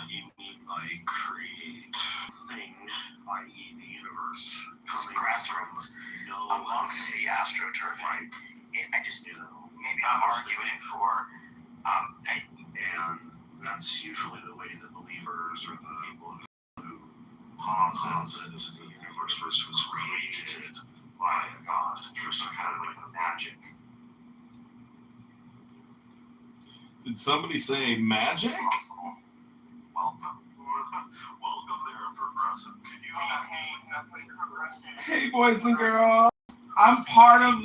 what you mean by create thing, i.e. the universe. Grassroots amongst the AstroTurf. Like, I just, maybe I'm arguing for, and that's usually the way the believers or the people who posit the universe was created by a god. It's kind of like the magic. Did somebody say magic? Welcome there, Progressive. Can you Hey, boys and girls. I'm part of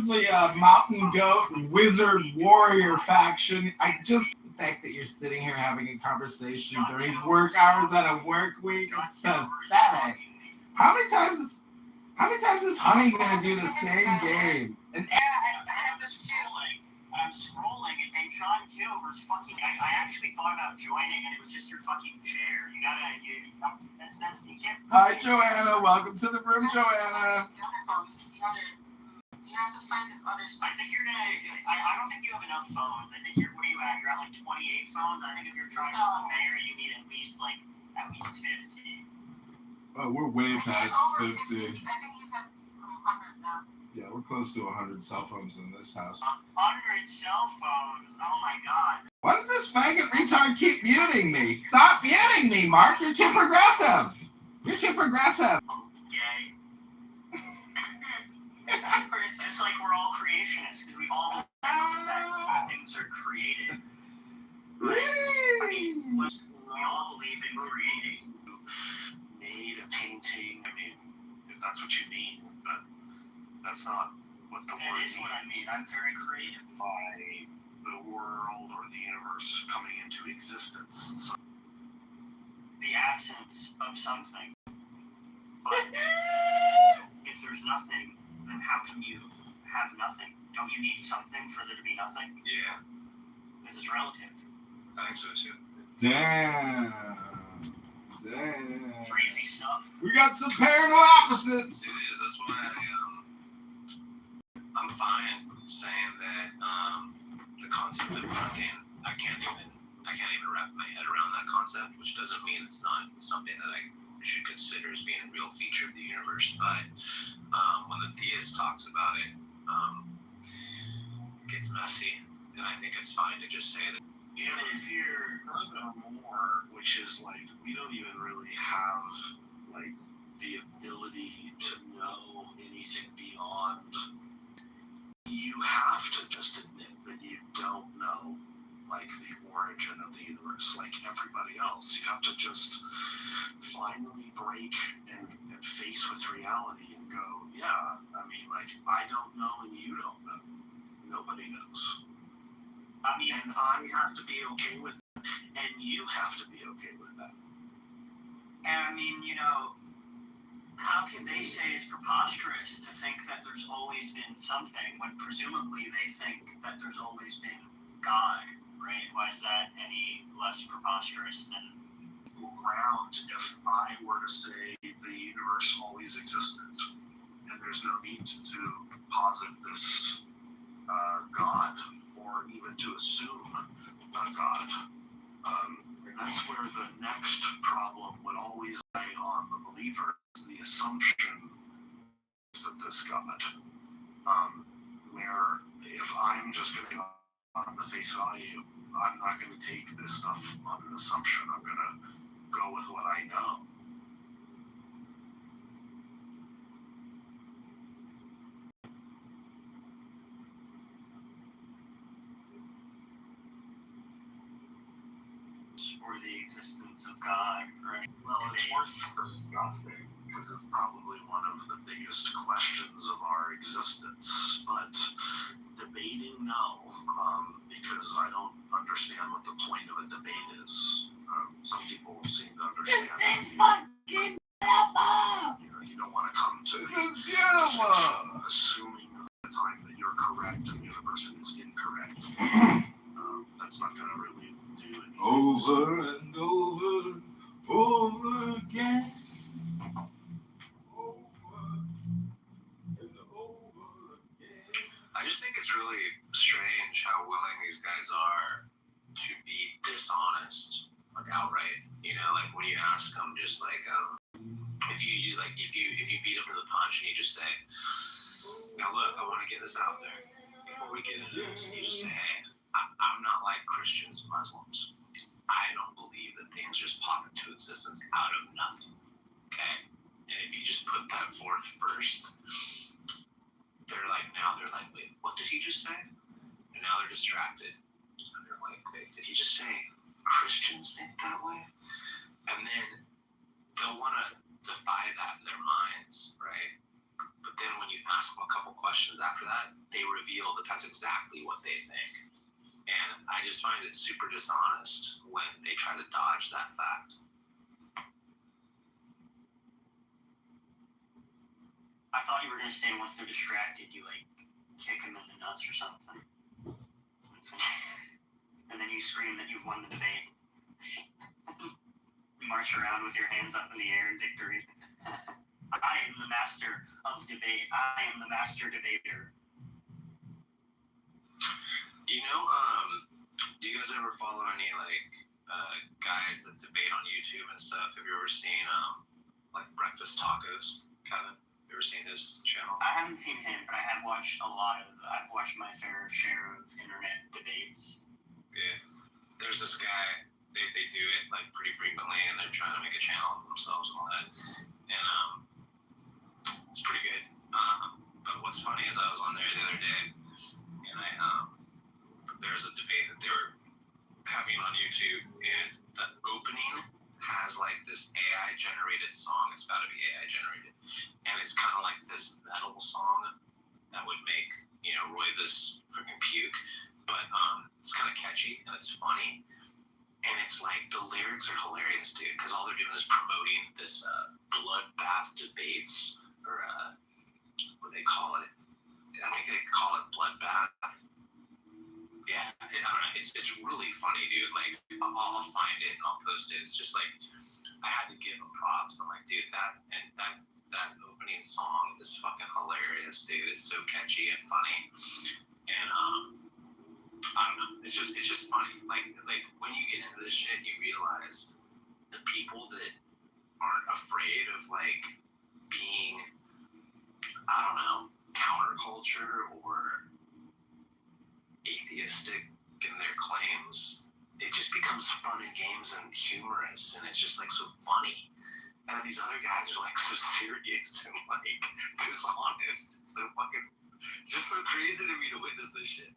the Mountain Goat Wizard Warrior faction. The fact that you're sitting here having a conversation during work hours at a work week is pathetic. How many times is Honey gonna do the same game? I'm scrolling and John Kitover's fucking. I actually thought about joining, and it was just your fucking chair. You can't. Hi, Joanna. Welcome to the room, Joanna. You have to find his other stuff. I think you're gonna. I don't think you have enough phones. I think you're. What are you at? You're at like 28 phones. I think if you're trying to be mayor, you need at least 50. Oh, we're way past 50. I think he's at 100 now. Yeah, we're close to 100 cell phones in this house. 100 cell phones. Oh my god. Why does this faggot retard keep muting me? Stop muting me, Mark. You're too progressive. Gay. It's just like we're all creationists because we all believe that things are created. Right? I mean, we all believe in creating. made a painting? I mean, if that's what you mean, but that's not what the word is. What I mean. I'm very creative. By the world or the universe coming into existence. So, the absence of something. But if there's nothing, then how can you have nothing? Don't you need something for there to be nothing? Yeah. This is relative. I think so too. Damn. Crazy stuff. We got some parallel opposites. It is. That's why I'm fine saying that the concept of nothing, I can't even wrap my head around that concept, which doesn't mean it's not something that I should consider as being a real feature of the universe. But when the theist talks about it, it gets messy, and I think it's fine to just say that. Even if you're no more, which is like we don't even really have like the ability to know anything beyond. You have to just admit that you don't know, like, the origin of the universe, like everybody else. You have to just finally break and face with reality and go, yeah, I mean, like, I don't know and you don't know. Nobody knows. I mean, and I have to be okay with that, and you have to be okay with that. And I mean, how can they say it's preposterous to think that there's always been something when presumably they think that there's always been God, right? Why is that any less preposterous than around if I were to say the universe always existed and there's no need to posit this God or even to assume a God? That's where the next problem would always lay on the believer, the assumption of this God, where if I'm just going to go on the face value, I'm not going to take this stuff on an assumption. I'm going to go with what I know. or the existence of God? Or well, it's worth discussing because it's probably one of the biggest questions of our existence. But debating, no, because I don't understand what the point of a debate is. Some people seem to understand. This is fucking beautiful! You don't want to come to this is beautiful! Assuming at the time that you're correct and the other person is incorrect. That's not going to really do anything. Over and over again. I just think it's really strange how willing these guys are to be dishonest. like outright. You know, like when you ask them, just like if you use like if you beat them to the punch and you just say, now look, I want to get this out there before we get into this, and you just say, hey, I'm not like Christians and Muslims. I don't believe that things just pop into existence out of nothing. Okay, and if you just put that forth first, they're like, wait, what did he just say? And now they're distracted. And they're like, wait, did he just say Christians think that way? And then they'll want to defy that in their minds, right? But then when you ask them a couple questions after that, they reveal that that's exactly what they think. And I just find it super dishonest when they try to dodge that fact. I thought you were going to say once they're distracted, you like kick them in the nuts or something. And then you scream that you've won the debate. You march around with your hands up in the air in victory. I am the master of debate. I am the master debater. You know, do you guys ever follow any like guys that debate on YouTube and stuff? Have you ever seen like Breakfast Tacos, Kevin? You ever seen his channel? I haven't seen him, but I have watched I've watched my fair share of internet debates. Yeah. There's this guy, they do it like pretty frequently, and they're trying to make a channel of themselves and all that. And it's pretty good. But what's funny is I was on there the other day, and there's a debate that they were having on YouTube, and the opening has like this AI generated song. It's got to be AI generated, and it's kind of like this metal song that would make Roy this freaking puke. But it's kind of catchy and it's funny, and it's like the lyrics are hilarious, dude. Because all they're doing is promoting this bloodbath debates, or what do they call it? I think they call it bloodbath. Yeah, I don't know. It's really funny, dude. Like, I'll find it and I'll post it. It's just like, I had to give them props. I'm like, dude, that opening song is fucking hilarious, dude. It's so catchy and funny. And I don't know. It's just funny. Like when you get into this shit, you realize the people that aren't afraid of like being, I don't know, counterculture or atheistic in their claims, it just becomes fun and games and humorous, and it's just like so funny. And then these other guys are like so serious and like dishonest. It's so fucking, it's just so crazy to me to witness this shit.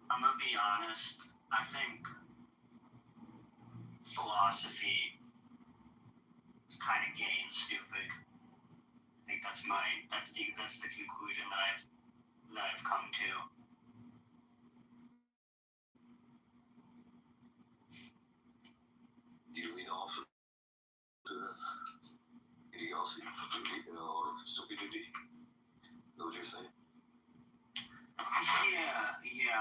I'm gonna be honest. I think philosophy is kind of gay and stupid. I think that's the conclusion that I've come to. Do we all stupidity? Is that what you're saying? Yeah.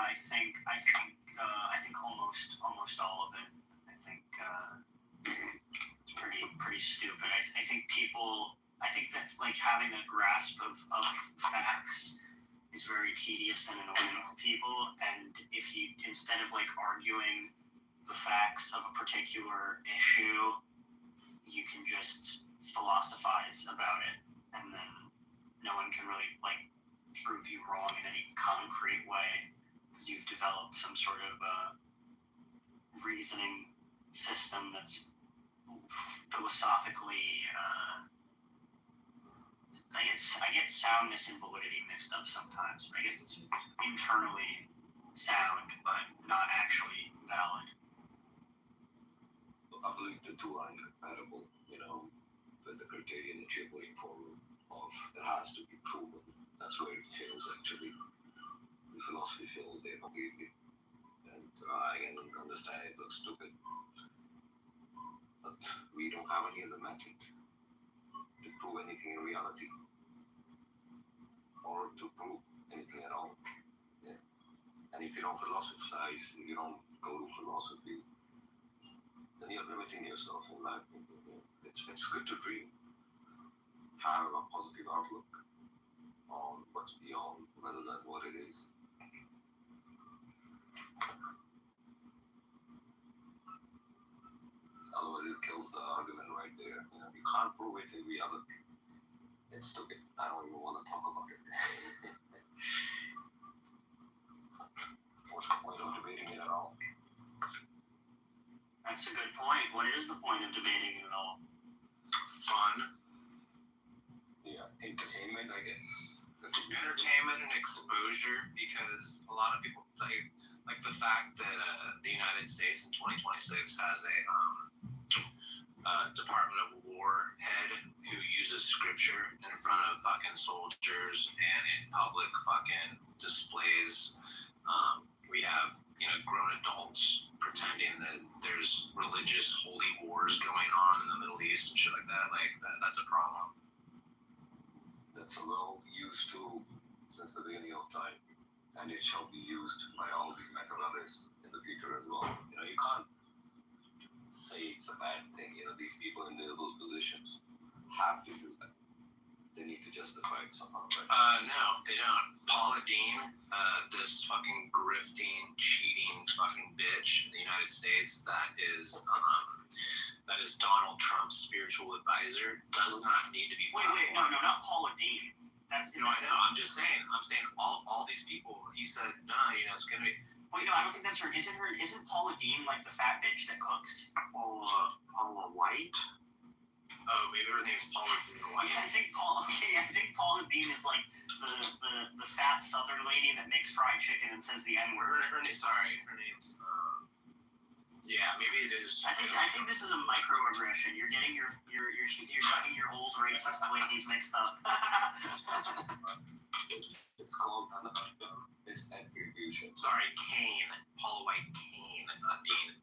I think almost all of it. I think it's pretty stupid. I think that like having a grasp of facts is very tedious and annoying to people. And if you, instead of like arguing the facts of a particular issue, you can just philosophize about it, and then no one can really like prove you wrong in any concrete way, because you've developed some sort of reasoning system that's philosophically I get soundness and validity mixed up sometimes. I guess it's internally sound but not actually valid. I believe the two are incompatible, but That's where it fails, actually. The philosophy fails there completely. And I can understand it looks stupid. But we don't have any other method to prove anything in reality. Or to prove anything at all. Yeah. And if you don't philosophize, if you don't go to philosophy, then you're limiting yourself, in my opinion. Yeah. It's good to dream. Have a positive outlook on what's beyond rather than what it is. Otherwise, it kills the argument right there. You know, you can't prove it in reality. It's stupid. I don't even want to talk about it. What's the point of debating it at all? That's a good point. What is the point of debating it at all? Fun. Yeah, entertainment, I guess. Entertainment and exposure, because a lot of people like the fact that the United States in 2026 has a Department of War head who uses scripture in front of fucking soldiers and in public fucking displays. We have, grown adults pretending that there's religious holy wars going on in the Middle East and shit like that. That's a problem. That's a well used tool since the beginning of time, and it shall be used by all these mechanisms in the future as well. You can't say it's a bad thing. These people in those positions have to do that. They need to justify it somehow, right? No, they don't. Paula Dean, this fucking grifting, cheating fucking bitch in the United States that is Donald Trump's spiritual advisor, does not need to be. Wait, no, not Paula Dean. That's I know. I'm just saying. I'm saying all these people. He said, no, it's gonna be. Wait, no, I don't think that's her. Isn't Paula Dean like the fat bitch that cooks? Paula White. Oh, maybe her name's Paula Dean White. Yeah, I think Paula Dean is like the fat Southern lady that makes fried chicken and says the N-word. Her name's. Yeah, maybe it is. I think this is a microaggression. You're getting your old racist ladies mixed up. It's called misattribution. Sorry, Kane. Paula White Kane, not Dean.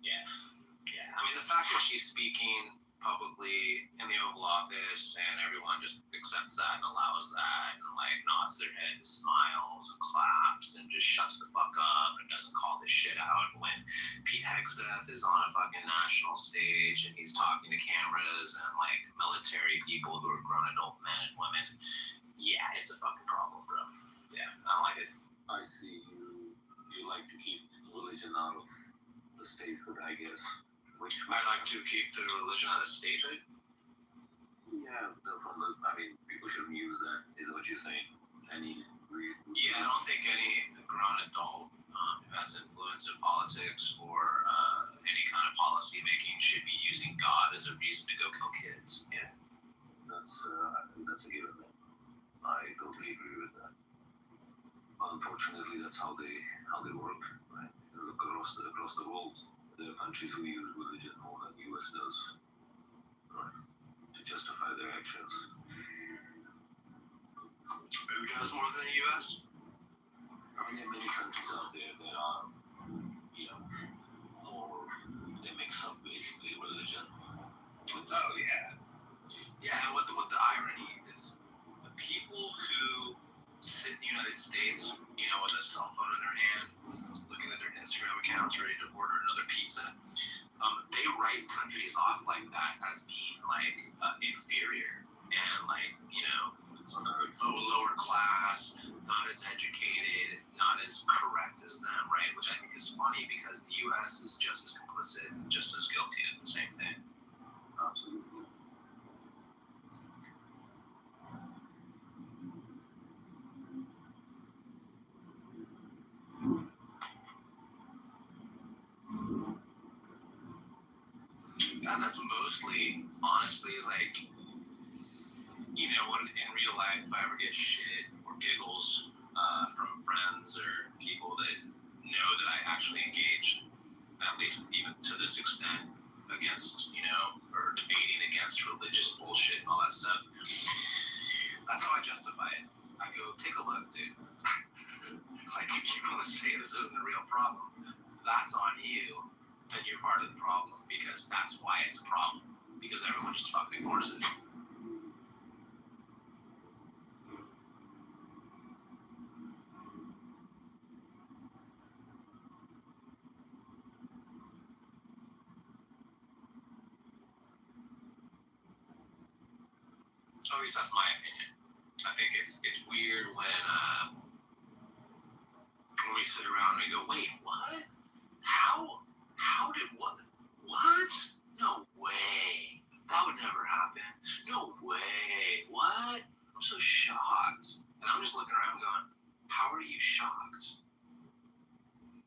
Yeah. I mean, the fact that she's speaking publicly in the Oval Office and everyone just accepts that and allows that and nods their head and smiles and claps and just shuts the fuck up and doesn't call this shit out when Pete Hegseth is on a fucking national stage and he's talking to cameras and military people who are grown adult men and women. Yeah, it's a fucking problem, bro. Yeah, I don't like it. I see you like to keep religion out of the statehood, I guess. I like to keep the religion out of statehood. Yeah, people shouldn't use that. Is that what you're saying? Yeah, I don't think any grown adult who has influence in politics or any kind of policy making should be using God as a reason to go kill kids. Yeah, that's a given. I totally agree with that. Unfortunately, that's how they work. Right? Look across the world. There are countries who use religion more than the US does, right, to justify their actions. Who does more than the US? There are many countries out there that are, more, they mix up basically religion with Yeah, and what the irony is, the people who sit in the United States, with a cell phone in their hand, looking at their Instagram accounts, ready to order another pizza, they write countries off like that as being inferior and lower class, not as educated, not as correct as them, right? Which I think is funny because the U.S. is just as complicit and just as guilty of the same thing. Absolutely. And that's mostly, honestly, when in real life, if I ever get shit or giggles from friends or people that know that I actually engaged, at least even to this extent, against, or debating against religious bullshit and all that stuff, That's how I justify it. I go, take a look, dude. Like, if you want to say this isn't a real problem, that's on you. Then you're part of the problem, because that's why it's a problem. Because everyone just fucking ignores it. At least that's my opinion. I think it's weird when we sit around and we go, wait, what? How did what? No way. That would never happen. No way. What? I'm so shocked. And I'm just looking around going, how are you shocked?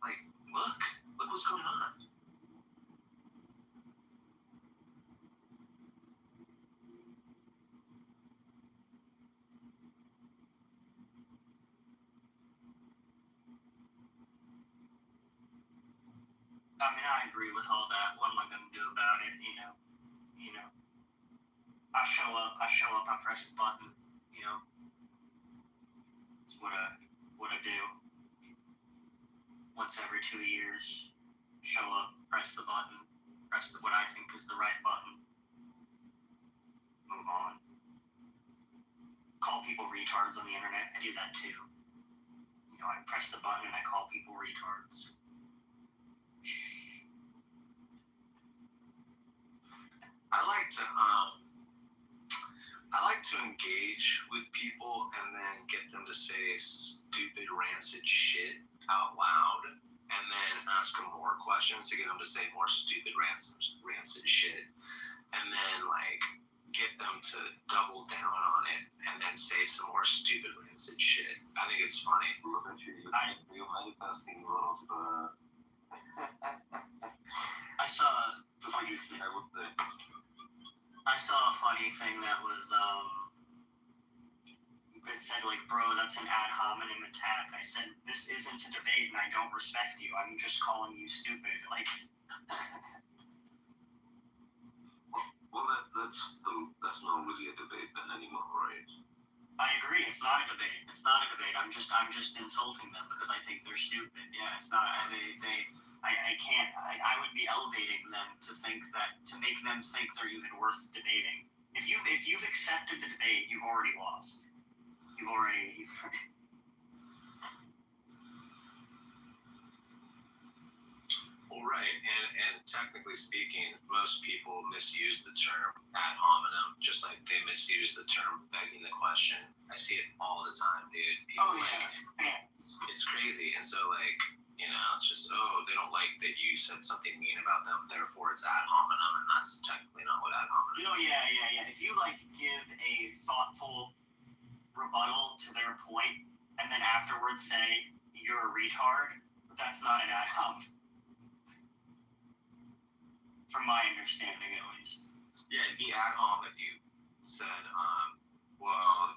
Like, look what's going on. I mean, I agree with all that. What am I gonna do about it? You know. I show up, I press the button, you know. It's what I do. Once every 2 years, show up, press the button, what I think is the right button. Move on. Call people retards on the internet. I do that too. You know, I press the button and I call people retards. I like to engage with people and then get them to say stupid, rancid shit out loud, and then ask them more questions to get them to say more stupid, rancid shit, and then like get them to double down on it, and then say some more stupid, rancid shit. I think it's funny. Look at you. You're manifesting a lot of. I saw a funny thing. I saw a funny thing that was, it said, like, bro, that's an ad hominem attack. I said, this isn't a debate and I don't respect you. I'm just calling you stupid. Like, well, that's not really a debate then anymore, right? I agree. It's not a debate. I'm just insulting them because I think they're stupid. Yeah, it's not, I would be elevating them to make them think they're even worth debating. If you've accepted the debate, you've already lost. Well, right, and technically speaking, most people misuse the term ad hominem, just like they misuse the term begging the question. I see it all the time, dude. People it's crazy, and so like, you know, it's just, they don't like that you said something mean about them, therefore it's ad hominem, and that's technically not what ad hominem is. You know, yeah. If you like give a thoughtful rebuttal to their point, and then afterwards say you're a retard, that's not an ad hominem. From my understanding, at least. Yeah, it'd be ad hominem if you said, well,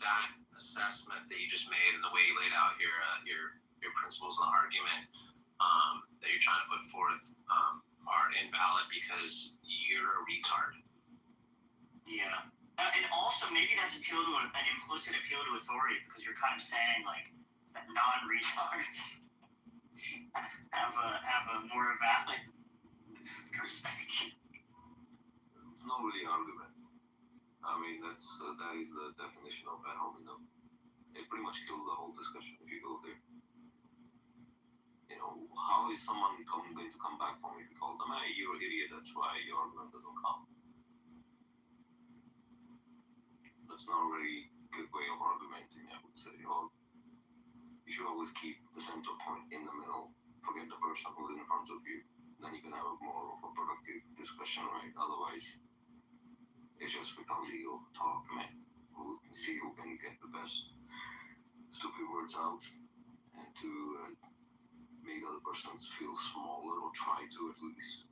that assessment that you just made and the way you laid out your principles and the argument that you're trying to put forth are invalid because you're a retard. Yeah. And also, maybe that's an implicit appeal to authority, because you're kind of saying, like, that non-retards have a more valid perspective. It's not really an argument. I mean, that is the definition of ad hominem. It pretty much kills the whole discussion if you go there. You know, how is someone going to come back from if you call them, hey, you're an idiot, that's why your argument doesn't come? That's not a very good way of argumenting, I would say. Or you should always keep the center point in the middle. Forget the person who's in front of you. Then you can have more of a productive discussion, right? Otherwise, it just becomes ego talk, man. We'll see who can get the best stupid words out, and to make other persons feel smaller, or try to at least.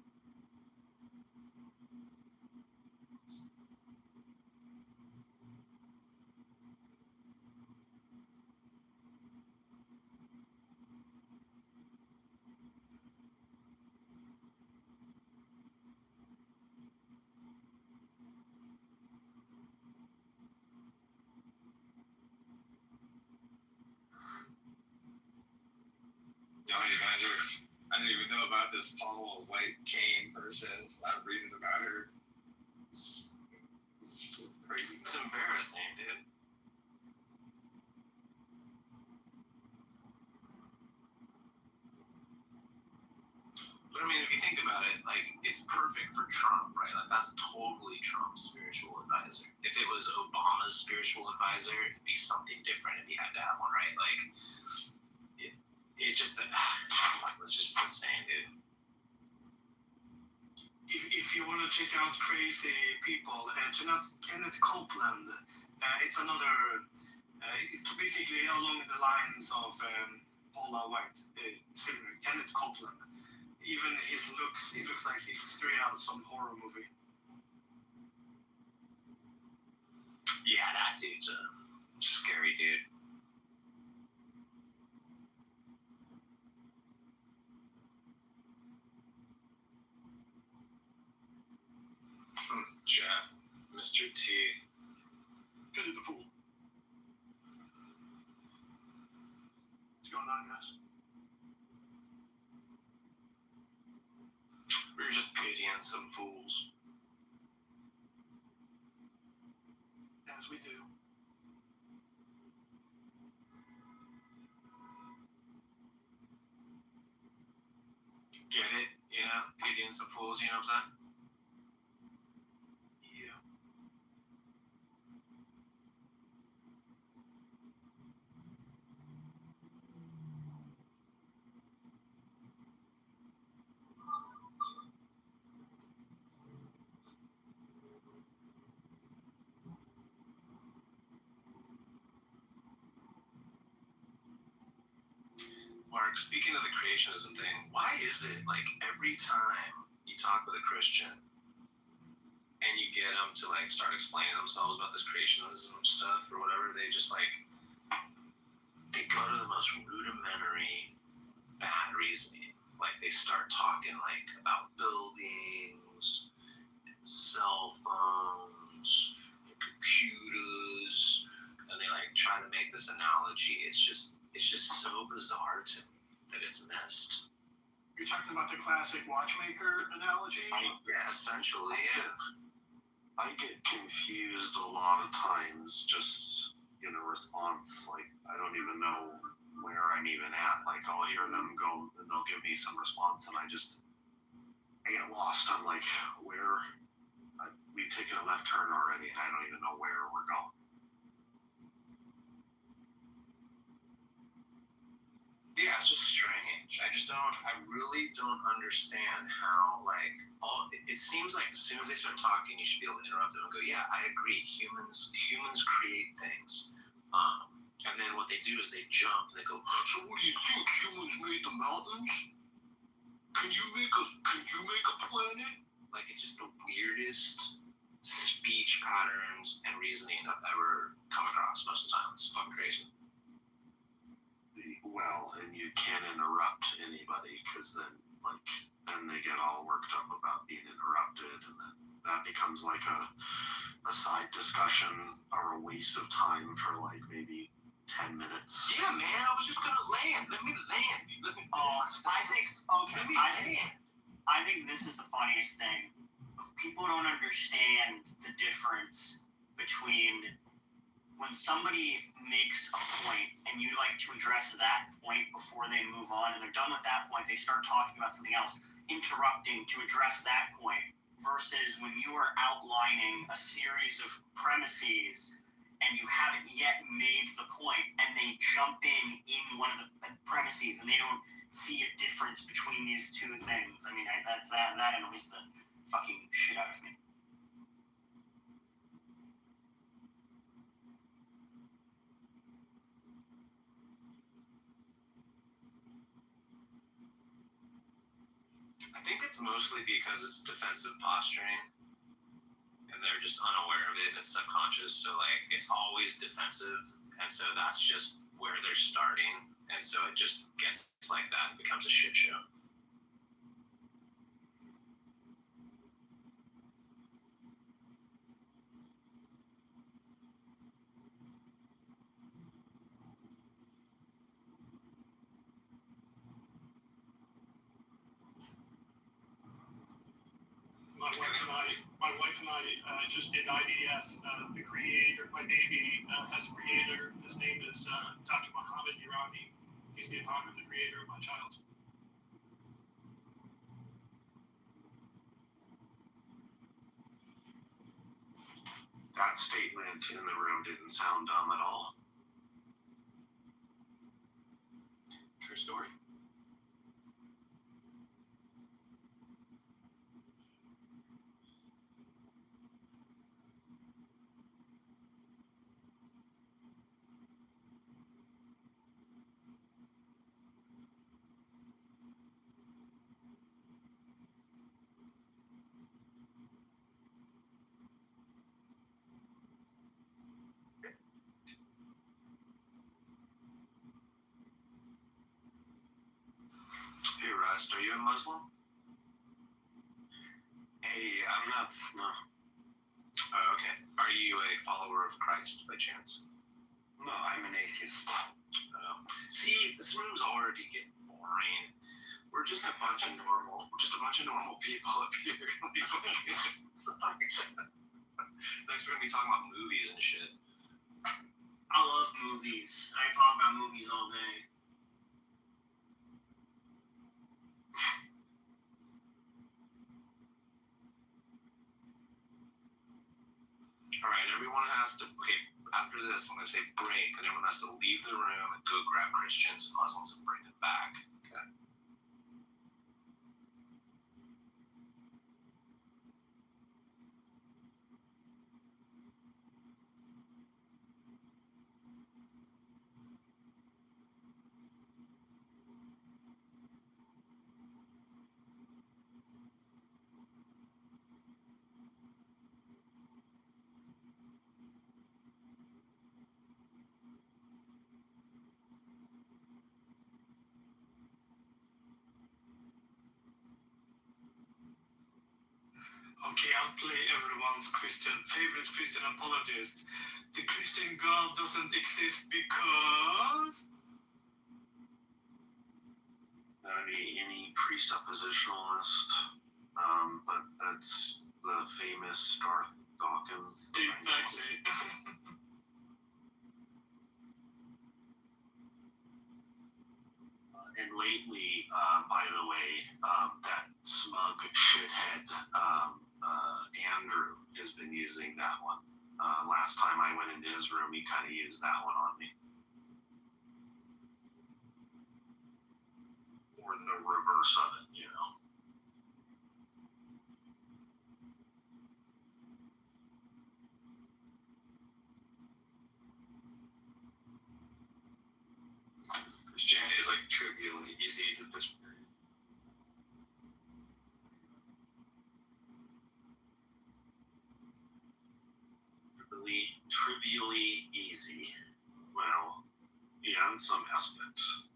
about this Paula White Kane person. I'm reading about her. It's just crazy. It's embarrassing, dude. But I mean, if you think about it, like, it's perfect for Trump, right? Like, that's totally Trump's spiritual advisor. If it was Obama's spiritual advisor, it'd be something different if he had to have one, right? Like, it just, it's just insane, dude. If you want to check out crazy people, Kenneth Copeland, it's another, it's basically along the lines of Paula White, similar, Kenneth Copeland. Even his looks, he looks like he's straight out of some horror movie. Yeah, that dude's a scary dude. Jeff, Mr. T. Go to the pool. What's going on, guys? We're just pitying some fools. As we do. Get it? You know? Pitying some fools, you know what I'm saying? Yeah. Mark, speaking of the creationism thing, why is it like every time you talk with a Christian and you get them to like start explaining themselves about this creationism stuff or whatever, they just like, they go to the most rudimentary bad reasoning. Like they start talking like about buildings, cell phones, computers, and they like try to make this analogy. It's just so bizarre to me that it's missed. You're talking about the classic watchmaker analogy? Yeah, essentially, yeah. I get confused a lot of times just in a response. Like, I don't even know where I'm even at. Like, I'll hear them go and they'll give me some response and I get lost. I'm like, we've taken a left turn already and I don't even know where we're going. Yeah, it's just strange. I really don't understand how, like, it seems like as soon as they start talking, you should be able to interrupt them and go, yeah, I agree. Humans create things. And then what they do is they jump. They go, so what do you think? Humans made the mountains? Can you make a planet? Like, it's just the weirdest speech patterns and reasoning I've ever come across most of the time. It's fucking crazy. Well, and you can't interrupt anybody because then they get all worked up about being interrupted, and then that becomes like a side discussion or a waste of time for like maybe 10 minutes. Yeah, man, I was just gonna land. Let me land. I think this is the funniest thing. People don't understand the difference between when somebody makes a point and you like to address that point before they move on and they're done with that point, they start talking about something else, interrupting to address that point, versus when you are outlining a series of premises and you haven't yet made the point and they jump in one of the premises and they don't see a difference between these two things. I mean, that annoys the fucking shit out of me. I think it's mostly because it's defensive posturing and they're just unaware of it and it's subconscious. So like it's always defensive. And so that's just where they're starting. And so it just gets like that and becomes a shit show. wife and I just did IVF. The creator, my baby, has a creator. His name is Dr. Mohammed Irani. He's been part of the creator of my child. That statement in the room didn't sound dumb at all. True story. Hey, Rust, are you a Muslim? Hey, I'm not. No. Oh, okay. Are you a follower of Christ by chance? No, I'm an atheist. See, this room's already getting boring. We're just a bunch of normal people up here. Next, we're gonna be talking about movies and shit. I love movies. I talk about movies all day. All right, everyone has to. Okay, after this, I'm gonna say break, and everyone has to leave the room and go grab Christians and Muslims and bring them back. Okay. Okay, I'll play everyone's favorite Christian apologist. The Christian God doesn't exist because... That would be any presuppositionalist, but that's the famous Darth Dawkins. Exactly. And lately, by the way, that smug shithead, Andrew, has been using that one. Last time I went into his room, he kind of used that one on me. Or the reverse of it, you know. Christianity is like trivially easy to disprove. Trivially easy. Well, yeah, in some aspects.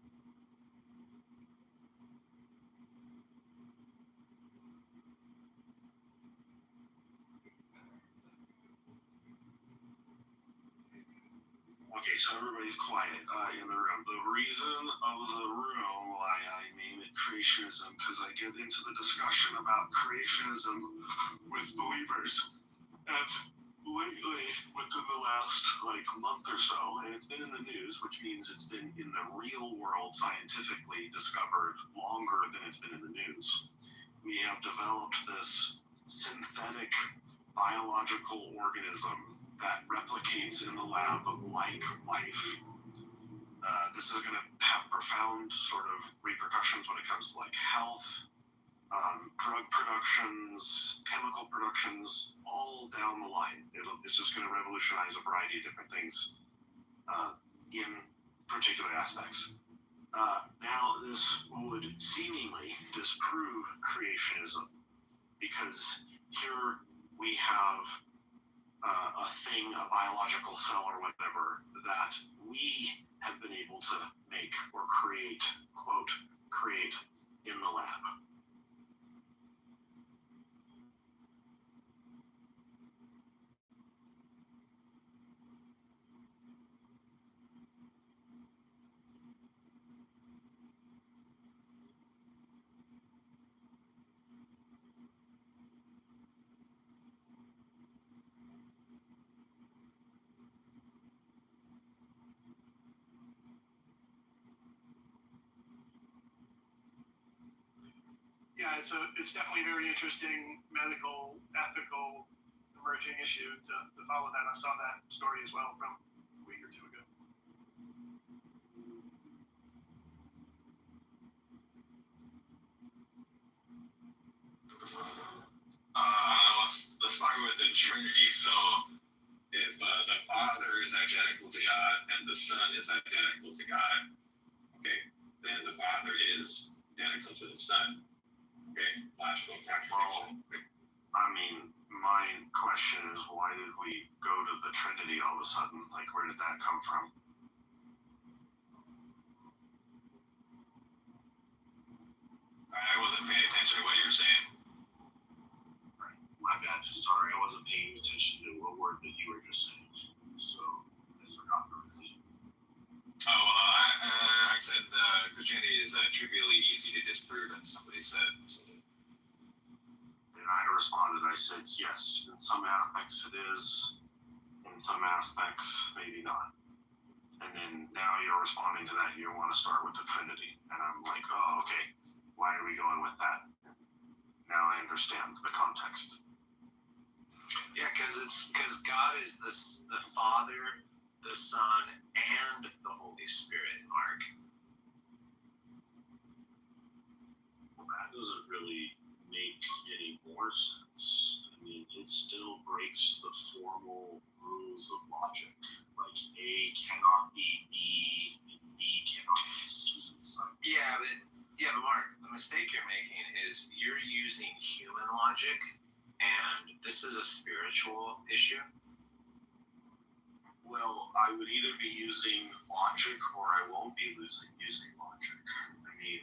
Okay, so everybody's quiet in the room. The reason of the room why I name it creationism, because I get into the discussion about creationism with believers. And lately, within the last month or so, and it's been in the news, which means it's been in the real world scientifically discovered longer than it's been in the news. We have developed this synthetic biological organism that replicates in the lab like life. This is going to have profound sort of repercussions when it comes to health, drug productions, chemical productions, all down the line. It's just going to revolutionize a variety of different things in particular aspects. Now, this would seemingly disprove creationism, because here we have a thing, a biological cell or whatever, that we have been able to make or create, quote, create in the lab. Yeah, it's definitely a very interesting medical, ethical, emerging issue to follow that. I saw that story as well from a week or two ago. Let's talk about the Trinity. So, if the Father is identical to God and the Son is identical to God, okay, then the Father is identical to the Son. Okay, logical contradiction. I mean, my question is, why did we go to the Trinity all of a sudden? Like, where did that come from? I wasn't paying attention to what you were saying. My bad. Sorry, I wasn't paying attention to a word that you were just saying. So, I forgot everything. Oh, well, I said Christianity is trivially easy to disprove, and somebody said. And I responded, I said, yes, in some aspects it is, in some aspects, maybe not. And then now you're responding to that, you want to start with the Trinity. And I'm like, oh, okay, why are we going with that? Now I understand the context. Yeah, because God is the Father, the Son, and the Holy Spirit, Mark. Well, that doesn't really make any more sense. I mean, it still breaks the formal rules of logic. Like, A cannot be B, and B cannot be C. So, Yeah, but Mark, the mistake you're making is you're using human logic, and this is a spiritual issue. well, I would either be using logic or I won't be using logic. I mean,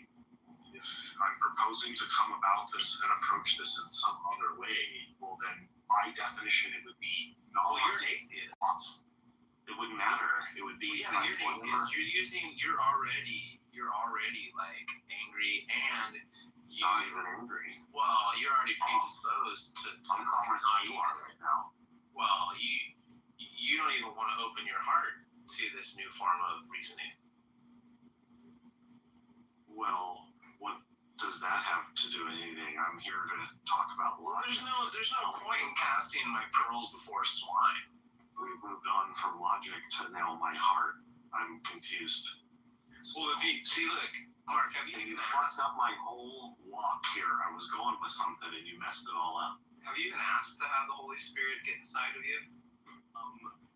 if I'm proposing to come about this and approach this in some other way, well, then by definition it would be not. Well, you're an atheist. It wouldn't matter. It would be. Yeah, but you're an atheist. You're already like angry, and you. Not even angry. Well, you're already predisposed to I'm calmer than you are right now. Well, you don't even want to open your heart to this new form of reasoning. Well, what does that have to do with anything? I'm here to talk about Well, logic. there's no point in casting my pearls before swine. We've moved on from logic to now my heart. I'm confused. Well, if you see, look, Mark, have you And you even fucked up my whole walk here. I was going with something and you messed it all up. have you even asked to have the Holy Spirit get inside of you?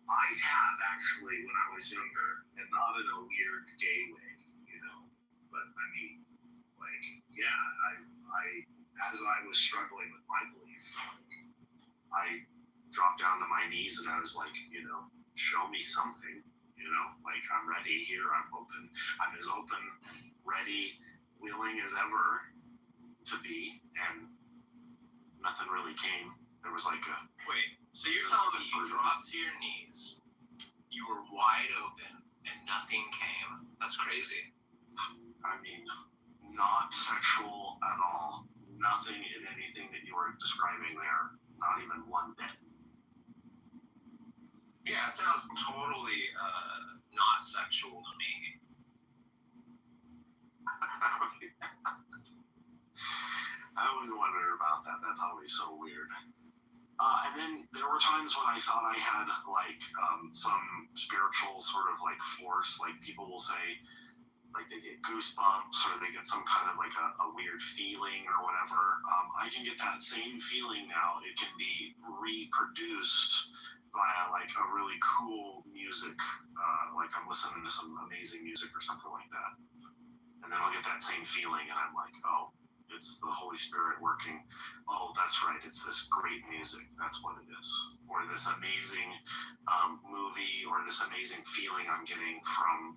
I have actually when I was younger, and not in a weird gay way, you know. But I mean, like, yeah, I as I was struggling with my belief, I dropped down to my knees and I was like, you know, show me something, you know, like I'm ready here, I'm open, I'm as open, ready, willing as ever to be, and nothing really came. There was like a Wait, so you're telling me you dropped to your knees, you were wide open, and nothing came? That's crazy. I mean, not sexual at all. Nothing in anything that you were describing there. Not even one bit. Yeah, it sounds totally not sexual to me. I always wondered about that. That's always so weird. And then there were times when I thought I had like some spiritual sort of like force. Like people will say, like they get goosebumps or they get some kind of like a weird feeling or whatever. I can get that same feeling now. It can be reproduced via like a really cool music, like I'm listening to some amazing music or something like that. And then I'll get that same feeling and I'm like, oh, it's the Holy Spirit working. Oh, that's right. It's this great music. That's what it is. Or this amazing movie or this amazing feeling I'm getting from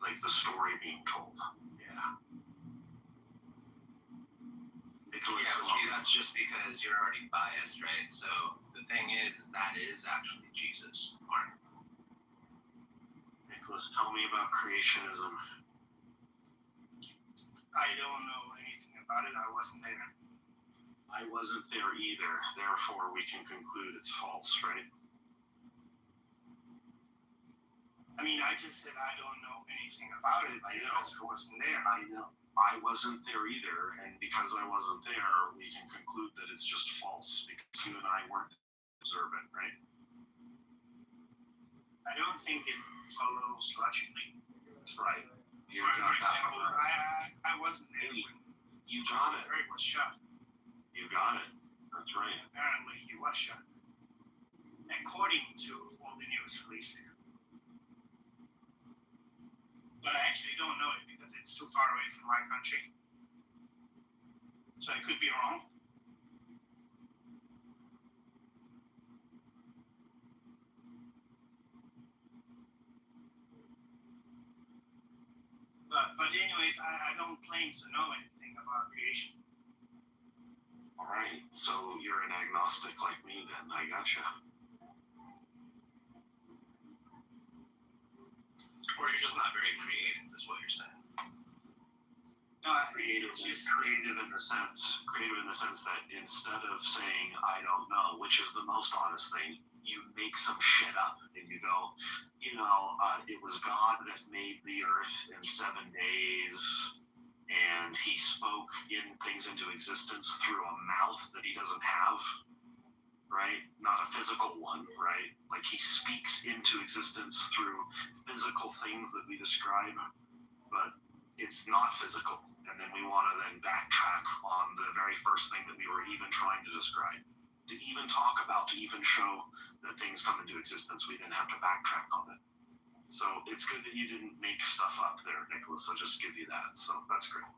like the story being told. Yeah. Yeah, but see, that's just because you're already biased, right? So the thing is that is actually Jesus, Mark. Nicholas, tell me about creationism. I don't know anything about it. I wasn't there. I wasn't there either. Therefore, we can conclude it's false, right? I mean, I just said I don't know anything about it I know. because I wasn't there. I know. I wasn't there either, and because I wasn't there, we can conclude that it's just false because you and I weren't observant, right? I don't think it follows logically. Right. You For got that example, one right. I wasn't there when You got it. Greg was shot. You got it. That's right. Apparently, he was shot, according to all the news released. But I actually don't know it because it's too far away from my country. So I could be wrong. But anyways, I don't claim to know anything about creation. All right. So you're an agnostic like me then. I gotcha. Or you're just not very creative, is what you're saying. No, Creative, it's just creative in the sense that instead of saying I don't know, which is the most honest thing, you make some shit up and you go, it was God that made the earth in 7 days, and he spoke things into existence through a mouth that he doesn't have, right? Not a physical one, right? Like he speaks into existence through physical things that we describe, but it's not physical. And then we want to then backtrack on the very first thing that we were even trying to describe. To even talk about, to even show that things come into existence, we then have to backtrack on it. So it's good that you didn't make stuff up there, Nicholas. I'll just give you that. So that's great.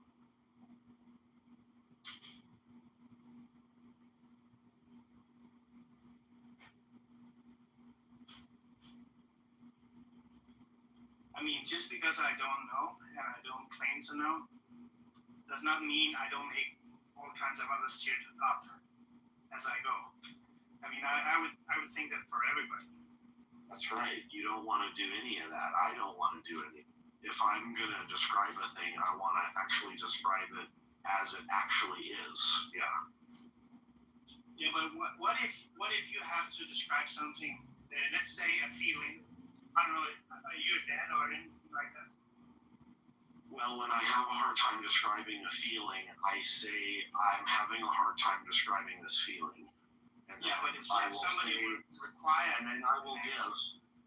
I mean, just because I don't know and I don't claim to know, does not mean I don't make all kinds of other shit up as I go. I mean, I would think that for everybody. That's right. You don't want to do any of that. I don't want to do any. If I'm going to describe a thing, I want to actually describe it as it actually is. Yeah. Yeah, but what if you have to describe something? Let's say a feeling. I don't know. Are you a dad or anything like that? Well, when I have a hard time describing a feeling, I say I'm having a hard time describing this feeling. And yeah, but if I will somebody say, would require, and then I will give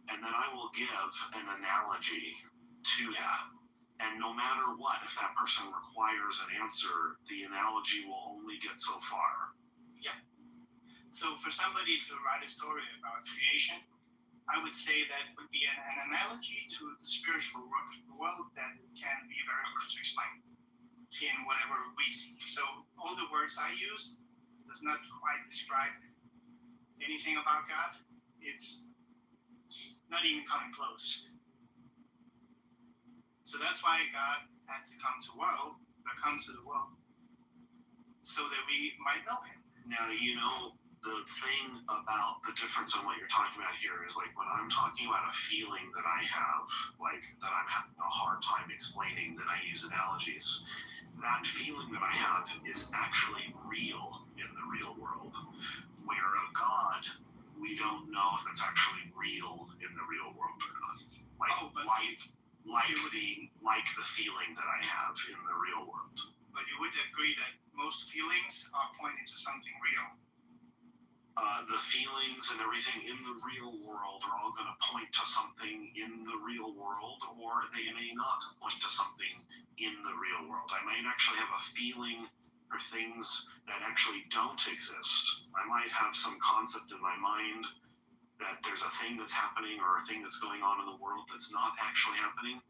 an analogy to that. And no matter what, if that person requires an answer, the analogy will only get so far. Yeah. So for somebody to write a story about creation, I would say that would be an analogy to the spiritual world that can be very hard to explain in whatever we see. So all the words I use does not quite describe anything about God. It's not even coming close. So that's why God had to come to the world so that we might know him. Now, the thing about the difference on what you're talking about here is like when I'm talking about a feeling that I have, like that I'm having a hard time explaining, that I use analogies, that feeling that I have is actually real in the real world. Where a God, we don't know if it's actually real in the real world or not. Like the feeling that I have in the real world. But you would agree that most feelings are pointing to something real. The feelings and everything in the real world are all going to point to something in the real world, or they may not point to something in the real world. I might actually have a feeling for things that actually don't exist. I might have some concept in my mind that there's a thing that's happening or a thing that's going on in the world that's not actually happening,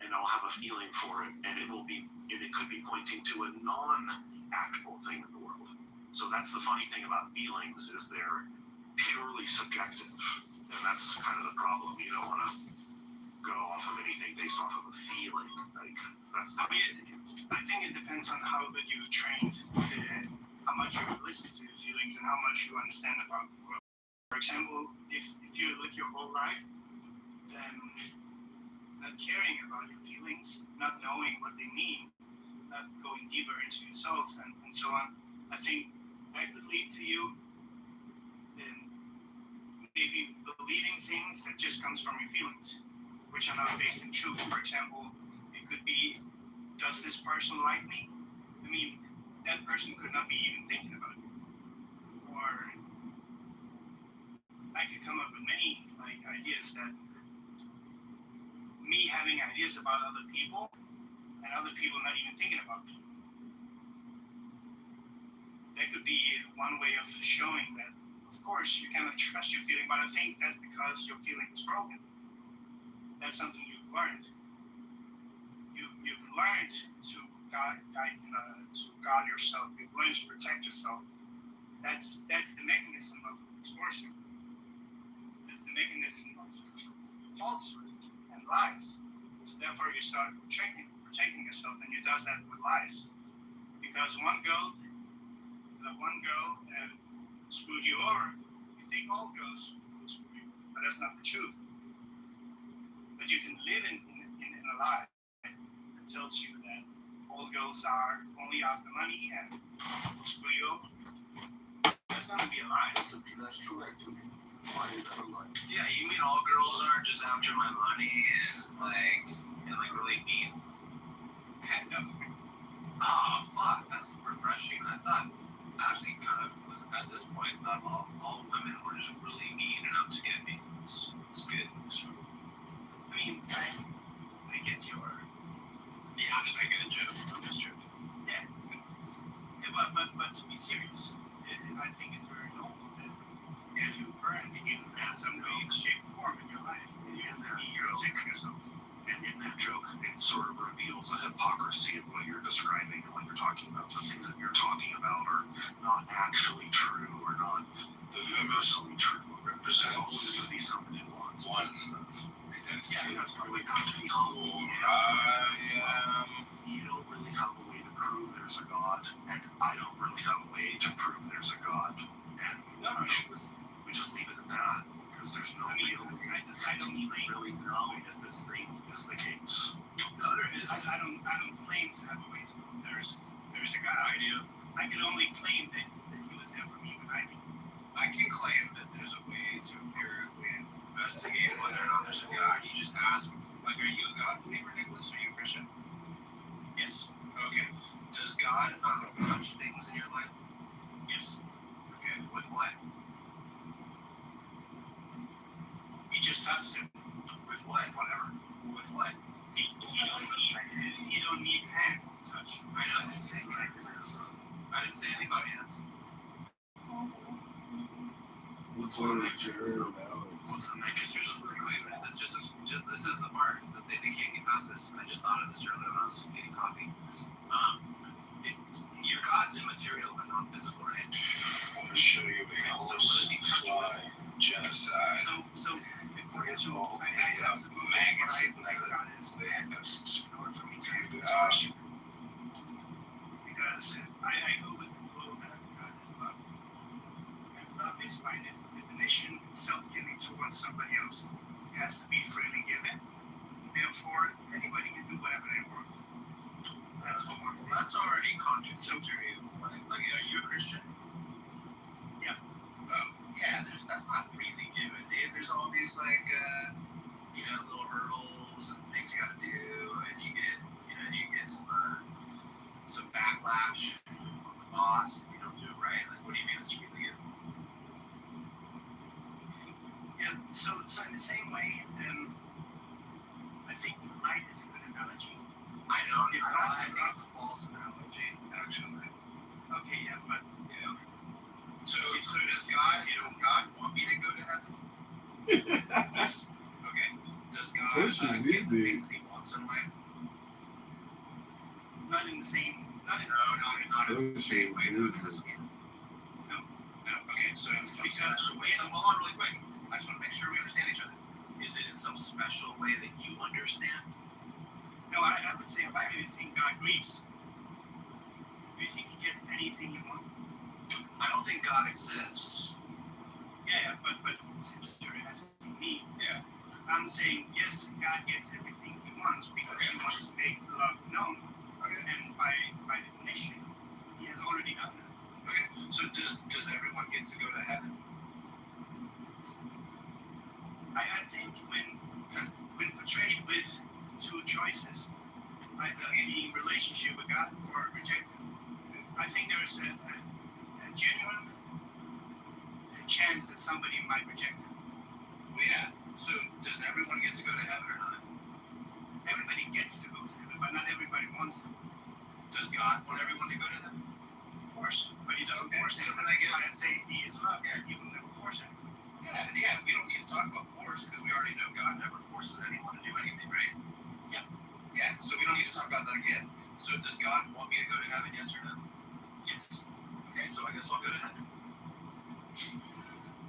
and I'll have a feeling for it, and it could be pointing to a non-actual thing in the world. So that's the funny thing about feelings, is they're purely subjective, and that's kind of the problem. You don't want to go off of anything based off of a feeling. Like that's not. I think it depends on how good you trained, how much you listen to your feelings, and how much you understand about the world. For example, if you live your whole life, then not caring about your feelings, not knowing what they mean, not going deeper into yourself, and so on, I think that could lead to you in maybe believing things that just comes from your feelings, which are not based in truth. For example, it could be does this person like me? I mean, that person could not be even thinking about it. Or I could come up with many like ideas that me having ideas about other people and other people not even thinking about me. That could be one way of showing that, of course, you cannot trust your feeling, but I think that's because your feeling is broken. That's something you've learned. You've learned to guard yourself. You've learned to protect yourself. That's the mechanism of extortion. That's the mechanism of falsehood and lies. So therefore, you start protecting yourself, and you does that with lies. Because one girl screwed you over. You think all girls will screw you, but that's not the truth. But you can live in a lie that tells you that all girls are only after money and will screw you over. That's gonna be a lie. That's true actually. Why is that a lie? Yeah, you mean all girls are just after my money and like really mean? Heck no. Oh fuck, that's refreshing. I thought actually kind of was at this point that all women were just really mean enough to get me. It's good. So, I mean, I get your. yeah, I'm just making a joke. I'm just joking. Yeah, but to be serious, I think it's very normal that you burn in some way, shape, or form in your life. You're protecting yourself. And in that joke, it sort of reveals a hypocrisy of what you're describing when you're talking about the things that you're talking about are not actually true or not universally true. There's always going to be some nuance. One Yeah, identity. that's probably not to be humble. You don't really have a way to prove there's a God, and I don't really have a way to prove there's a God. And we just leave it at that, because there's no real I don't really know if this thing is the case. No, there is. I don't claim to have a way to prove there's a God. I do. I can only claim that he was there for me when I did. I can claim that there's a way to empirically investigate whether or not there's a God. You just ask, like, are you a God believer, Nicholas? Are you a Christian? Yes. Okay. Does God touch things in your life? Yes. Okay. With what? He just touched him. With what? Whatever. With what? He don't need hands to touch. I know. I didn't say anything about hands. What's the mechanism? What's the mechanism? Wait a minute. This is the part that they can't get past this. I just thought of this earlier when I was getting coffee. Your God's immaterial and non-physical, right? I want to show you a horse fly genocide. So It's all maggots and they end up because I go with the flow that God is love. And love is by definition self-giving towards somebody else. It has to be freely given. Therefore, anybody can do whatever they want. That's already contradictory. Like, are you a Christian? Yeah. Yeah. That's not freely given, dude. There's all these like, little hurdles and things you got to do, and you get some backlash from the boss if you don't do it right. Like, what do you mean it's freely given? Yeah. So in the same way, I think light is a good analogy. I don't think it's a false analogy, actually. Okay, yeah, but Yeah. So does God want me to go to heaven? yes. Okay. Does God Fish is get easy. the things he wants in life? Not in the same. Not in Not in the same way. Fish is No. easy. No. Okay. So it's because hold on really quick. I just want to make sure we understand each other. Is it in some special way that you understand? No, I would say if I really think God grieves. Do you think you get anything you want? I don't think God exists. Yeah, but you're asking me. Yeah. I'm saying yes, God gets everything he wants because he wants to make love known. Okay. And by definition, he has already done that. Okay. So does everyone get to go to heaven? I think when portrayed with two choices, any relationship with God or reject Him. I think there is a genuine chance that somebody might reject Him. Well, yeah. So does everyone get to go to heaven or not? Everybody gets to go to heaven, but not everybody wants to. Does God want everyone to go to heaven? Of course, but He doesn't Okay, force so anyone. then I guess- I say He is love. Yeah, He will never force anyone. Yeah. We don't need to talk about force because we already know God never forces anyone to do anything, right? Yeah. Yeah. So we don't need to talk about that again. So does God want me to go to heaven? Yes or no? Yes. Okay. So I guess I'll go to heaven.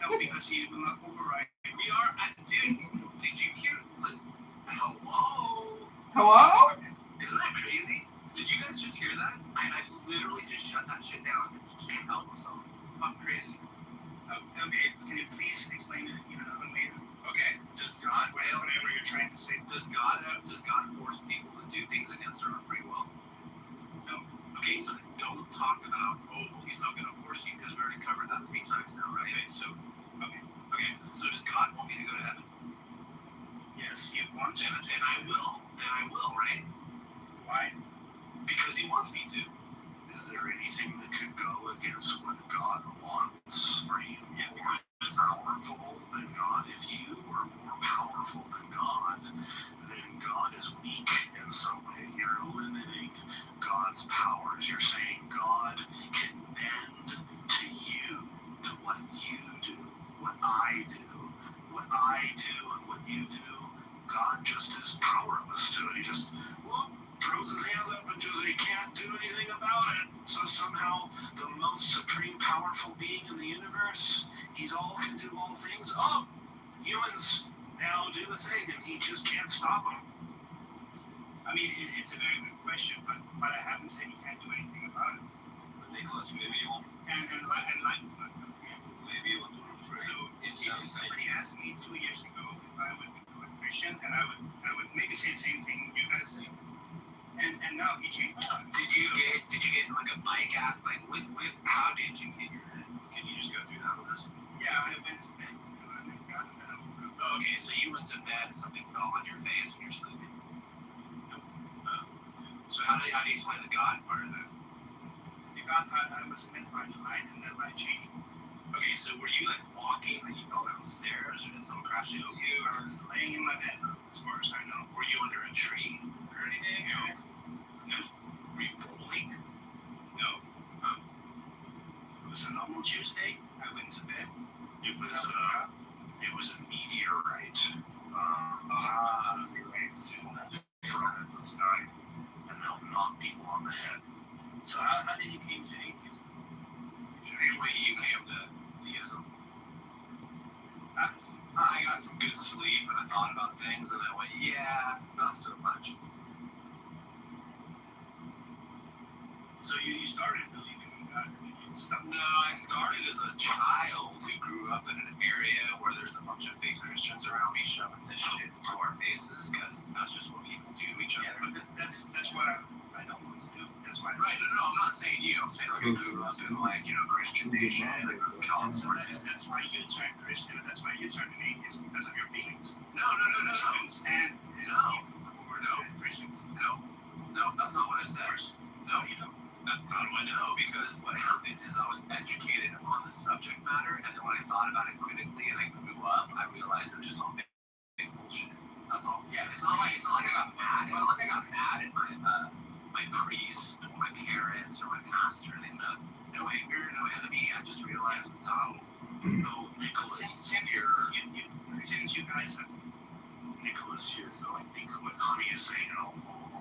No, because He will not override. We are. Dude, did you hear? Like, hello. Hello? Isn't that crazy? Did you guys just hear that? I literally just shut that shit down. You can't help myself. Fucking crazy. Okay, can you please explain it in another way? Okay. Does God Whatever you're trying to say. Does God force people to do things against their own free will? No. Okay, so then don't talk about, oh, well, He's not going to force you because we already covered that 3 times now, right? Okay. So does God want me to go to heaven? Yes, He wants you. Then I will. Right? Why? Because He wants me to. Is there anything that could go against what God wants? Are you more powerful than God? If you are more powerful than God, then God is weak in some way. You're limiting God's powers. You're saying God can bend to you, to what you do, what I do, what I do and what you do. God just is powerless to it. He just throws his hands up and just he can't do anything about it. So somehow the most supreme powerful being in the universe, he's all can do all things. Oh, humans now do a thing and he just can't stop them. I mean, it's a very good question, but I haven't said He can't do anything about it. Nicholas, maybe you won't. And life is not going to be. Maybe you won't do it for So if somebody asked me 2 years ago if I would become a Christian, and I would maybe say the same thing you guys say. And now He changed my life. Did you get in like a bike app? Like how did you get your head? Can you just go through that with us? Yeah, I went to bed and I got in bed. Okay, so you went to bed and something fell on your face when you're sleeping. So how do you explain the God part of that? The God part, I was met by the light and that light changed. Okay, so were you like walking and you fell downstairs or did someone crash into you? I was laying in my bed, as far as I know. Were you under a tree or anything? No. Were you bowling? No. It was a normal Tuesday. I went to bed. It was a meteorite. From the sky, and they'll knock people on the head. So how did you came to atheism? Same way you came to theism. I got some good sleep and I thought about things and I went, yeah, not so much. So you started believing in God and you stopped. No, I started as a child who grew up in an area where there's a bunch of fake Christians around me shoving this shit into our faces because that's just what people do to each other. Yeah, but that's what I don't want to do. That's why. Right, no, I'm not saying you. I'm saying like I grew up in like, Christian nation, like California. That's why you turned Christian. That's why you turned an atheist because of your feelings. No. You couldn't stand Christians. No, that's not what I said. No, you don't. How do I know? Because what happened is I was educated on the subject matter, and then when I thought about it critically and I grew up, I realized it was just all fake bullshit. That's all. Yeah, it's not like I got mad. It's not like I got mad at my priest or my parents or my pastor. They had no anger, no enemy. I just realized it was dumb. No, Nicholas, Since you guys have Nicholas here, so I think what Honey is saying, and I'll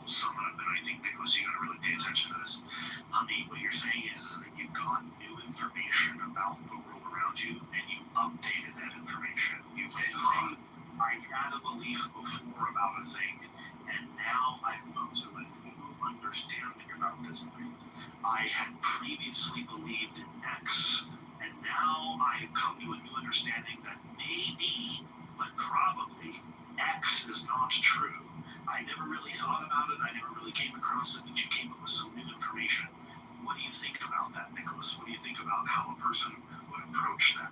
sum it up, and I think, Nicholas, you gotta really pay attention to this. Honey, what you're saying is that you got new information about the world around you, and you updated that information. You went on, I had a belief before about a thing, and now I've come to a new understanding about this thing. I had previously believed in X, and now I've come to a new understanding that maybe, but probably, X is not true. I never really thought about it. I never really came across it, but you came up with some new information. What do you think about that, Nicholas? What do you think about how a person would approach that?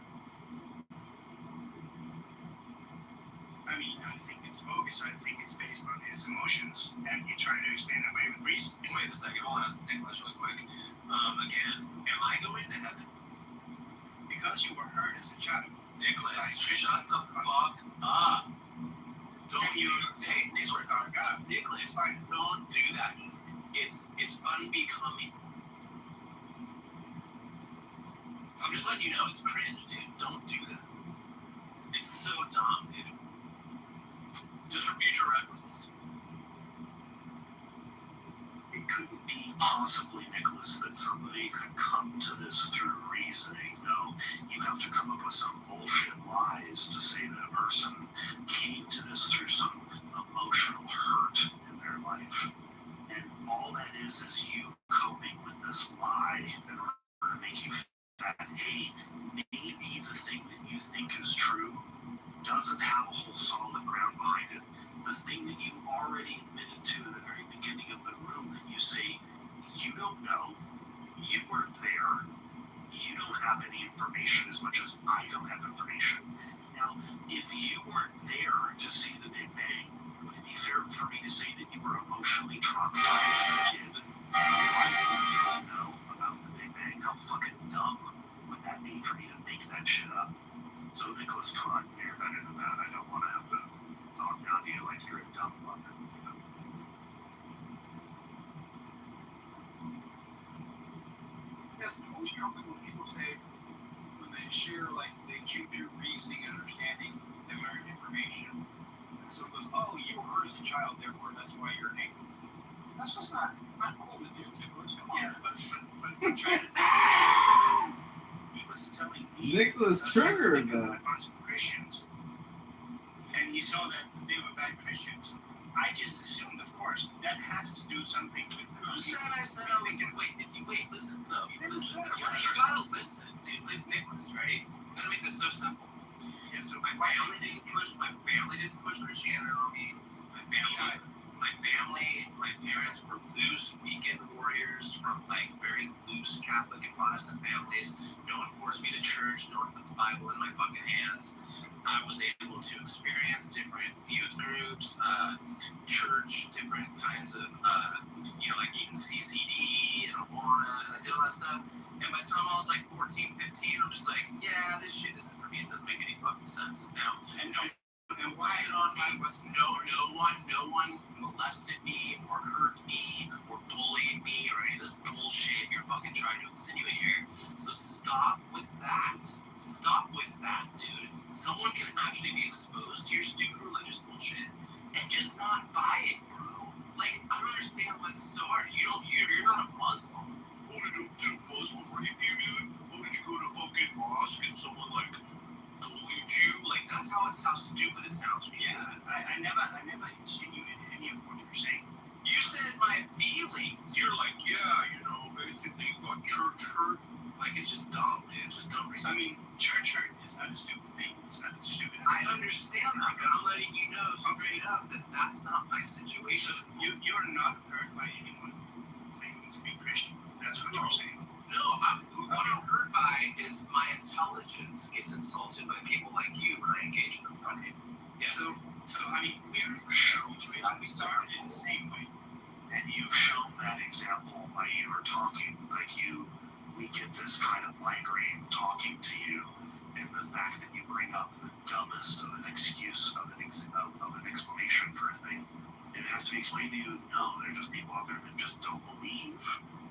I I mean, I think it's bogus. I think it's based on his emotions, and he tried to explain it away with reason. Wait a second, hold on, Nicholas, really quick. Again, am I going to heaven? Because you were hurt as a child. Nicholas, shut the fuck up. Don't you, hey, Nicholas, God. Nicholas, don't do that. It's unbecoming. I'm just letting you know, it's cringe, dude. Don't do that. It's so dumb, dude. Just for future reference. It couldn't be possibly, Nicholas, that somebody could come to this through reasoning. No, you have to come up with some bullshit lies to say that a person came to this through some emotional hurt in their life. And all that is you coping with this lie in order to make you feel that, hey, maybe the thing that you think is true doesn't have a whole solid ground behind it. The thing that you already admitted to in the very beginning of the room, that you say, you don't know, you weren't there, you don't have any information as much as I don't have information. Now, if you weren't there to see the Big Bang, would it be fair for me to say that you were emotionally traumatized as a kid? Why don't you know about the Big Bang? How fucking dumb would that be for me to make that shit up? So, Nicholas, come on, you're better than that. I don't want to have to talk down to you like you're a dumb fucker. You know? Yes, most often when people say, when they share, like, they came to reasoning and understanding, they learned information. And so it goes, oh, you were hurt as a child, therefore that's why you're an angel. That's just not cool to do, Nicholas. Come on. Yeah, but trying to he was telling me Nicholas triggered a that. bunch of Christians, and he saw that they were bad Christians. I just assumed, of course, that has to do something with Who said I said I was wait, listen, no, listen. You gotta listen, dude. Like, Nicholas, right? I'm gonna make this so simple. Yeah, so My family didn't push Christianity on me. My parents were loose weekend warriors from like very loose Catholic and Protestant families. No one forced me to church, no one put the Bible in my fucking hands. I was able to experience different youth groups, church, different kinds of, like even CCD and Awana, and I did all that stuff. And by the time I was like 14, 15, I'm just like, yeah, this shit isn't for me. It doesn't make any fucking sense. Now, and why it on me was no one molested me or hurt me or bullied me or any of this bullshit you're fucking trying to insinuate here. So stop with that. Stop with that, dude. Someone can actually be exposed to your stupid religious bullshit and just not buy it, bro. Like, I don't understand why this is so hard. You're not a Muslim. Oh, did a Muslim rape you, dude? Oh, did you go to fucking mosque and someone like bullied you? Like, that's how stupid it sounds to me. yeah, I never insinuated any of what you're saying. You said my feelings. You're like, yeah, basically you got church hurt. Like, it's just dumb, dude. It's just dumb reason. I mean, church hurt is not a stupid thing. It's not a stupid. I understand that, but I'm letting you know straight up that that's not my situation. You're not hurt by anyone claiming to be Christian. That's what you're saying. No, what I'm hurt by is my intelligence gets insulted by people like you when I engage them. Okay. Yeah. So I mean, we're shown we started in the same way. And you've shown that example by you are talking like we get this kind of migraine talking to you, and the fact that you bring up the dumbest of an excuse of an explanation for a thing. It has to be explained to you. No, there are just people out there that just don't believe.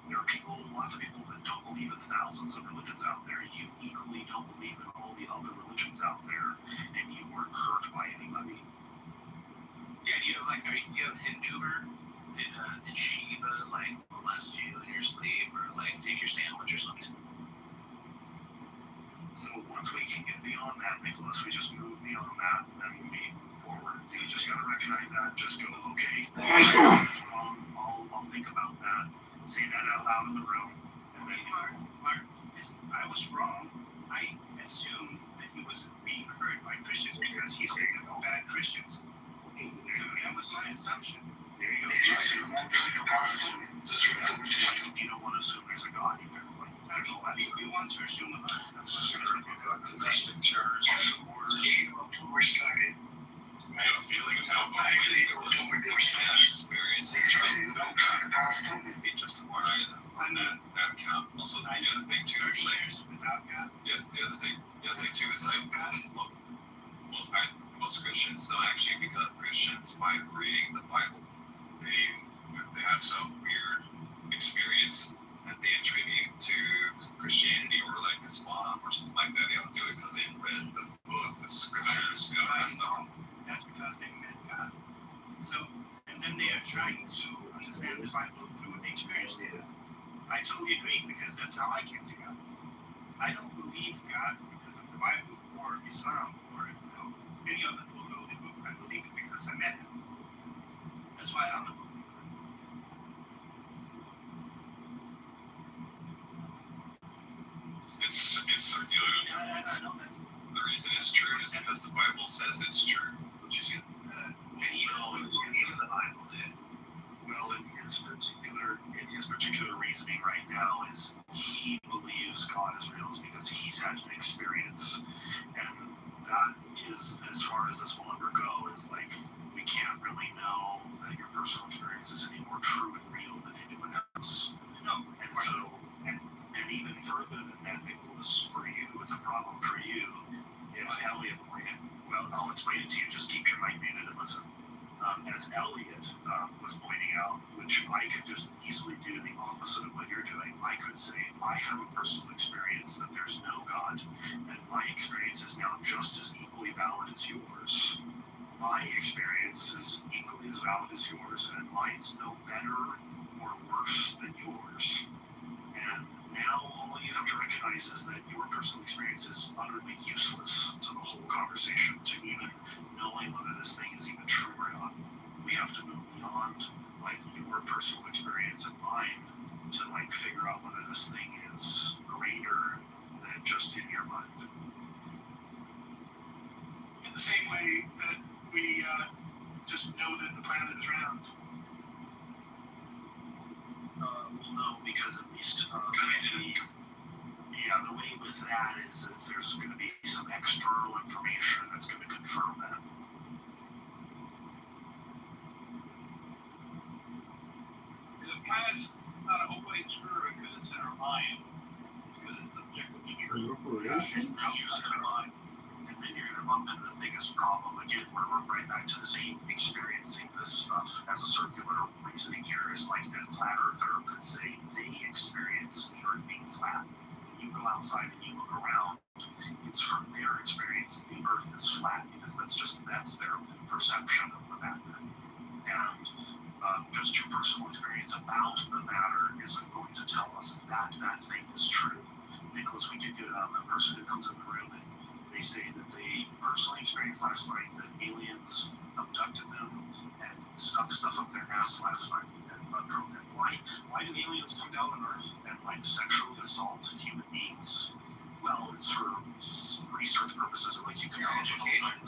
There are lots of people that don't believe in thousands of religions out there. You equally don't believe in all the other religions out there, and you weren't hurt by anybody. Yeah, do you have Hinduver? Did Shiva like molest you in your sleep or like take your sandwich or something? So once we can get beyond that, Nicholas, we just move beyond that, and then we move forward. So you just gotta recognize that. Just go, okay, that's wrong. I'll think about that. Say that out loud in the room. And then Mark, I was wrong. I assumed that he was being hurt by Christians because he said they were bad Christians. That was my assumption. there you go. You don't want to assume there's a God either. There's all that stuff. We want to assume a lot of stuff. Domestic terrorism orders were started. Christians don't actually become Christians by reading the Bible. They have some weird experience that they attribute to Christianity or like Islam or something like that. They don't do it because they read the book, the scriptures. That's not. That's because they met God. So, and then they are trying to understand the Bible through the experience they have. I totally agree, because that's how I came to God. I don't believe God because of the Bible or Islam or any other holy book. I believe it because I met him. That's why I'm a believer. It's circular. I know that's. The reason it's true is because the Bible says it's true. Which is And you don't always believe in the Bible, dude. Well, in his particular reasoning right now is he believes God is real is because he's had an experience, and that is, as far as this will ever go, is like we can't really know that your personal experience is any more true and real than anyone else. No, And so, and even further than that, Nicholas, for you, it's a problem for you. If Elliot, well, I'll explain it to you. Just keep your mic muted and listen. As Elliot was pointing out, which I could just easily do the opposite of what you're doing. I could say, I have a personal experience that there's no God, and my experience is now just as equally valid as yours. My experience is equally as valid as yours, and mine's no better or worse than yours. And now all you have to recognize is that your personal experience is utterly useless to the whole conversation, to even knowing whether this thing is even true or not. We have to move beyond like your personal experience and mine to like figure out whether this thing is greater than just in your mind. In the same way that we just know that the planet is round. Well, no, because at least the way with that is there's going to be some external information that's going to confirm that. The planet's not always true because it's in our mind. Because it's objectively true. Corporation? And then you're going to bump into the biggest problem again, where we're right back to the same experiencing this stuff as a circular reasoning here. Is like that flat earther could say they experience the earth being flat. When you go outside and you look around, it's from their experience the earth is flat, because that's their perception of the matter. And just your personal experience about the matter isn't going to tell us that that thing is true. Nicholas, we could get a person who comes in the room and they say that they personally experienced last night that aliens abducted them and stuck stuff up their ass last night. And why do aliens come down on Earth and like sexually assault human beings? Well, it's for research purposes, and like you can Education.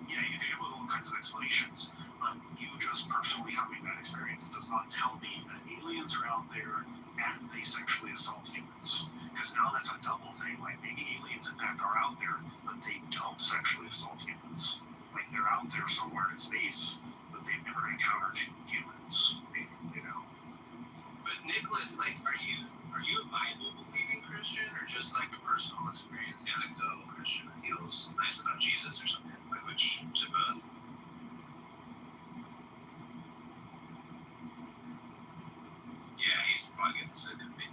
Yeah, you can give all kinds of explanations. But you just personally having that experience does not tell me that aliens are out there and they sexually assault humans. Because now that's a double thing. Like maybe aliens in fact are out there, but they don't sexually assault humans. Like they're out there somewhere in space, but they've never encountered humans. You know. But Nicholas, like, are you a Bible believing Christian or just like a personal experience anecdotal Christian that feels nice about Jesus or something? Like which is it both? Yeah, he's probably getting sick of me.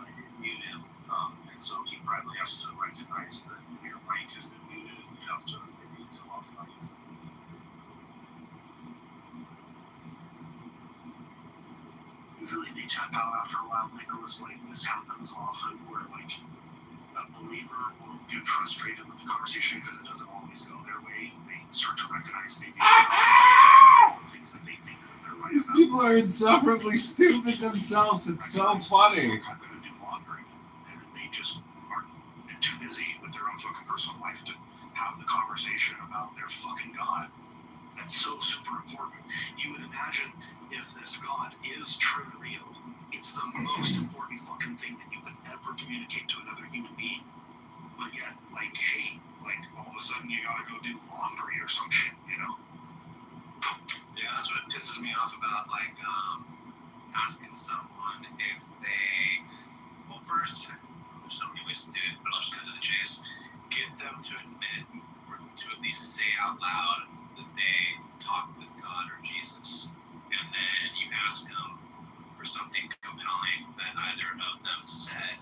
I did mute him, and so he probably has to recognize that your mic has been muted and you have to maybe come off mic. Usually they tap out after a while, Nicholas. Like this happens often where like a believer will get frustrated with the conversation because it doesn't always go their way. They start to recognize maybe things that they think that they're right These about. people are insufferably stupid themselves. It's so funny. I'm going to do laundry, and they just are too busy with their own fucking personal life to have the conversation about their fucking God. That's so super important. You would imagine if this God is true and real, it's the most important fucking thing that you could ever communicate to another human being. But yet, like, hey, like, all of a sudden you gotta go do laundry or some shit, you know? Yeah, that's what pisses me off about like asking someone if they, well, first there's so many ways to do it, but I'll just cut to the chase. Get them to out loud that they talked with God or Jesus, and then you ask them for something compelling that either of them said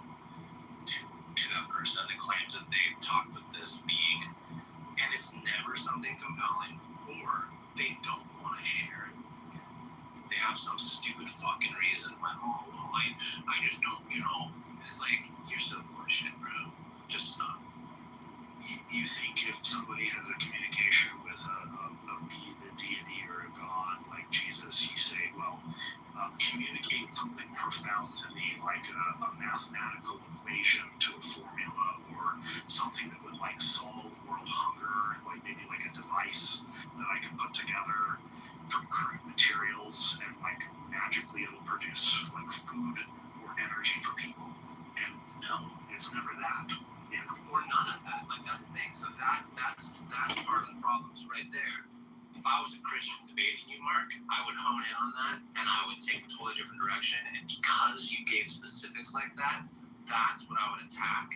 to that person that claims that they've talked with this being, and it's never something compelling, or they don't want to share it. They have some stupid fucking reason, like, oh, well, I just don't, And it's like, you're so full of shit, bro. Just stop. You think if somebody has a communication with a deity or a god like Jesus, you say, well, communicate something profound to me, like a mathematical equation to a formula, or something that would like solve world hunger, like maybe like a device that I can put together from crude materials, and like magically it'll produce like food or energy for people. And no, it's never that. Or none of that. Like, that's the thing. So that's part of the problem. So right there, if I was a Christian debating you, Mark, I would hone in on that, and I would take a totally different direction. And because you gave specifics like that, that's what I would attack.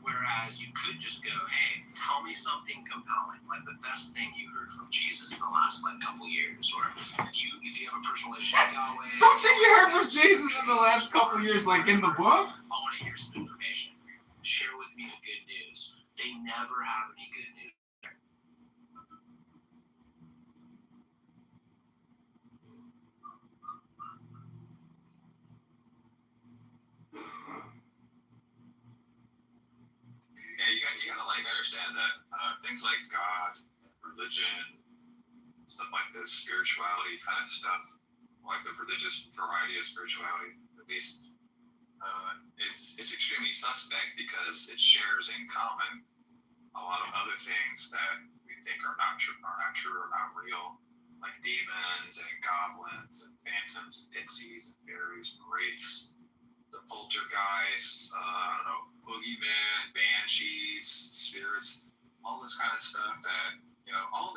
Whereas you could just go, hey, tell me something compelling, like the best thing you heard from Jesus in the last couple years, or if you have a personal issue with Yahweh. Something you heard from Jesus in the last couple years, like in the book? I want to hear some information. Share with me the good news. They never have any good news. Yeah, you gotta like understand that things like God, religion, stuff like this, spirituality kind of stuff, like the religious variety of spirituality, at least, it's extremely suspect because it shares in common a lot of other things that we think are not true or not real, like demons and goblins and phantoms and pixies and fairies and wraiths, the poltergeists, I don't know, boogeyman, banshees, spirits, all this kind of stuff that,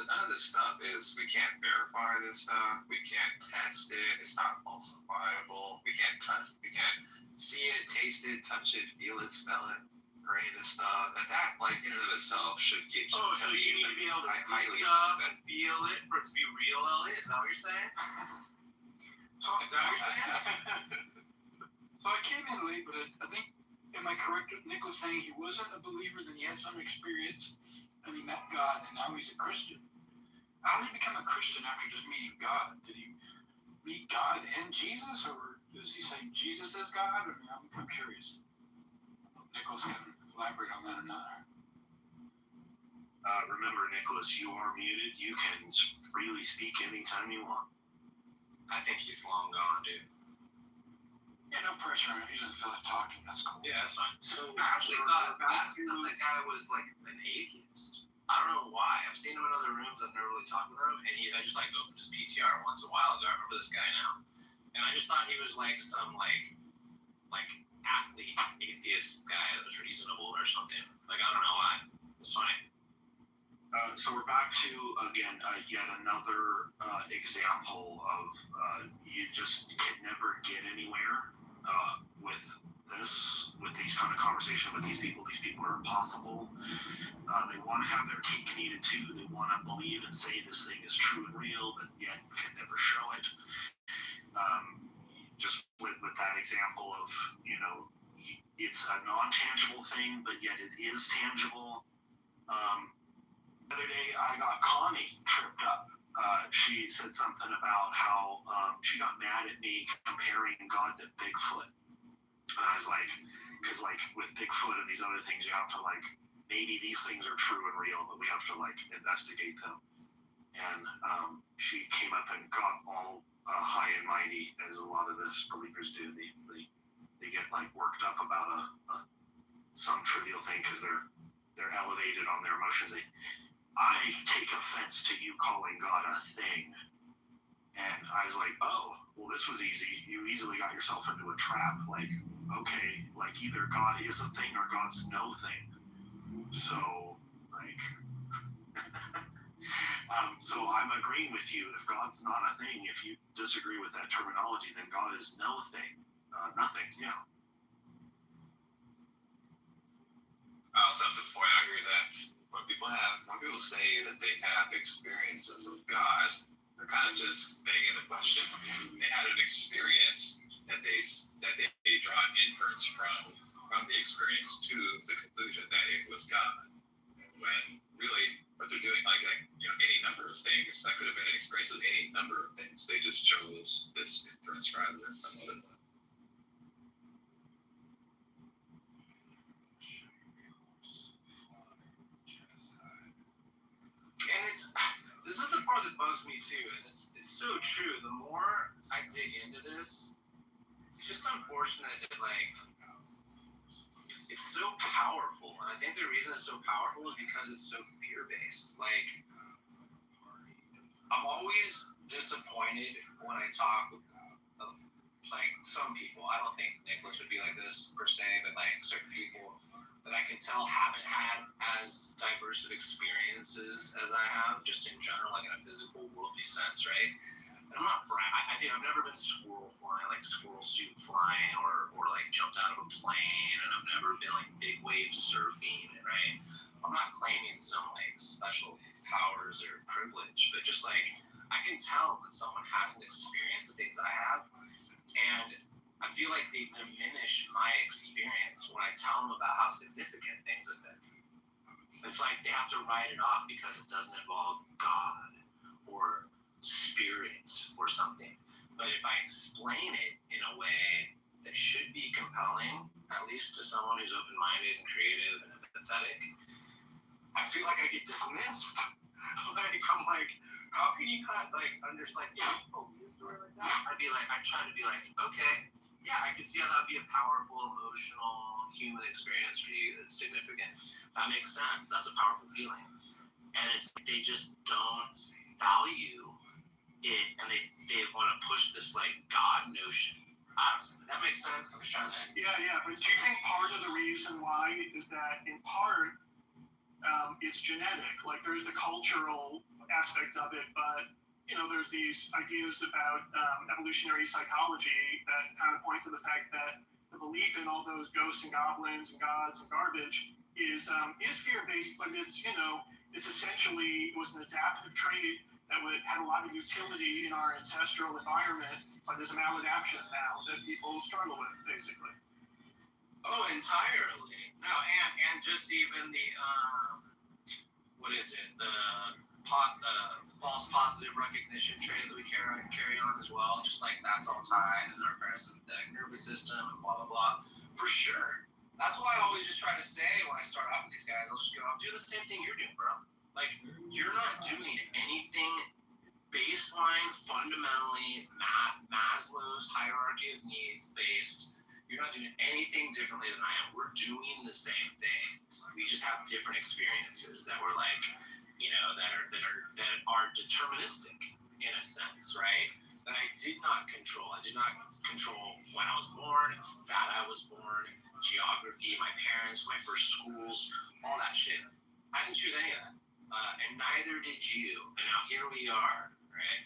none of this stuff is, we can't verify this stuff, we can't test it, it's not falsifiable, we can't see it, taste it, touch it, feel it, smell it, or any of this stuff. That in and of itself should get you. Oh, so you need to be able to feel it for it to be real, Elliot? Is that what you're saying? Is that what you're saying? So I came in late, but I think, am I correct with Nicholas saying he wasn't a believer, then he had some experience, and he met God, and now he's a Christian? How did he become a Christian after just meeting God? Did he meet God and Jesus, or does he say Jesus is God? I mean, I'm curious. Nicholas can elaborate on that or not. Remember, Nicholas, you are muted. You can freely speak anytime you want. I think he's long gone, dude. Yeah, no pressure. If he doesn't feel like talking, that's cool. Yeah, that's fine. So I actually thought that guy was like an atheist. I don't know why. I've seen him in other rooms. I've never really talked with him, and I just opened his PTR once a while ago. I remember this guy now, and I just thought he was like some like athlete atheist guy that was reasonable or something. I don't know why. It's fine. So we're back to again yet another example of you just can never get anywhere with these kind of conversations with these people. These people are impossible. They want to have their cake and eat it too. They want to believe and say this thing is true and real, but yet can never show it. Just with that example of, it's a non-tangible thing, but yet it is tangible. The other day, I got Connie tripped up. She said something about how she got mad at me comparing God to Bigfoot. And I was like, because with Bigfoot and these other things, you have to maybe these things are true and real, but we have to investigate them. And she came up and got all high and mighty, as a lot of the believers do. They get worked up about some trivial thing because they're elevated on their emotions. I take offense to you calling God a thing. And I was like, oh, well, this was easy. You easily got yourself into a trap. Okay, either God is a thing or God's no thing. So, so I'm agreeing with you. If God's not a thing, if you disagree with that terminology, then God is no thing. Nothing, yeah. I also have to point out here that when people say that they have experiences of God. They're kind of just begging the question. They had an experience that they draw an inference from the experience to the conclusion that it was God. When really what they're doing, like any number of things, that could have been an experience of any number of things. They just chose this inference rather than some other one. And this is the part that bugs me too, and it's so true. The more I dig into this, it's just unfortunate that it's so powerful, and I think the reason it's so powerful is because it's so fear-based. I'm always disappointed when I talk with some people. I don't think Nicholas would be like this per se, but certain people that I can tell haven't had as diverse of experiences as I have, just in general, in a physical, worldly sense, right? And I'm not I've never been squirrel flying, squirrel suit flying, or jumped out of a plane, and I've never been big wave surfing, right? I'm not claiming some special powers or privilege, but just I can tell when someone hasn't experienced the things I have, and I feel like they diminish my experience when I tell them about how significant things have been. It's they have to write it off because it doesn't involve God or spirit or something. But if I explain it in a way that should be compelling, at least to someone who's open-minded and creative and empathetic, I feel like I get dismissed. I'm how can you not understand? People use a story like that. I try to be okay, yeah, I can see how that'd be a powerful, emotional, human experience for you that's significant. That makes sense. That's a powerful feeling. And they just don't value it, and they want to push this God notion. That makes sense. I'm just trying to. Yeah. But do you think part of the reason why is that in part it's genetic? There's the cultural aspect of it, but there's these ideas about evolutionary psychology that kind of point to the fact that the belief in all those ghosts and goblins and gods and garbage is fear-based, but it's essentially, it was an adaptive trait that had a lot of utility in our ancestral environment, but there's a maladaptation now that people struggle with, basically. Oh, entirely. No, and just even the what is it? The false positive recognition trait that we carry on as well. Just that's all tied in our parasympathetic nervous system and blah blah blah. For sure. That's why I always just try to say when I start off with these guys, I'll just go, I'll do the same thing you're doing, bro. You're not doing anything baseline, fundamentally Maslow's hierarchy of needs based. You're not doing anything differently than I am. We're doing the same things. We just have different experiences that we're that are deterministic in a sense, right? That I did not control. I did not control when I was born, that I was born, geography, my parents, my first schools, all that shit. I didn't choose any of that. And neither did you. And now here we are, right?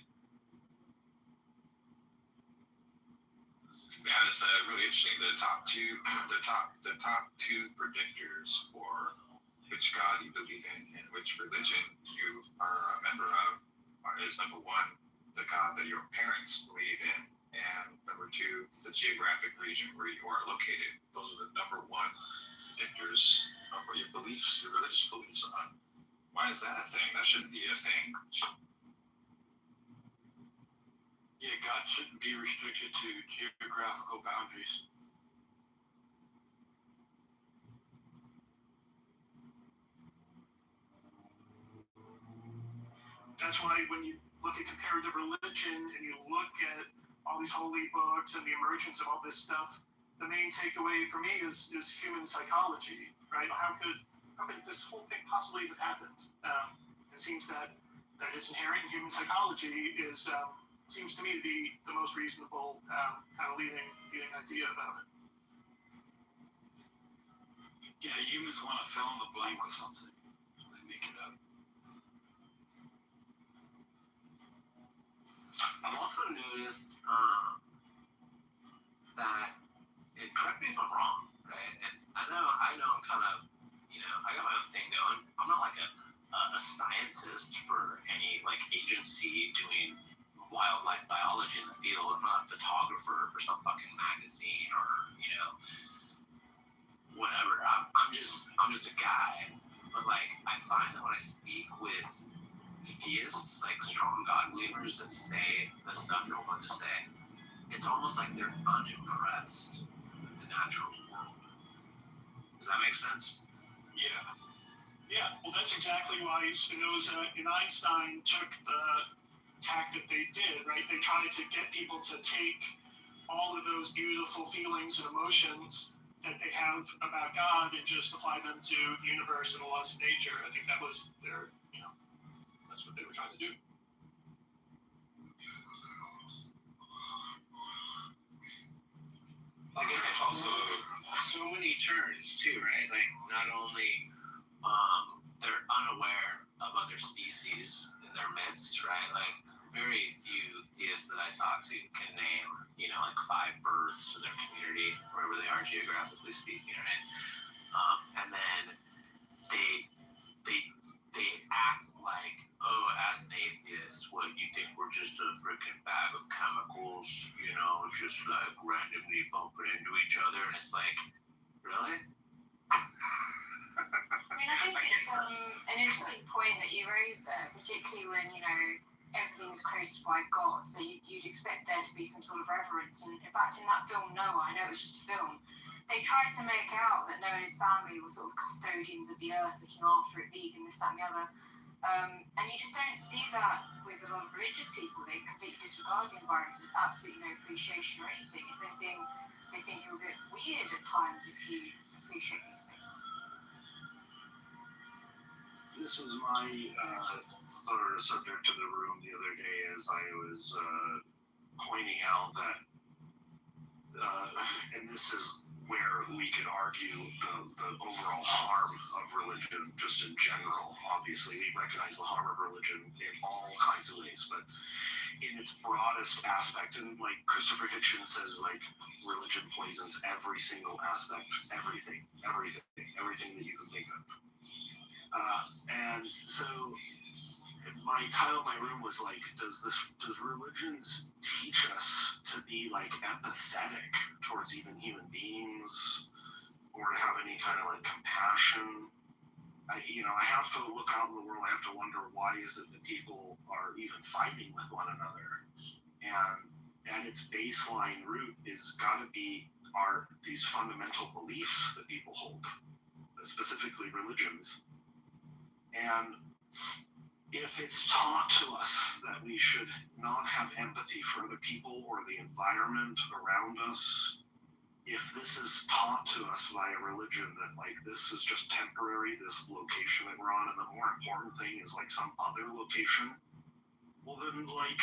Yeah, it's really interesting. The top two predictors for which God you believe in and which religion you are a member of is number one, the God that your parents believe in, and number two, the geographic region where you are located. Those are the number one predictors of what your religious beliefs are. Why is that a thing? That shouldn't be a thing. Yeah, God shouldn't be restricted to geographical boundaries. That's why when you look at comparative religion and you look at all these holy books and the emergence of all this stuff, the main takeaway for me is human psychology, right? How could this whole thing possibly have happened? It seems that it's inherent in human psychology seems to me to be the most reasonable kind of leading idea about it. Yeah, humans want to fill in the blank with something. They make it up. I've also noticed that, and correct me if I'm wrong, right? And I know I'm kind of, I got my own thing going. I'm not a a scientist for any like agency doing wildlife biology in the field. I'm not a photographer for some fucking magazine or whatever. I'm just a guy. But like I find that when I speak with theists, like strong God believers that say the stuff they're willing to say, it's almost like they're unimpressed with the natural world. Does that make sense? Yeah, well, that's exactly why Spinoza and Einstein took the tack that they did, right? They tried to get people to take all of those beautiful feelings and emotions that they have about God and just apply them to the universe and the laws of nature. I think that was their, that's what they were trying to do. Again, there's also so many turns too, right? Like not only they're unaware of other species in their midst, right? Like very few theists that I talk to can name, like 5 birds in their community, wherever they are geographically speaking, right? And then they act like, oh, as an atheist, what you think we're just a freaking bag of chemicals, just like randomly bumping into each other, and it's like, really? I think it's an interesting point that you raised there, particularly when, everything's created by God, so you'd expect there to be some sort of reverence. And in fact, in that film, Noah, I know it was just a film, they tried to make out that Noah and his family were sort of custodians of the earth, looking after it, vegan, this, that, and the other. And you just don't see that with a lot of religious people. They completely disregard the environment. There's absolutely no appreciation or anything. If anything, they think you're a bit weird at times if you appreciate these things. This was my sort of subject of the room the other day as I was pointing out that, and this is where we could argue the overall harm of religion just in general. Obviously, we recognize the harm of religion in all kinds of ways, but in its broadest aspect, and like Christopher Hitchens says, like religion poisons every single aspect, everything that you can think of. And so my title of my room was like, does religions teach us to be like empathetic towards even human beings, or to have any kind of like compassion? I have to look out in the world. I have to wonder, why is it that people are even fighting with one another? And at its baseline root is got to be these fundamental beliefs that people hold, specifically religions. And if it's taught to us that we should not have empathy for other people or the environment around us, if this is taught to us by a religion that like this is just temporary, this location that we're on, and the more important thing is like some other location, well then like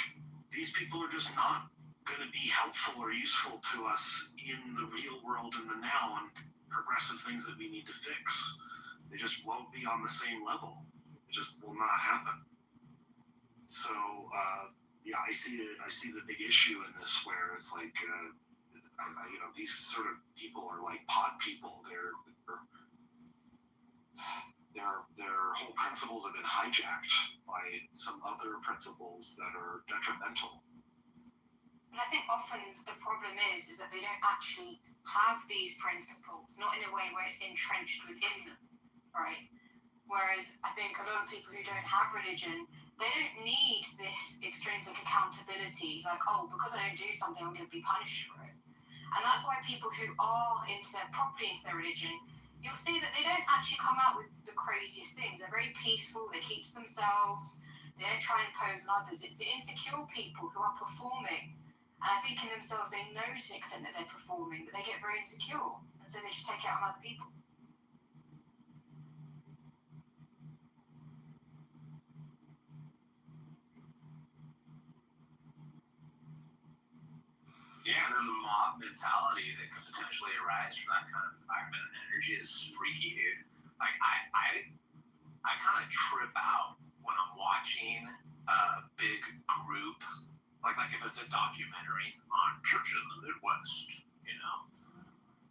these people are just not going to be helpful or useful to us in the real world in the now, and progressive things that we need to fix. They just won't be on the same level. It just will not happen. So, I see the big issue in this, where it's like, these sort of people are like pod people. Their whole principles have been hijacked by some other principles that are detrimental. And I think often the problem is that they don't actually have these principles, not in a way where it's entrenched within them, right? Whereas I think a lot of people who don't have religion, they don't need this extrinsic accountability, like, oh, because I don't do something, I'm going to be punished for it. And that's why people who are properly into their religion, you'll see that they don't actually come out with the craziest things. They're very peaceful, they keep to themselves, they don't try and impose on others. It's the insecure people who are performing. And I think in themselves, they know to an extent that they're performing, but they get very insecure. And so they just take it out on other people. Yeah, and then the mob mentality that could potentially arise from that kind of environment and energy is freaky, dude. Like, I kind of trip out when I'm watching a big group, like if it's a documentary on churches in the Midwest,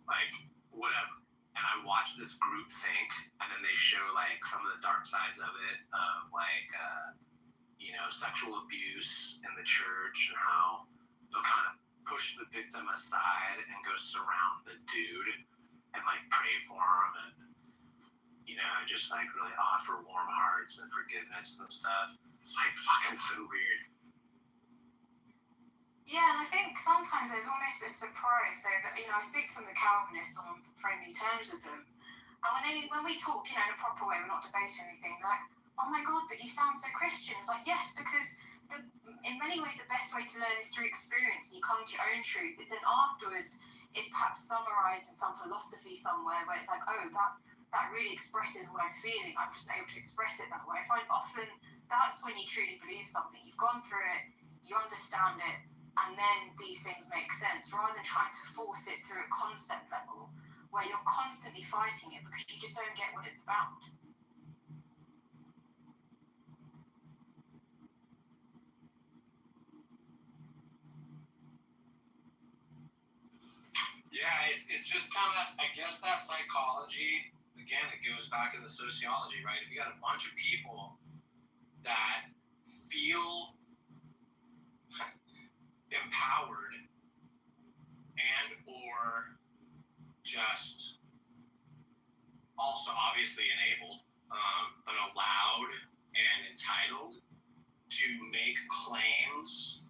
like, whatever. And and I watch this group think, and then they show like some of the dark sides of it, of like sexual abuse in the church, and how they'll kind of push the victim aside and go surround the dude and like pray for him, and just like really offer warm hearts and forgiveness and stuff. It's like fucking so weird. Yeah, and I think sometimes there's almost a surprise. So that I speak to some of the Calvinists on friendly terms with them, and when we talk, in a proper way, we're not debating anything. They're like, "Oh my God, but you sound so Christian." It's like, yes, because in many ways the best way to learn is through experience, and you come to your own truth. It's then afterwards, it's perhaps summarized in some philosophy somewhere where it's like, oh, that really expresses what I'm feeling. I'm just able to express it that way. I find often that's when you truly believe something. You've gone through it, you understand it, and then these things make sense, rather than trying to force it through a concept level where you're constantly fighting it because you just don't get what it's about. Yeah, it's just kind of, I guess that psychology, again, it goes back to the sociology, right? If you got a bunch of people that feel empowered and or just also obviously enabled, but allowed and entitled to make claims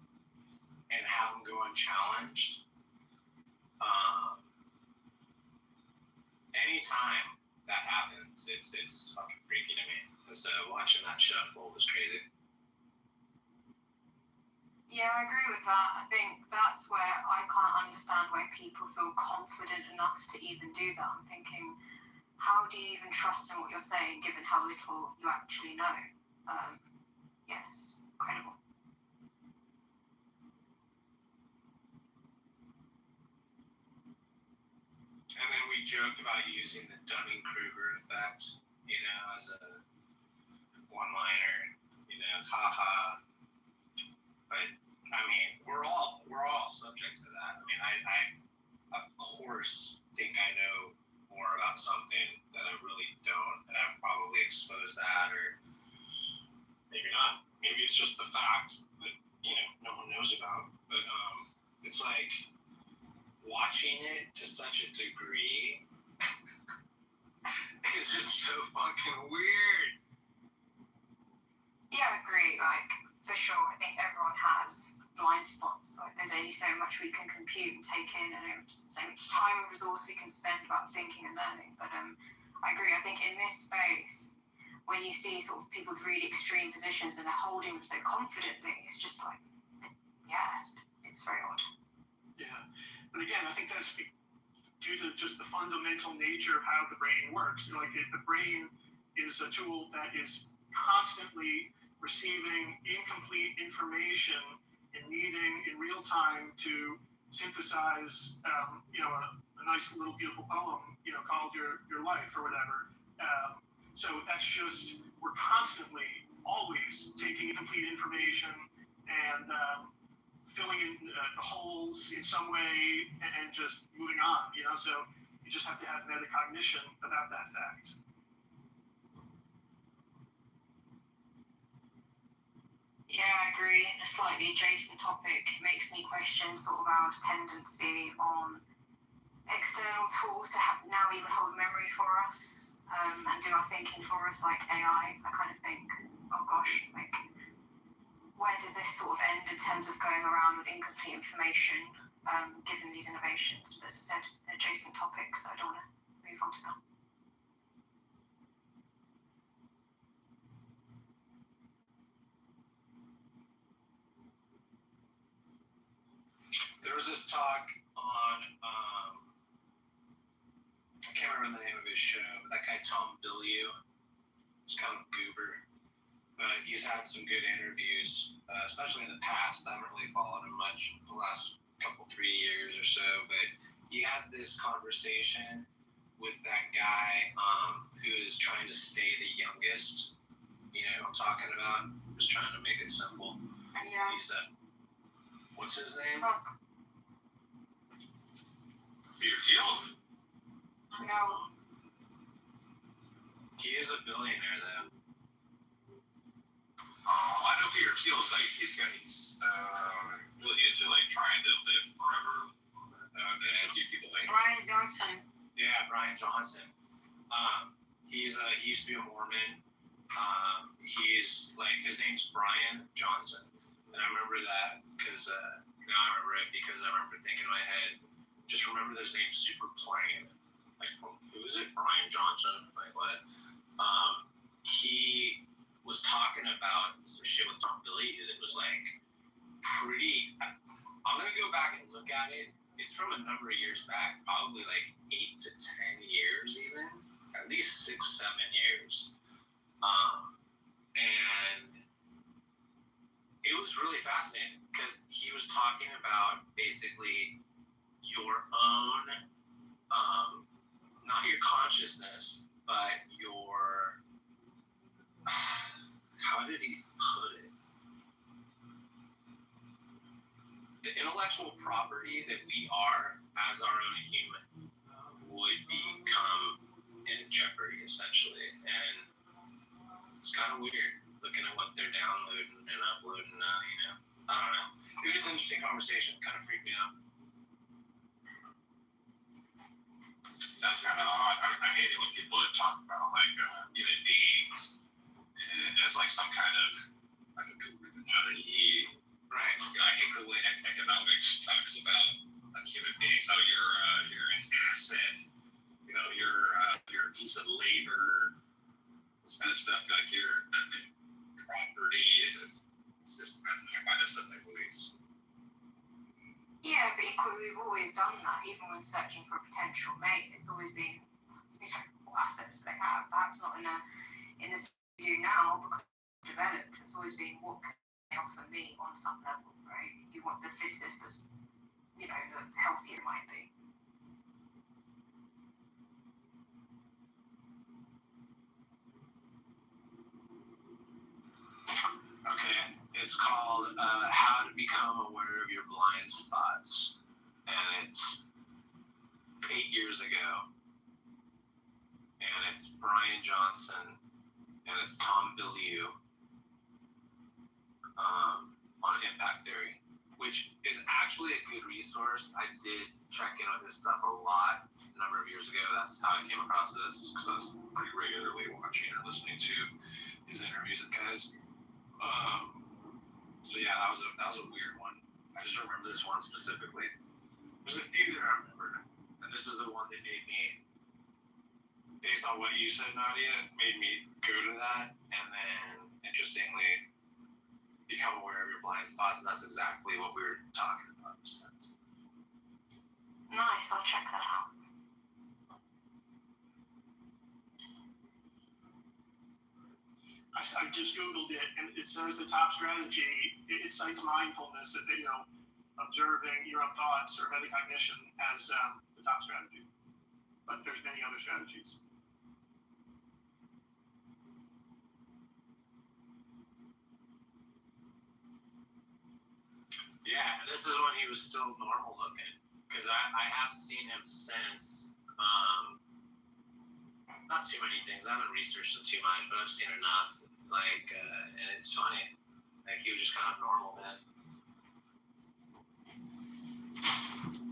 and have them go unchallenged, anytime that happens, it's fucking freaky to me. So watching that shit unfold is crazy. Yeah, I agree with that. I think that's where I can't understand where people feel confident enough to even do that. I'm thinking, how do you even trust in what you're saying, given how little you actually know? Yes, incredible. And then we joke about using the Dunning-Kruger effect, as a one-liner, haha. But I mean, we're all subject to that. I mean, I of course think I know more about something that I really don't, and I've probably exposed that, or maybe not. Maybe it's just the fact that no one knows about. But it's like watching it to such a degree is just so fucking weird. Yeah, I agree. Like, for sure, I think everyone has blind spots. Like, there's only so much we can compute and take in, and so much time and resource we can spend about thinking and learning. But I agree. I think in this space, when you see sort of people with really extreme positions and they're holding them so confidently, it's just like, yes, it's very odd. Yeah, but again, I think that's due to just the fundamental nature of how the brain works. Like the brain is a tool that is constantly receiving incomplete information and needing in real time to synthesize, a nice little beautiful poem, called Your Life or whatever. So that's just, we're constantly, always taking incomplete information and filling in the holes in some way and just moving on, so you just have to have metacognition about that fact. Yeah, I agree. A slightly adjacent topic makes me question sort of our dependency on external tools to now even hold memory for us and do our thinking for us, like AI. I kind of think, oh gosh, like, where does this sort of end in terms of going around with incomplete information given these innovations? But as I said, an adjacent topic, so I don't want to move on to that. There was this talk on, I can't remember the name of his show, but that guy Tom Bilyeu, he's kind of a goober, but he's had some good interviews, especially in the past. I haven't really followed him much the last 3 years or so, but he had this conversation with that guy who is trying to stay the youngest. You know what I'm talking about? I'm just trying to make it simple. Yeah. He said, what's his name? Look, Beer Deal? no. He is a billionaire, though. I know Peter Thiel's like he's really into like trying to live forever. There's a few people like Brian Johnson. Yeah, Brian Johnson. He used to be a Mormon. He's like, his name's Brian Johnson, and I remember that because now I remember it because I remember thinking in my head, just remember this name super plain. Like, who is it? Brian Johnson? Like what? He was talking about some shit with Tom Billy that was like pretty. I'm gonna go back and look at it. It's from a number of years back, probably like 8 to 10 years, even at least 6, 7 years. And it was really fascinating because he was talking about basically your own, not your consciousness, but your, how did he put it? The intellectual property that we are as our own human would become in jeopardy, essentially. And it's kind of weird looking at what they're downloading and uploading now, you know. I don't know. It was just an interesting conversation. Kind of freaked me out. that's kind of odd. I hate it when people talk about like human beings as like some kind of like a commodity. Right. I hate the way economics talks about human beings. How you're an asset. You know, you're a piece of labor. This kind of stuff, like your property. It's just I find that stuff like movies. Yeah, but equally, we've always done that, even when searching for a potential mate. It's always been, you know, what assets they have, perhaps not in the sense they do now, because it's developed. It's always been, what can they offer me on some level, right? You want the fittest, you know, the healthier it might be. Okay, it's called How to Become Aware of Your Blind Spots, and it's 8 years ago, and it's Brian Johnson, and it's Tom Bilyeu on impact theory, which is actually a good resource. I did check in with this stuff a lot a number of years ago. That's how I came across this, because I was pretty regularly watching or listening to his interviews with guys. So yeah, that was a weird one. I just remember this one specifically. There's a few that I remember, and this is the one that made me, based on what you said, Nadia, made me go to that, and then interestingly become aware of your blind spots, and that's exactly what we were talking about. Nice, I'll check that out. I just Googled it, and it says the top strategy, it cites mindfulness, you know, observing your own thoughts or metacognition as the top strategy. But there's many other strategies. Yeah, and this is when he was still normal looking, because I have seen him since. Not too many things. I haven't researched it too much, but I've seen enough. Like, and it's funny. Like, he was just kind of normal then.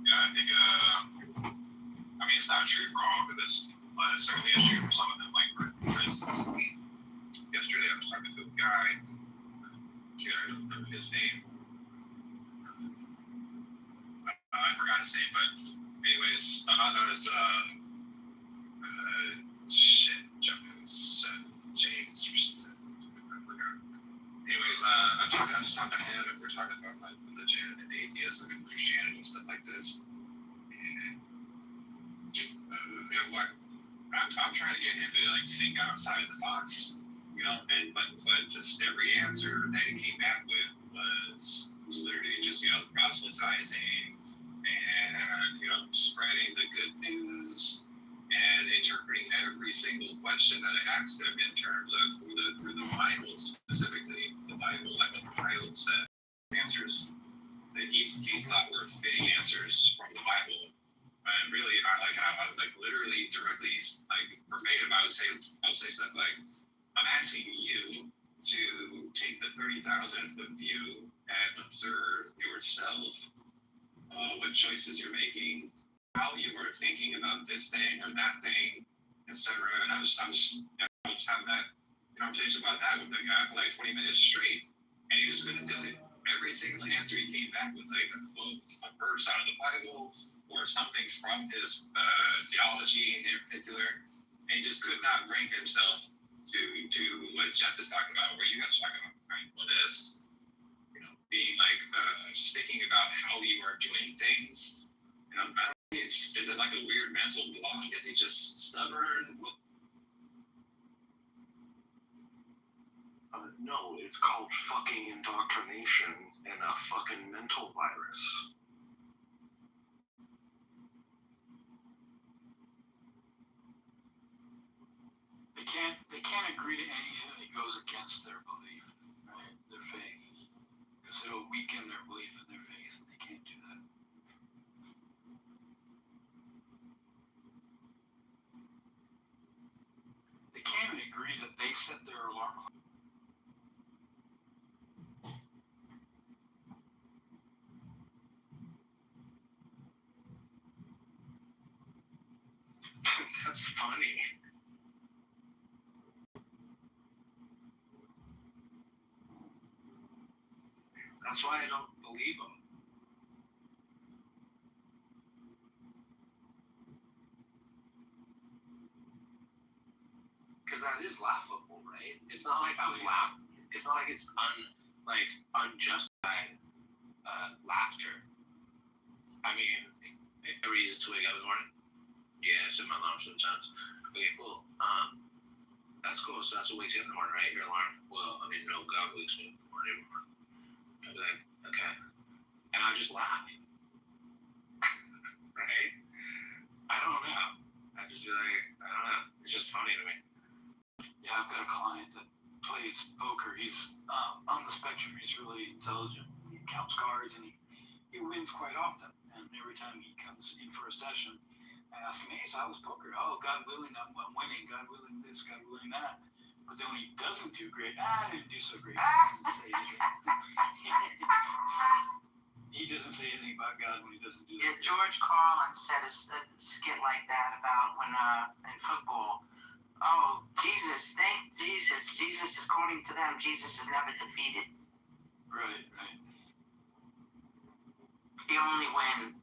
Yeah, I think. I mean, it's not true for all of this, but it's certainly a true for some of them. Like, for instance, yesterday I was talking to a guy. I don't remember his name. I forgot his name, but anyways, James or something. I forgot. Anyways, I was talking to him, and we're talking about like religion and atheism and Christianity and stuff like this. And you know what? I'm trying to get him to like think outside the box, you know. And but just every answer that he came back with was literally just proselytizing and spreading the good news and interpreting every single question that I asked him in terms of through the Bible, specifically the Bible, like what the Bible said, answers that he thought were fitting answers from the Bible, And really, I would like literally directly like verbatim. I would say stuff like, "I'm asking you to take the 30,000 foot view and observe yourself, what choices you're making, how you are thinking about this thing or that thing, etc." And I was having that conversation about that with the guy for like 20 minutes straight, and he just couldn't do it. Every single answer he came back with like a quote, a verse out of the Bible, or something from his theology in particular, and he just could not bring himself to what Jeff is talking about, where you guys are talking about mindfulness, being like just thinking about how you are doing things. I don't know, is it like a weird mental block? Is he just stubborn? No, it's called fucking indoctrination and a fucking mental virus. They can't agree to anything that goes against their belief, right? Their faith. Because it'll weaken their belief in their faith, and they can't do that. They can't even agree that they set their alarm clock. That's funny. That's why I don't believe them. Because that is laughable, right? It's not like I'm laughing. It's not like it's unjustified laughter. I mean, a reason to wake up in the morning. Yeah, I set my alarm sometimes. Okay, cool. That's cool. So that's what wakes you up in the morning, right? Your alarm. Well, I mean, no, God wakes me up in the morning every morning. I'd be like, okay. And I just laugh. Right? I don't know. I just be like, I don't know. It's just funny to me. Yeah, I've got a client that plays poker. He's on the spectrum. He's really intelligent. He counts cards and he wins quite often. And every time he comes in for a session, I ask him, "Hey, so how was poker?" "Oh, God willing, I'm winning. God willing this, God willing that." But then when he doesn't do great, I didn't do so great. He doesn't say anything. He doesn't say anything about God when he doesn't do that. Yeah, George Carlin said a skit like that about when in football. Oh, Jesus, thank Jesus. Jesus, according to them, Jesus is never defeated. Right. He only wins.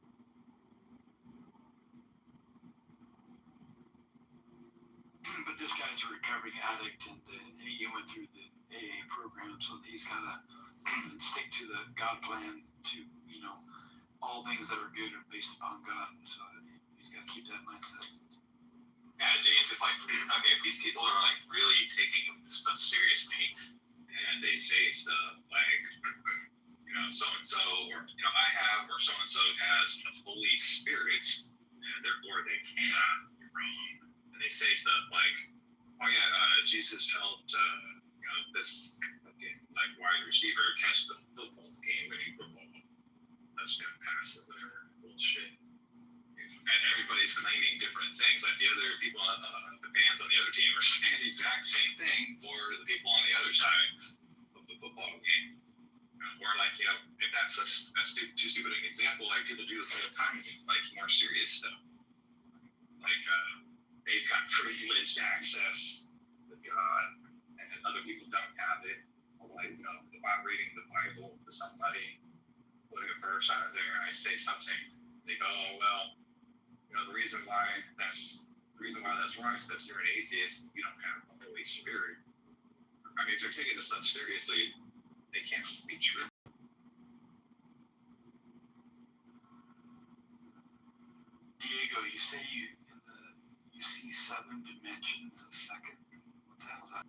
But this guy's a recovering addict, and he went through the AA program, so he's got to stick to the God plan, to, all things that are good are based upon God, and so he's got to keep that mindset. Yeah, James, if these people are like really taking this stuff seriously, and they say stuff like, so and so, or I have, or so and so has the Holy Spirit, and therefore they cannot be wrong. And they say stuff like, "Oh yeah, Jesus helped, this like wide receiver catch the football game-winning football touchdown pass or whatever bullshit." And everybody's claiming different things. Like the other people on the fans on the other team are saying the exact same thing for the people on the other side of the football game. Or like, if that's too stupid an example, like people do this all the time, like more serious stuff. Like they've got privileged access to God, and other people don't have it. Like if I'm reading the Bible to somebody, putting a verse out there, and I say something, they go, "Oh well, the reason why that's wrong is because you're an atheist. You don't have the Holy Spirit." I mean, if they're taking this stuff seriously, they can't be true. Diego, you say you see 7 dimensions a second. What the hell is that?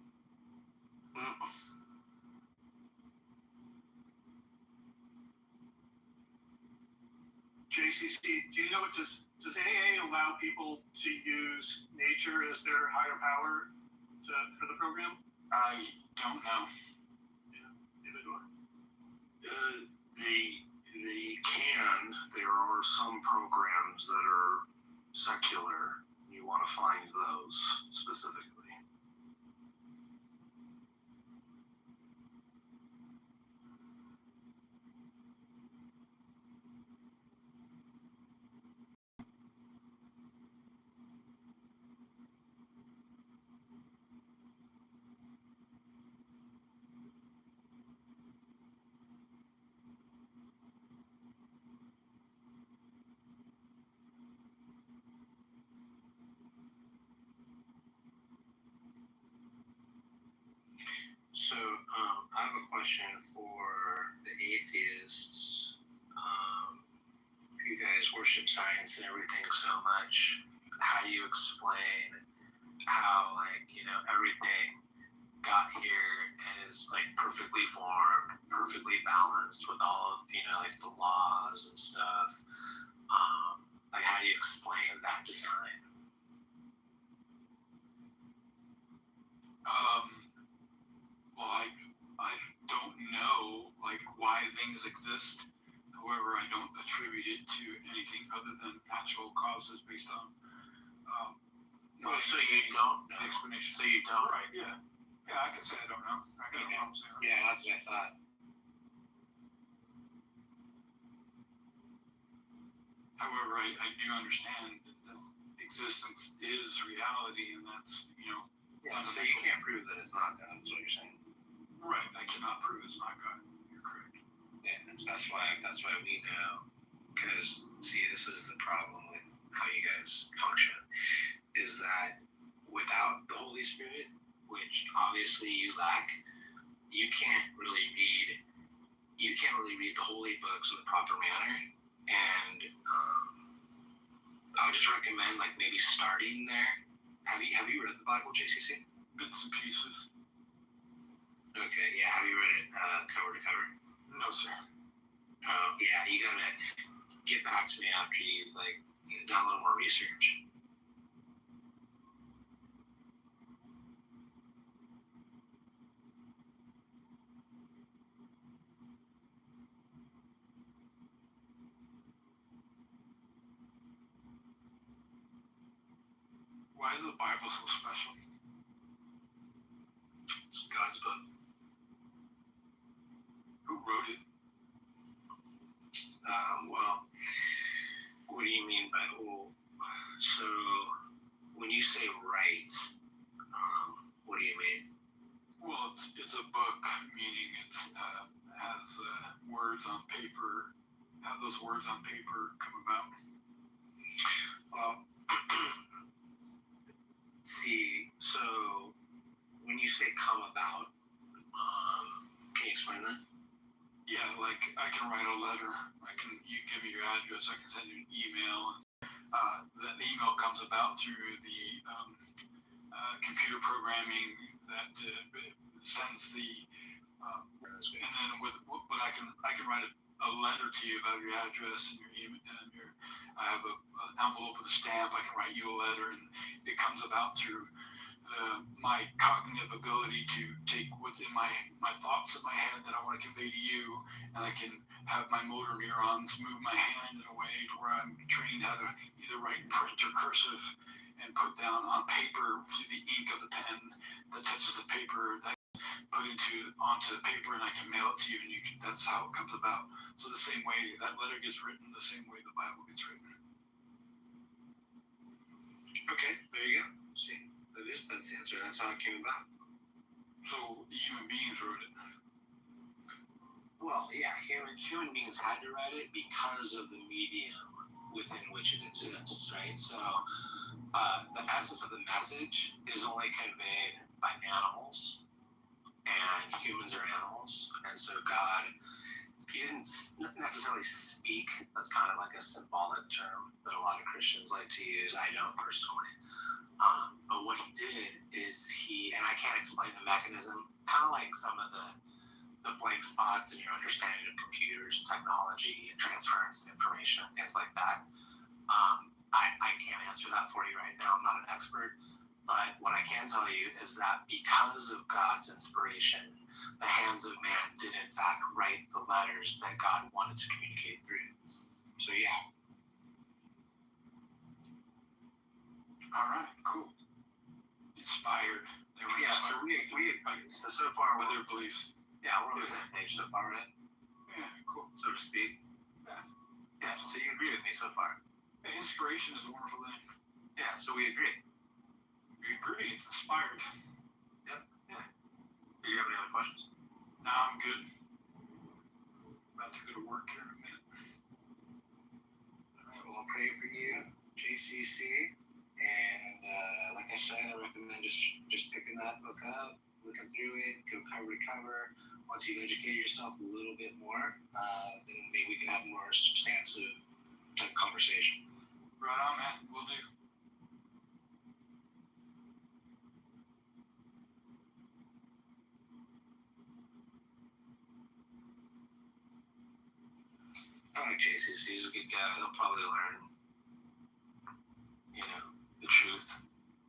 JCC, do you know what does AA allow people to use nature as their higher power for the program? I don't know. Yeah, neither do I. there are some programs that are secular. You want to find those specifically. So, I have a question for the atheists. You guys worship science and everything so much. How do you explain how, everything got here and is, perfectly formed, perfectly balanced with all of, the laws and stuff? How do you explain that design? Well, I don't know why things exist. However, I don't attribute it to anything other than natural causes based on. So you don't know. The explanation. So you don't. Right. Yeah. Yeah, I can say I don't know. I got no problem saying that. Yeah, that's what I thought. However, I do understand that existence is reality, and that's Yeah, so you can't prove that it's not God, is what you're saying. right. I cannot prove it's not God. You're correct. Yeah, that's why we know. Because, see, this is the problem with how you guys function, is that without the Holy Spirit, which obviously you lack, you can't really read the holy books in the proper manner. And I would just recommend maybe starting there. Have you read the Bible, JCC? Bits and pieces. Okay, yeah. Have you read it cover to cover? No, sir. Yeah, you gotta get back to me after you've done a little more research. Why is the Bible so special? It's God's book. Who wrote it? Well, what do you mean by who? So, when you say right, what do you mean? Well, it's a book, meaning it has words on paper. How those words on paper come about? Well, see, so when you say come about, can you explain that? Yeah, I can write a letter. You give me your address. I can send you an email. The email comes about through the computer programming that sends the. And then but I can write a letter to you about your address and your email and your. I have an envelope with a stamp. I can write you a letter, and it comes about through my cognitive ability to take what's in my thoughts in my head that I want to convey to you, and I can have my motor neurons move my hand in a way to where I'm trained how to either write in print or cursive and put down on paper through the ink of the pen that touches the paper that put onto the paper, and I can mail it to you, and that's how it comes about. So the same way that letter gets written, the same way the Bible gets written. Okay, there you go. See, that's the answer. That's how it came about. So human beings wrote it. Well, yeah, human beings had to write it because of the medium within which it exists, right? So the essence of the message is only conveyed by animals, and humans are animals, and so God, he didn't necessarily speak. That's kind of like a symbolic term that a lot of Christians like to use. I don't personally. But what he did is and I can't explain the mechanism, kind of like some of the blank spots in your understanding of computers and technology and transference of information and things like that. I can't answer that for you right now. I'm not an expert. But what I can tell you is that because of God's inspiration, the hands of man did in fact back, write the letters that God wanted to communicate through. So yeah. All right, cool. Inspired. Yeah, so so far with we're their beliefs. yeah, we're on the same page so far, right? Yeah, cool. So to speak. Yeah. Yeah, so you agree with me so far. Yeah, inspiration is a wonderful thing. Yeah, so we agree. We agree. It's inspired. Yep. Yeah. Do you have any other questions? No, I'm good. About to go to work here in a minute. All right, well, I'll pray for you, JCC. And like I said, I recommend just picking that book up, looking through it, go cover to cover. Once you've educated yourself a little bit more, then maybe we can have more substantive type conversation. Right on, man. Will do. I like JCC. He's a good guy. He'll probably learn, the truth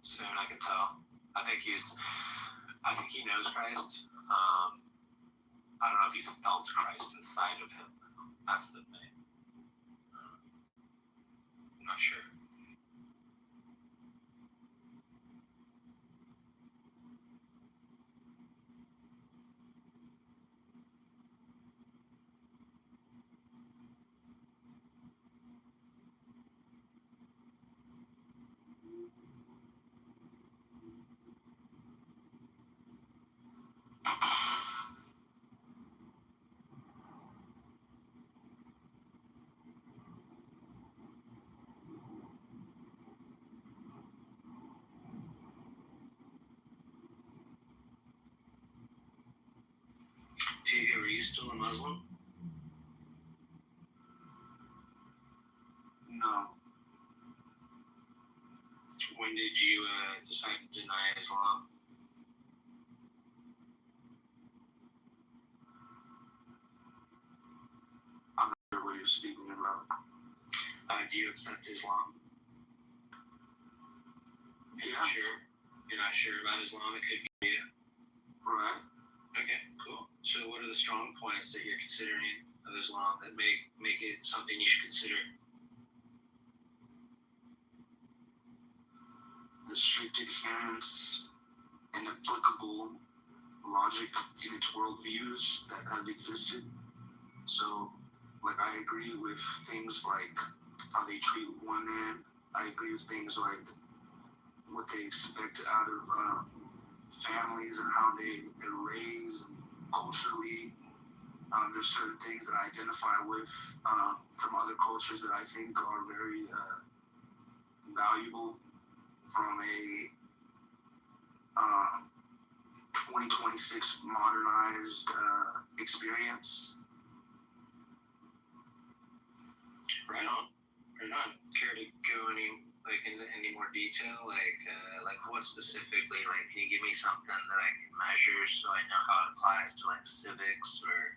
soon. I can tell. I think he knows Christ. I don't know if he's felt Christ inside of him. That's the thing. I'm not sure. Tigger, are you still a Muslim? No. When did you decide to deny Islam? I'm not sure what you're speaking about. Do you accept Islam? You're Yeah. You're not sure about Islam? It could be you. Right. Okay, cool. So what are the strong points that you're considering of Islam that make it something you should consider? The strict adherence and applicable logic in its worldviews that have existed. So, I agree with things like how they treat women. I agree with things like what they expect out of families and how they're raised culturally. There's certain things that I identify with from other cultures that I think are very valuable from a 2026 modernized experience. Right on. Care to go into any more detail? Like what specifically? Can you give me something that I can measure so I know how it applies to civics or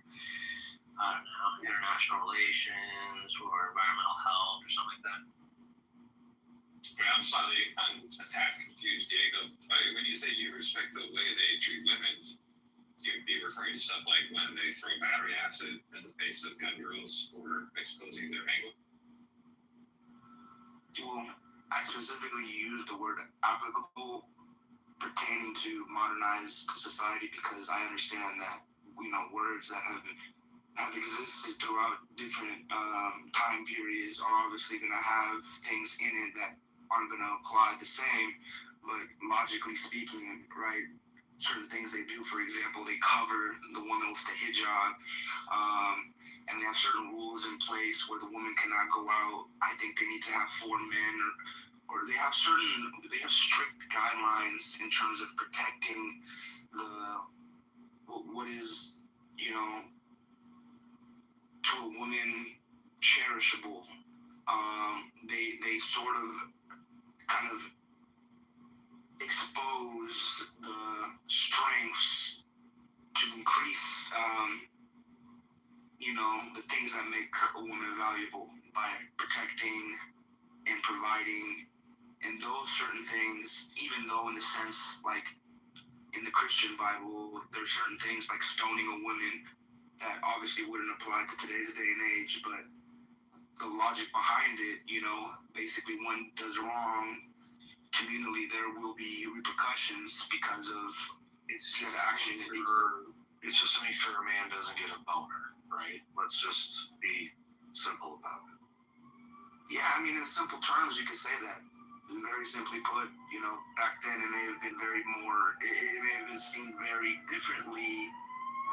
I don't know, international relations or environmental health or something like that? I'm slightly attacked, confused, Diego. When you say you respect the way they treat women, you'd be referring to stuff like when they throw battery acid in the face of gun girls for exposing their angle? Well, I specifically use the word applicable pertaining to modernized society because I understand that, words that have existed throughout different time periods are obviously going to have things in it that aren't going to apply the same, but logically speaking, right, certain things they do, for example, they cover the woman with the hijab, and they have certain rules in place where the woman cannot go out. I think they need to have 4 men or they have strict guidelines in terms of protecting what is, to a woman cherishable. They sort of kind of expose the strengths to increase, the things that make a woman valuable by protecting and providing. And those certain things, even though in the sense, in the Christian Bible, there's certain things like stoning a woman that obviously wouldn't apply to today's day and age, but the logic behind it, basically one does wrong, communally there will be repercussions because of It's just action. It's just to make sure a man doesn't get a boner, right? Let's just be simple about it. Yeah, I mean, in simple terms, you could say that. Very simply put, back then it may have been it may have been seen very differently,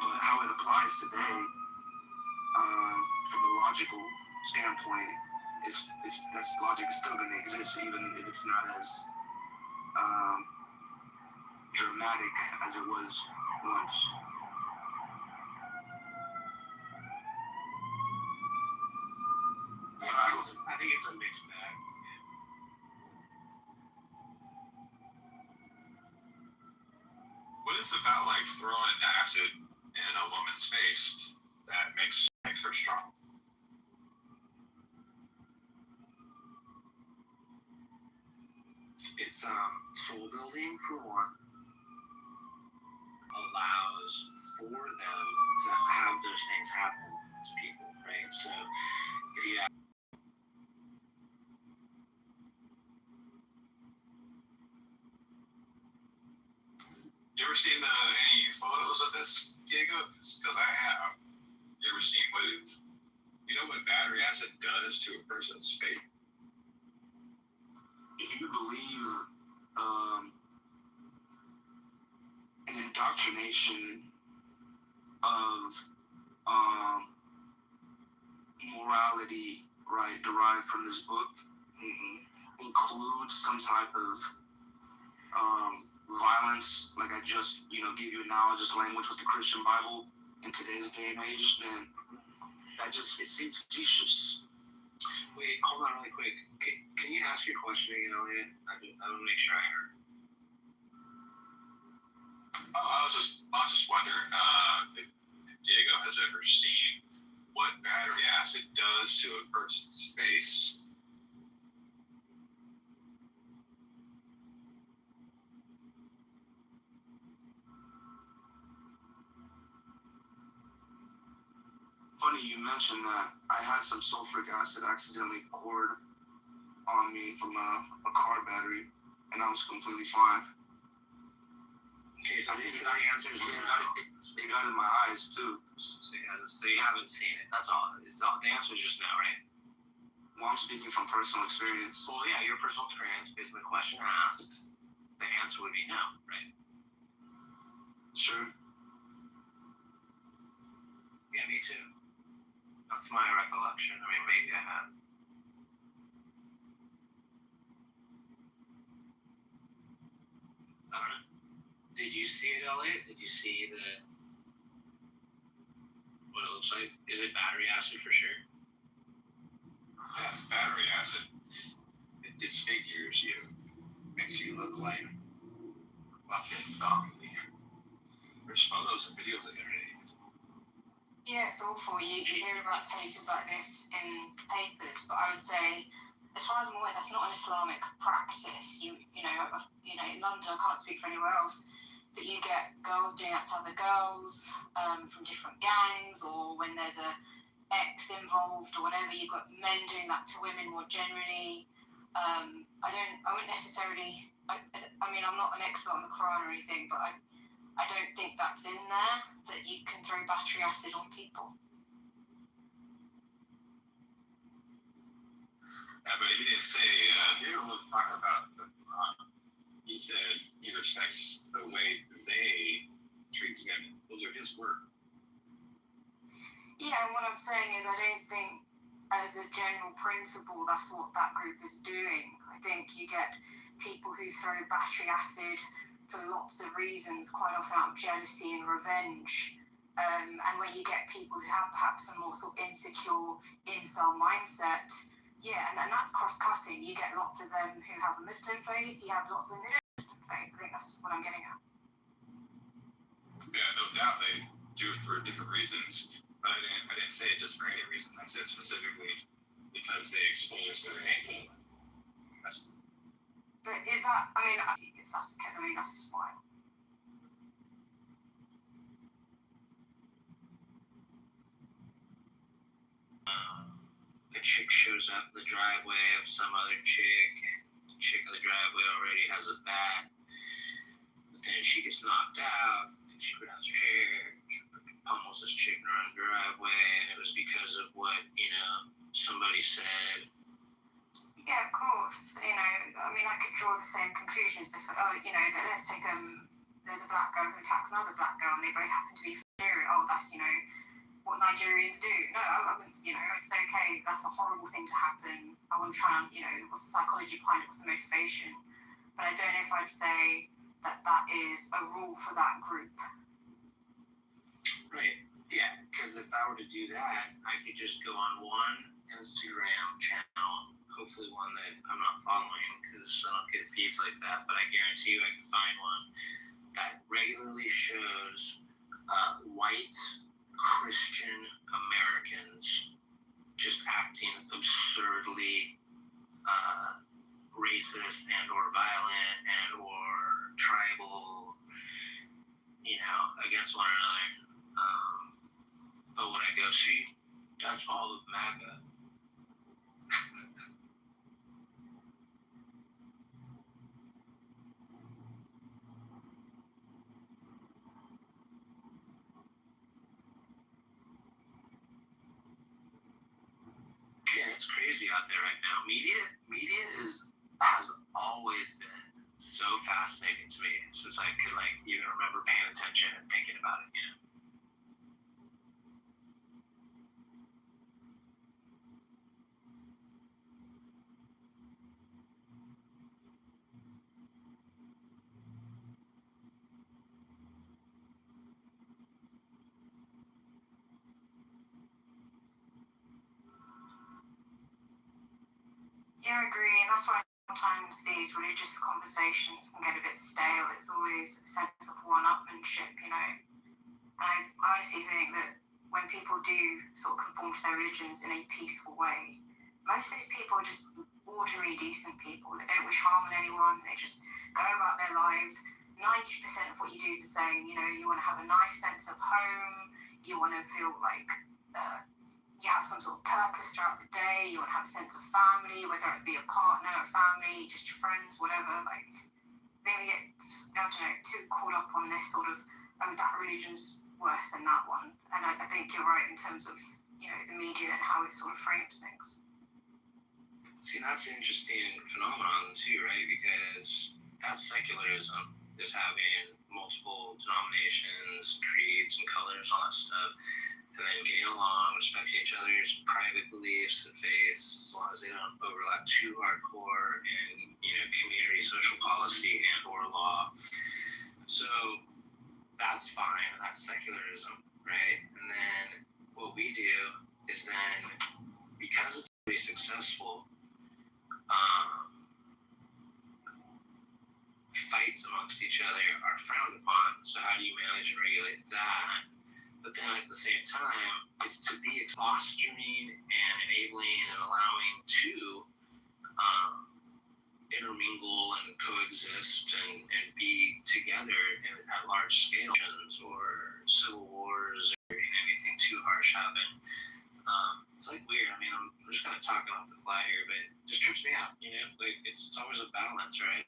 but how it applies today, from a logical standpoint, that's logic is still going to exist, even if it's not as dramatic as it was once. I think it's a mixed bag. What is about like throwing acid in a woman's face that makes her strong? It's soul building for one. Allows for them to have those things happen to people, right? So if you have You ever seen any photos of this, Diego? Because I have. You ever seen what battery acid does to a person's face? If you believe an indoctrination of morality, right, derived from this book, includes some type of violence, like I just, gave you analogous language with the Christian Bible in today's day and age, then it seems facetious. Wait, hold on really quick. Can you ask your question again, Elliot? I want to make sure I heard. I was just wondering if Diego has ever seen what battery acid does to a person's face. Funny you mentioned that. I had some sulfuric acid accidentally poured on me from a car battery, and I was completely fine. Okay, so that answers It got in my eyes too. So you haven't seen it. That's all. The answer is just no, right? Well, I'm speaking from personal experience. Well, yeah, your personal experience, based on the question asked, the answer would be no, right? Sure. Yeah, me too. That's my recollection. I mean, maybe I have. I don't know. Did you see it, Elliot? Did you see what it looks like? Is it battery acid for sure? Yes, battery acid. It disfigures you, makes you look like fucking zombie. There's photos and videos of it. Yeah, it's awful. You hear about cases like this in papers, but I would say, as far as I'm aware, that's not an Islamic practice. You know, in London, I can't speak for anywhere else, but you get girls doing that to other girls from different gangs, or when there's a ex involved or whatever, you've got men doing that to women more generally. I wouldn't necessarily. I mean, I'm not an expert on the Quran or anything, but I don't think that's in there, that you can throw battery acid on people. Yeah, but he didn't say, he didn't really talk about the Quran. He said he respects the way they treat women. Those are his words. Yeah, and what I'm saying is I don't think, as a general principle, that's what that group is doing. I think you get people who throw battery acid for lots of reasons, quite often out of jealousy and revenge. And where you get people who have perhaps a more sort of insecure incel mindset, yeah, and that's cross-cutting. You get lots of them who have a Muslim faith, you have lots of them who don't have a Muslim faith. I think that's what I'm getting at. Yeah, no doubt they do it for different reasons. But I didn't say it just for any reason. I said specifically because they expose their ankle. But is that, I mean, if that's the case, I mean, that's just fine. a chick shows up in the driveway of some other chick, and the chick in the driveway already has a bat. But then she gets knocked out, and she grabs her hair, she pummels this chick in her own driveway, and it was because of what, somebody said. Yeah, of course. I mean, I could draw the same conclusions. If, let's take there's a black girl who attacks another black girl, and they both happen to be from Nigeria. Oh, that's what Nigerians do. No, I wouldn't. It's okay. That's a horrible thing to happen. I wouldn't try and what's the psychology behind it? What's the motivation? But I don't know if I'd say that is a rule for that group. Right. Yeah, because if I were to do that, I could just go on one Instagram channel, hopefully one that I'm not following because I don't get feeds like that, but I guarantee you I can find one that regularly shows white Christian Americans just acting absurdly racist and or violent and or tribal, against one another. But when I go, see, that's all of MAGA. Yeah, it's crazy out there right now. Media has always been so fascinating to me since I could even remember paying attention and thinking about it. Yeah, I agree, and that's why sometimes these religious conversations can get a bit stale. It's always a sense of one-upmanship, And I honestly think that when people do sort of conform to their religions in a peaceful way, most of those people are just ordinary, decent people. They don't wish harm on anyone. They just go about their lives. 90% of what you do is the same. You want to have a nice sense of home. You want to feel like you have some sort of purpose throughout the day. You want to have a sense of family, whether it be a partner, a family, just your friends, whatever. Then we get, too caught up on this sort of, that religion's worse than that one. And I think you're right in terms of, the media and how it sort of frames things. See, that's an interesting phenomenon too, right? Because that's secularism, is having multiple denominations, creeds, and colors, all that stuff. And then getting along, respecting each other's private beliefs and faiths, as long as they don't overlap too hardcore in, community, social policy, and or law. So that's fine. That's secularism, right? And then what we do is then, because it's really successful, fights amongst each other are frowned upon. So how do you manage and regulate that? But then at the same time, it's to be fostering and enabling and allowing to intermingle and coexist and be together at large scales, or civil wars or anything too harsh happen. It's weird. I mean, I'm just kind of talking off the fly here, but it just trips me out. It's always a balance, right?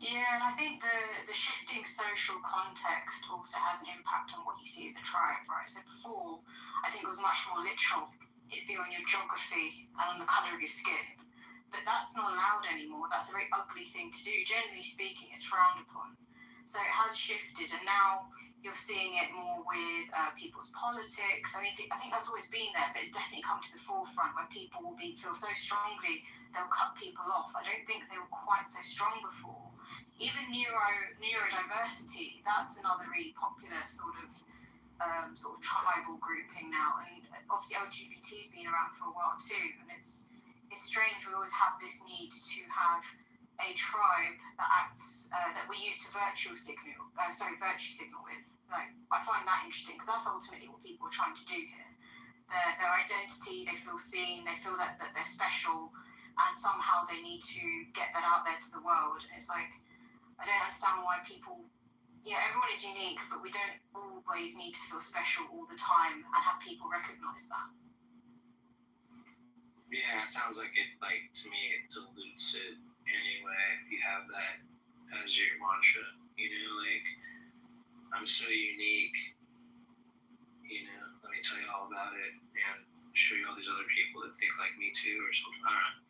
Yeah, and I think the shifting social context also has an impact on what you see as a tribe, right? So before, I think it was much more literal. It'd be on your geography and on the colour of your skin. But that's not allowed anymore. That's a very ugly thing to do. Generally speaking, it's frowned upon. So it has shifted, and now you're seeing it more with people's politics. I mean, I think that's always been there, but it's definitely come to the forefront where people will feel so strongly they'll cut people off. I don't think they were quite so strong before. Even neurodiversity, that's another really popular sort of tribal grouping now, and obviously LGBT's been around for a while too, and it's strange. We always have this need to have a tribe that acts that we use to virtue signal with. I find that interesting because that's ultimately what people are trying to do here. Their identity, they feel seen, they feel that they're special, and somehow they need to get that out there to the world. And it's I don't understand why people, everyone is unique, but we don't always need to feel special all the time and have people recognise that. Yeah, it sounds like it, like, to me, it dilutes it anyway, if you have that as your mantra, you know, like, I'm so unique, you know, let me tell you all about it, and show you all these other people that think like me too, or something, I don't know,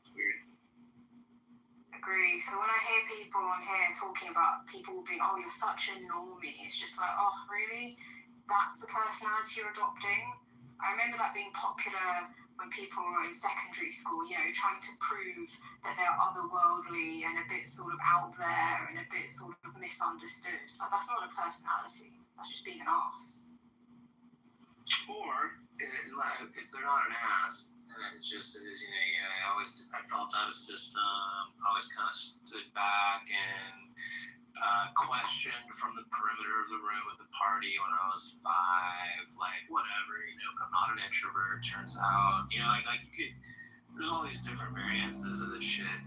it's weird. Agree. So when I hear people on here talking about people being, oh, you're such a normie, it's just like, oh, really? That's the personality you're adopting? I remember that being popular when people were in secondary school, you know, trying to prove that they're otherworldly and a bit sort of out there and a bit sort of misunderstood. It's like, that's not a personality. That's just being an arse. Or if they're not an ass, and it is, you know, I felt out of system, always kind of stood back and questioned from the perimeter of the room at the party when I was 5, like, whatever, you know, but I'm not an introvert, turns out, you know, like you could, there's all these different variances of this shit.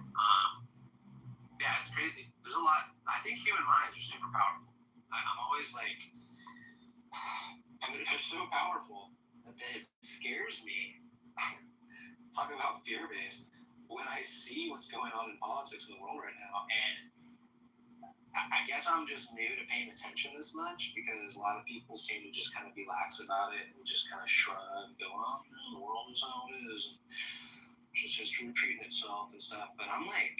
Yeah, it's crazy. There's a lot. I think human minds are super powerful. I'm always like, and they're so powerful that it scares me. Talking about fear-based, when I see what's going on in politics in the world right now, and I guess I'm just new to paying attention this much because a lot of people seem to just kind of be lax about it and just kind of shrug and go, oh, you know, the world is how it is, and just history repeating itself and stuff. But I'm like,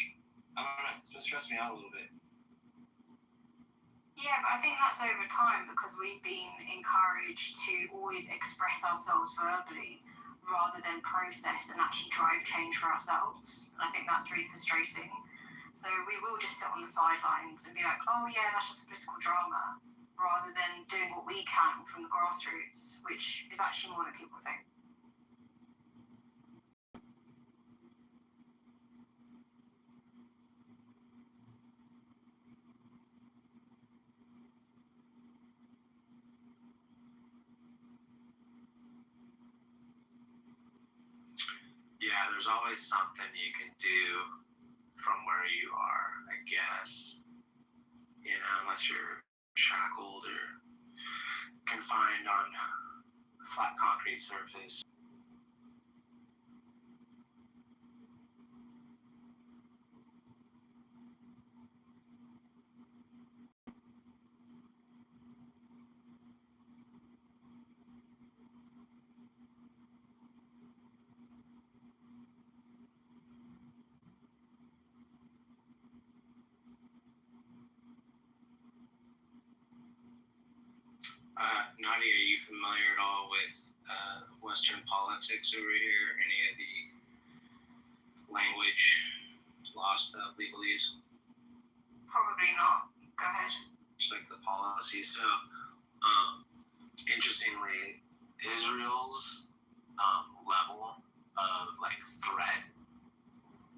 I don't know, it's been stressing me out a little bit. Yeah, but I think that's over time because we've been encouraged to always express ourselves verbally rather than process and actually drive change for ourselves. And I think that's really frustrating. So we will just sit on the sidelines and be like, oh yeah, that's just a political drama, rather than doing what we can from the grassroots, which is actually more than people think. Yeah, there's always something you can do from where you are, I guess. You know, unless you're shackled or confined on a flat concrete surface. Nadia, are you familiar at all with Western politics over here? Any of the language, law stuff, legalese? Probably not. Go ahead. Just like the policy. So, interestingly, Israel's level of like threat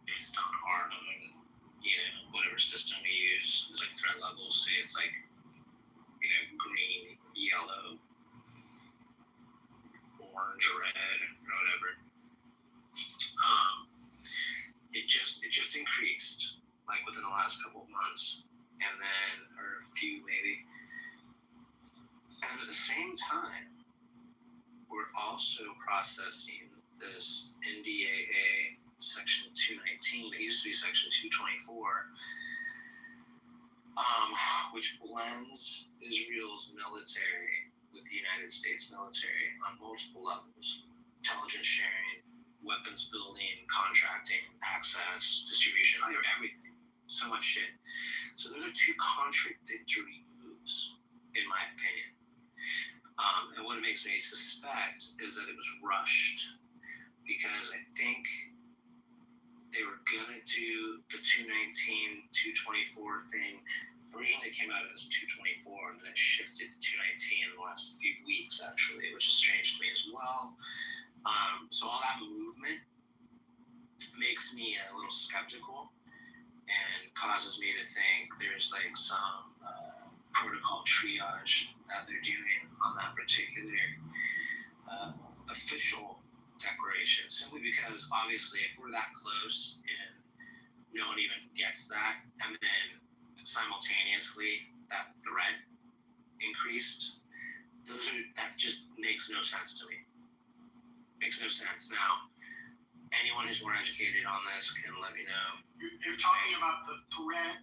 based on our own, you know, whatever system we use is like threat levels. Say it's like, you know, green, yellow, orange, red, or whatever. It just increased like within the last couple of months, and then or a few maybe. And at the same time, we're also processing this NDAA Section 219. It used to be Section 224, which blends Israel's military with the United States military on multiple levels: intelligence sharing, weapons building, contracting, access, distribution, everything. So much shit. So those are two contradictory moves, in my opinion. And what it makes me suspect is that it was rushed, because I think they were gonna do the 219, 224 thing. Originally it came out as 224, and then it shifted to 219 in the last few weeks, actually, which is strange to me as well. So all that movement makes me a little skeptical and causes me to think there's like some protocol triage that they're doing on that particular official declaration, simply because obviously if we're that close and no one even gets that, and then simultaneously that threat increased, that just makes no sense to me. Makes no sense. Now, anyone who's more educated on this can let me know. You're talking about the threat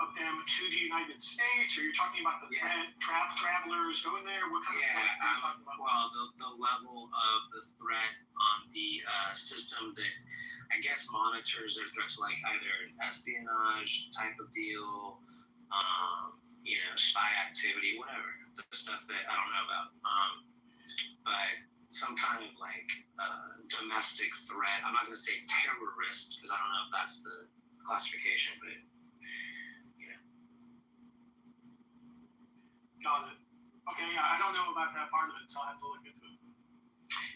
of them to the United States, or you're talking about the threat travelers going there? What kind of threat are you talking about? Well, the level of the threat on the system that I guess monitors their threats, like either espionage type of deal, spy activity, whatever, the stuff that I don't know about. But some kind of domestic threat. I'm not going to say terrorist because I don't know if that's the classification, but Got it. Okay, yeah, I don't know about that part of it, so I'll have to look into it.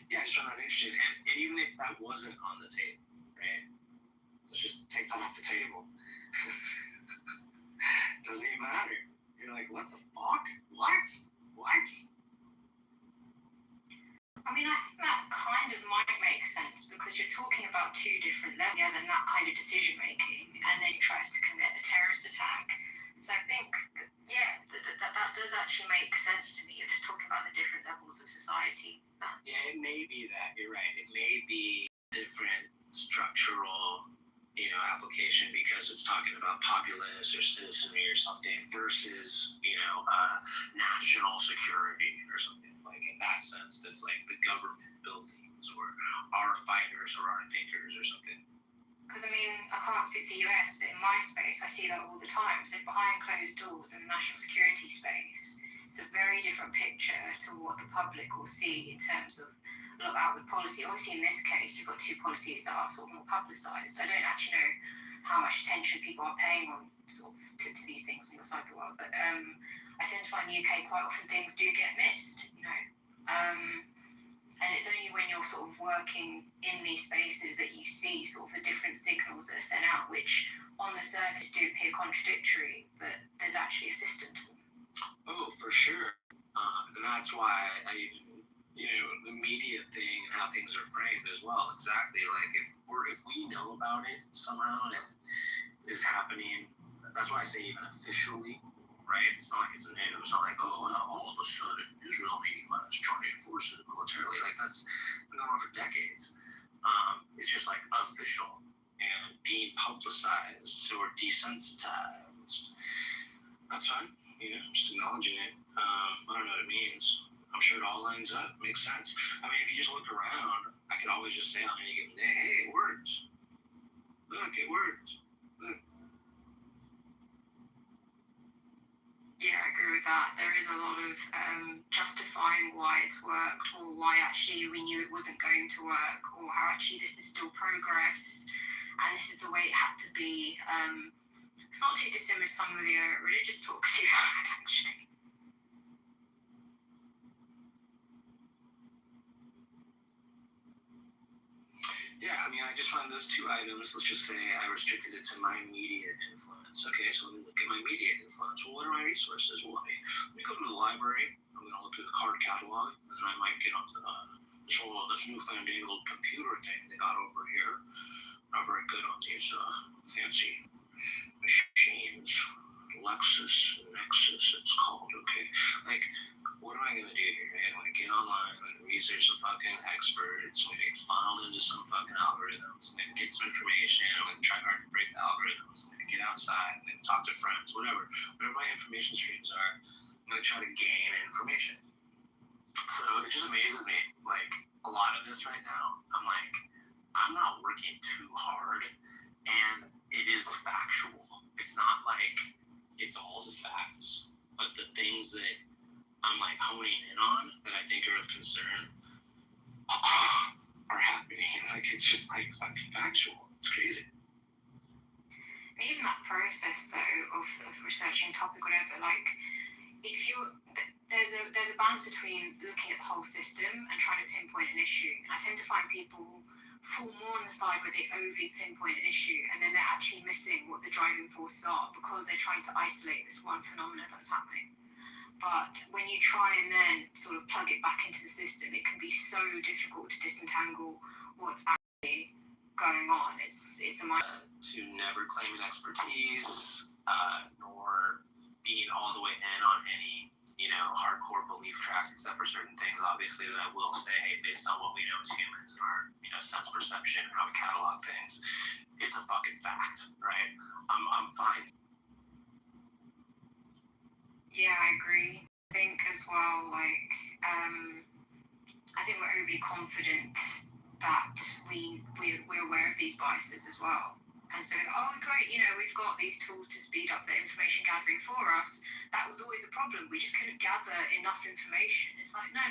yeah, I just found that interesting. And even if that wasn't on the table, right? Let's just take that off the table. Doesn't even matter. You're like, what the fuck? What? I mean, I think that kind of might make sense because you're talking about two different levels and that kind of decision making, and then he tries to commit a terrorist attack. So I think, that does actually make sense to me. You're just talking about the different levels of society. Yeah, it may be that. You're right. It may be different structural, application because it's talking about populace or citizenry or something versus, national security or something. Like in that sense, that's like the government buildings or our fighters or our thinkers or something. Because, I mean, I can't speak for the US, but in my space, I see that all the time. So behind closed doors in the national security space, it's a very different picture to what the public will see in terms of a lot of outward policy. Obviously, in this case, you've got two policies that are sort of more publicised. I don't actually know how much attention people are paying on sort of to these things on your side of the world, but I tend to find in the UK quite often things do get missed, and it's only when you're sort of working in these spaces that you see sort of the different signals that are sent out, which on the surface do appear contradictory, but there's actually a system to them. Oh, for sure. And that's why the media thing and how things are framed as well. Exactly. Like if we know about it somehow and it is happening, that's why I say even officially, right? It's not like it's it's not like, oh, well, all of a sudden Israel and the U.S. joining forces militarily. Like that's been going on for decades. It's just like official and being publicized or desensitized. That's fine. Just acknowledging it. I don't know what it means. I'm sure it all lines up. Makes sense. I mean, if you just look around, I could always just say on any given day, hey, it works. Look, it worked. Look. Yeah, I agree with that. There is a lot of justifying why it's worked or why actually we knew it wasn't going to work or how actually this is still progress and this is the way it had to be. It's not too dissimilar to some of the religious talks you've had, actually. Yeah, I mean, I just found those two items. Let's just say I restricted it to my immediate influence. Okay, so let me look at my immediate influence. Well, what are my resources? Well, let me go to the library. I'm going to look through the card catalog, and then I might get on this new fandangled computer thing they got over here. Not very good on these fancy machines. Nexus, it's called. Okay, like, what am I going to do here, man? I'm going to get online, I'm going to research some fucking experts, I'm going to get funneled into some fucking algorithms, I'm going to get some information, I'm going to try hard to break the algorithms, I'm going to get outside, I'm going to talk to friends, whatever my information streams are, I'm going to try to gain information. So it just amazes me, like, a lot of this right now, I'm like, I'm not working too hard, and it is factual. It's not like it's all the facts, but the things that I'm like honing in on that I think are of concern are happening. Like it's just like fucking factual. It's crazy. Even that process though of researching a topic, whatever, like if you there's a balance between looking at the whole system and trying to pinpoint an issue. And I tend to find people fall more on the side where they overly pinpoint an issue and then they're actually missing what the driving forces are because they're trying to isolate this one phenomenon that's happening. But when you try and then sort of plug it back into the system, it can be so difficult to disentangle what's actually going on. It's a matter to never claiming expertise, nor being all the way in on any, hardcore belief track except for certain things, obviously, that I will say, hey, based on what we know as humans and our, sense perception and how we catalog things, it's a fucking fact, right? I'm fine. Yeah, I agree. I think as well, like, I think we're overly confident that we're aware of these biases as well. And so, oh, great, we've got these tools to speed up the information gathering for us. That was always the problem. We just couldn't gather enough information. It's like, no.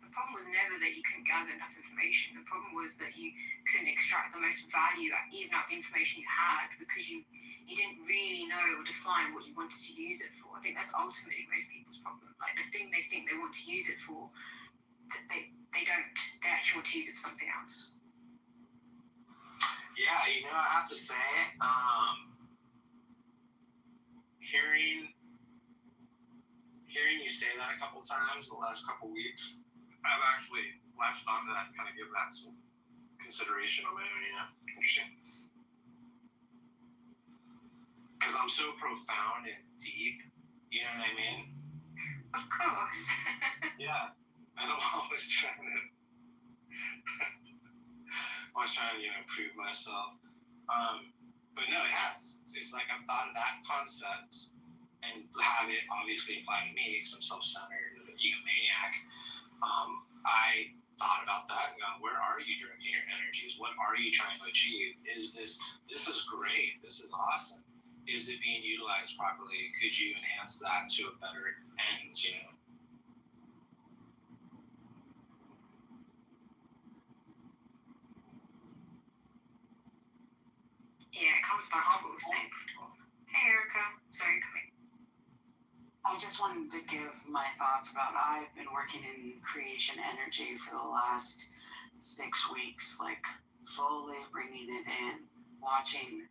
The problem was never that you couldn't gather enough information. The problem was that you couldn't extract the most value even out of the information you had because you didn't really know or define what you wanted to use it for. I think that's ultimately most people's problem. Like the thing they think they want to use it for, they don't. They actually want to use it for something else. Yeah, I have to say, hearing you say that a couple times the last couple weeks, I've actually latched onto that and kind of given that some consideration on my own, Interesting. Because I'm so profound and deep, you know what I mean? Of course. Yeah. I'm always trying to prove myself. But no, it has. It's like I've thought of that concept and have it obviously apply to me because I'm self-centered and an egomaniac. I thought about that and gone, where are you directing your energies? What are you trying to achieve? This is great. This is awesome. Is it being utilized properly? Could you enhance that to a better end, Yeah, it comes back to what we were saying before. Hey, Erica. Sorry, come in. I just wanted to give my thoughts about I've been working in creation energy for the last 6 weeks, like fully bringing it in, watching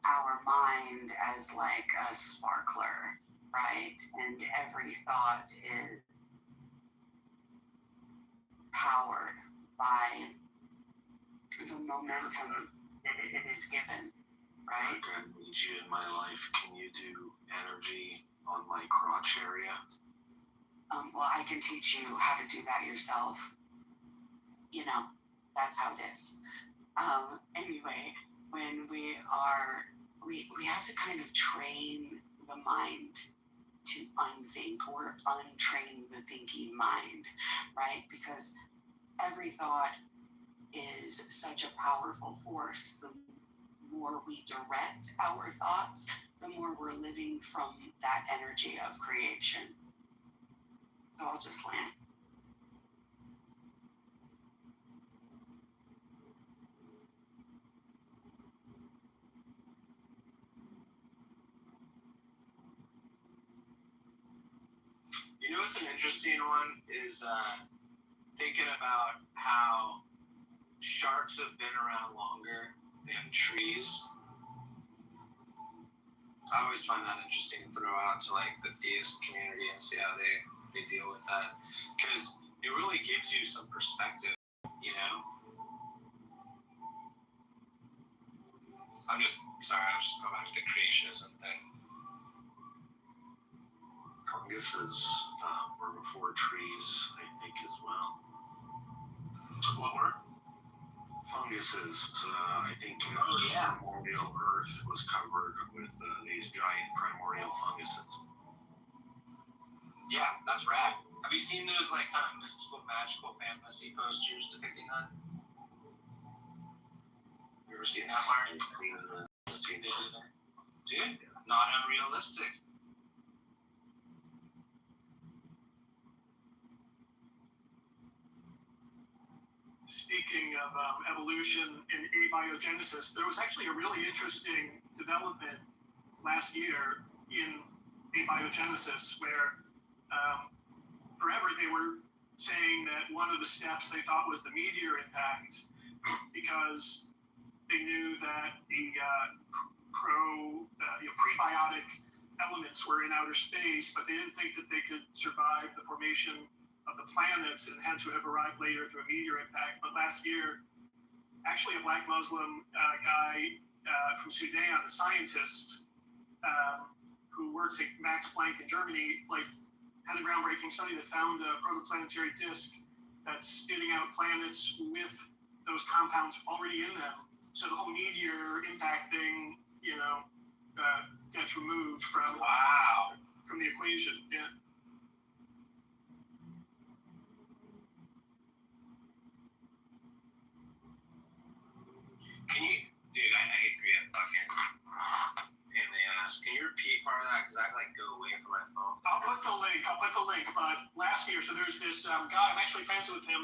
our mind as like a sparkler, right? And every thought is powered by the momentum it is given, right? I need you in my life. Can you do energy on my crotch area? Well, I can teach you how to do that yourself. That's how it is. Anyway, when we have to kind of train the mind to unthink or untrain the thinking mind, right? Because every thought is such a powerful force. The more we direct our thoughts, the more we're living from that energy of creation. So I'll just land. What's an interesting one is thinking about how sharks have been around longer than trees. I always find that interesting to throw out to like the theist community and see how they deal with that, because it really gives you some perspective, I'll just go back to the creationism thing. Funguses were before trees, I think, as well. What were? Funguses. I think primordial Earth was covered with these giant primordial funguses. Yeah, that's rad. Have you seen those like kind of mystical, magical fantasy posters depicting that? You ever seen that, Mark? Dude, not unrealistic. Speaking of evolution and abiogenesis, there was actually a really interesting development last year in abiogenesis where forever they were saying that one of the steps they thought was the meteor impact because they knew that the prebiotic elements were in outer space, but they didn't think that they could survive the formation of the planets and had to have arrived later through a meteor impact. But last year, actually a black Muslim guy from Sudan, a scientist who works at Max Planck in Germany, had a groundbreaking study that found a protoplanetary disk that's spitting out planets with those compounds already in them. So the whole meteor impact thing, gets removed from the equation. Yeah. Can you, dude? I hate to be a fucking pain in the ass. Can you repeat part of that? Because I go away from my phone. I'll put the link. But last year, so there's this guy. I'm actually friends with him,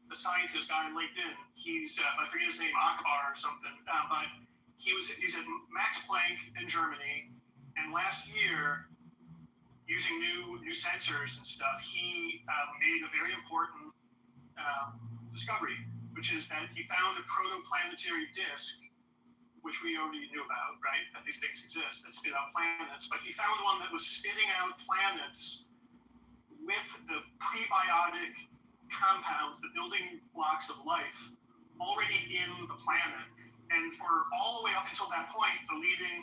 the scientist guy on LinkedIn. He's I forget his name, Akbar or something. But he's at Max Planck in Germany, and last year, using new sensors and stuff, he made a very important discovery, which is that he found a protoplanetary disk, which we already knew about, right? That these things exist that spit out planets. But he found one that was spitting out planets with the prebiotic compounds, the building blocks of life, already in the planet. And for all the way up until that point, the leading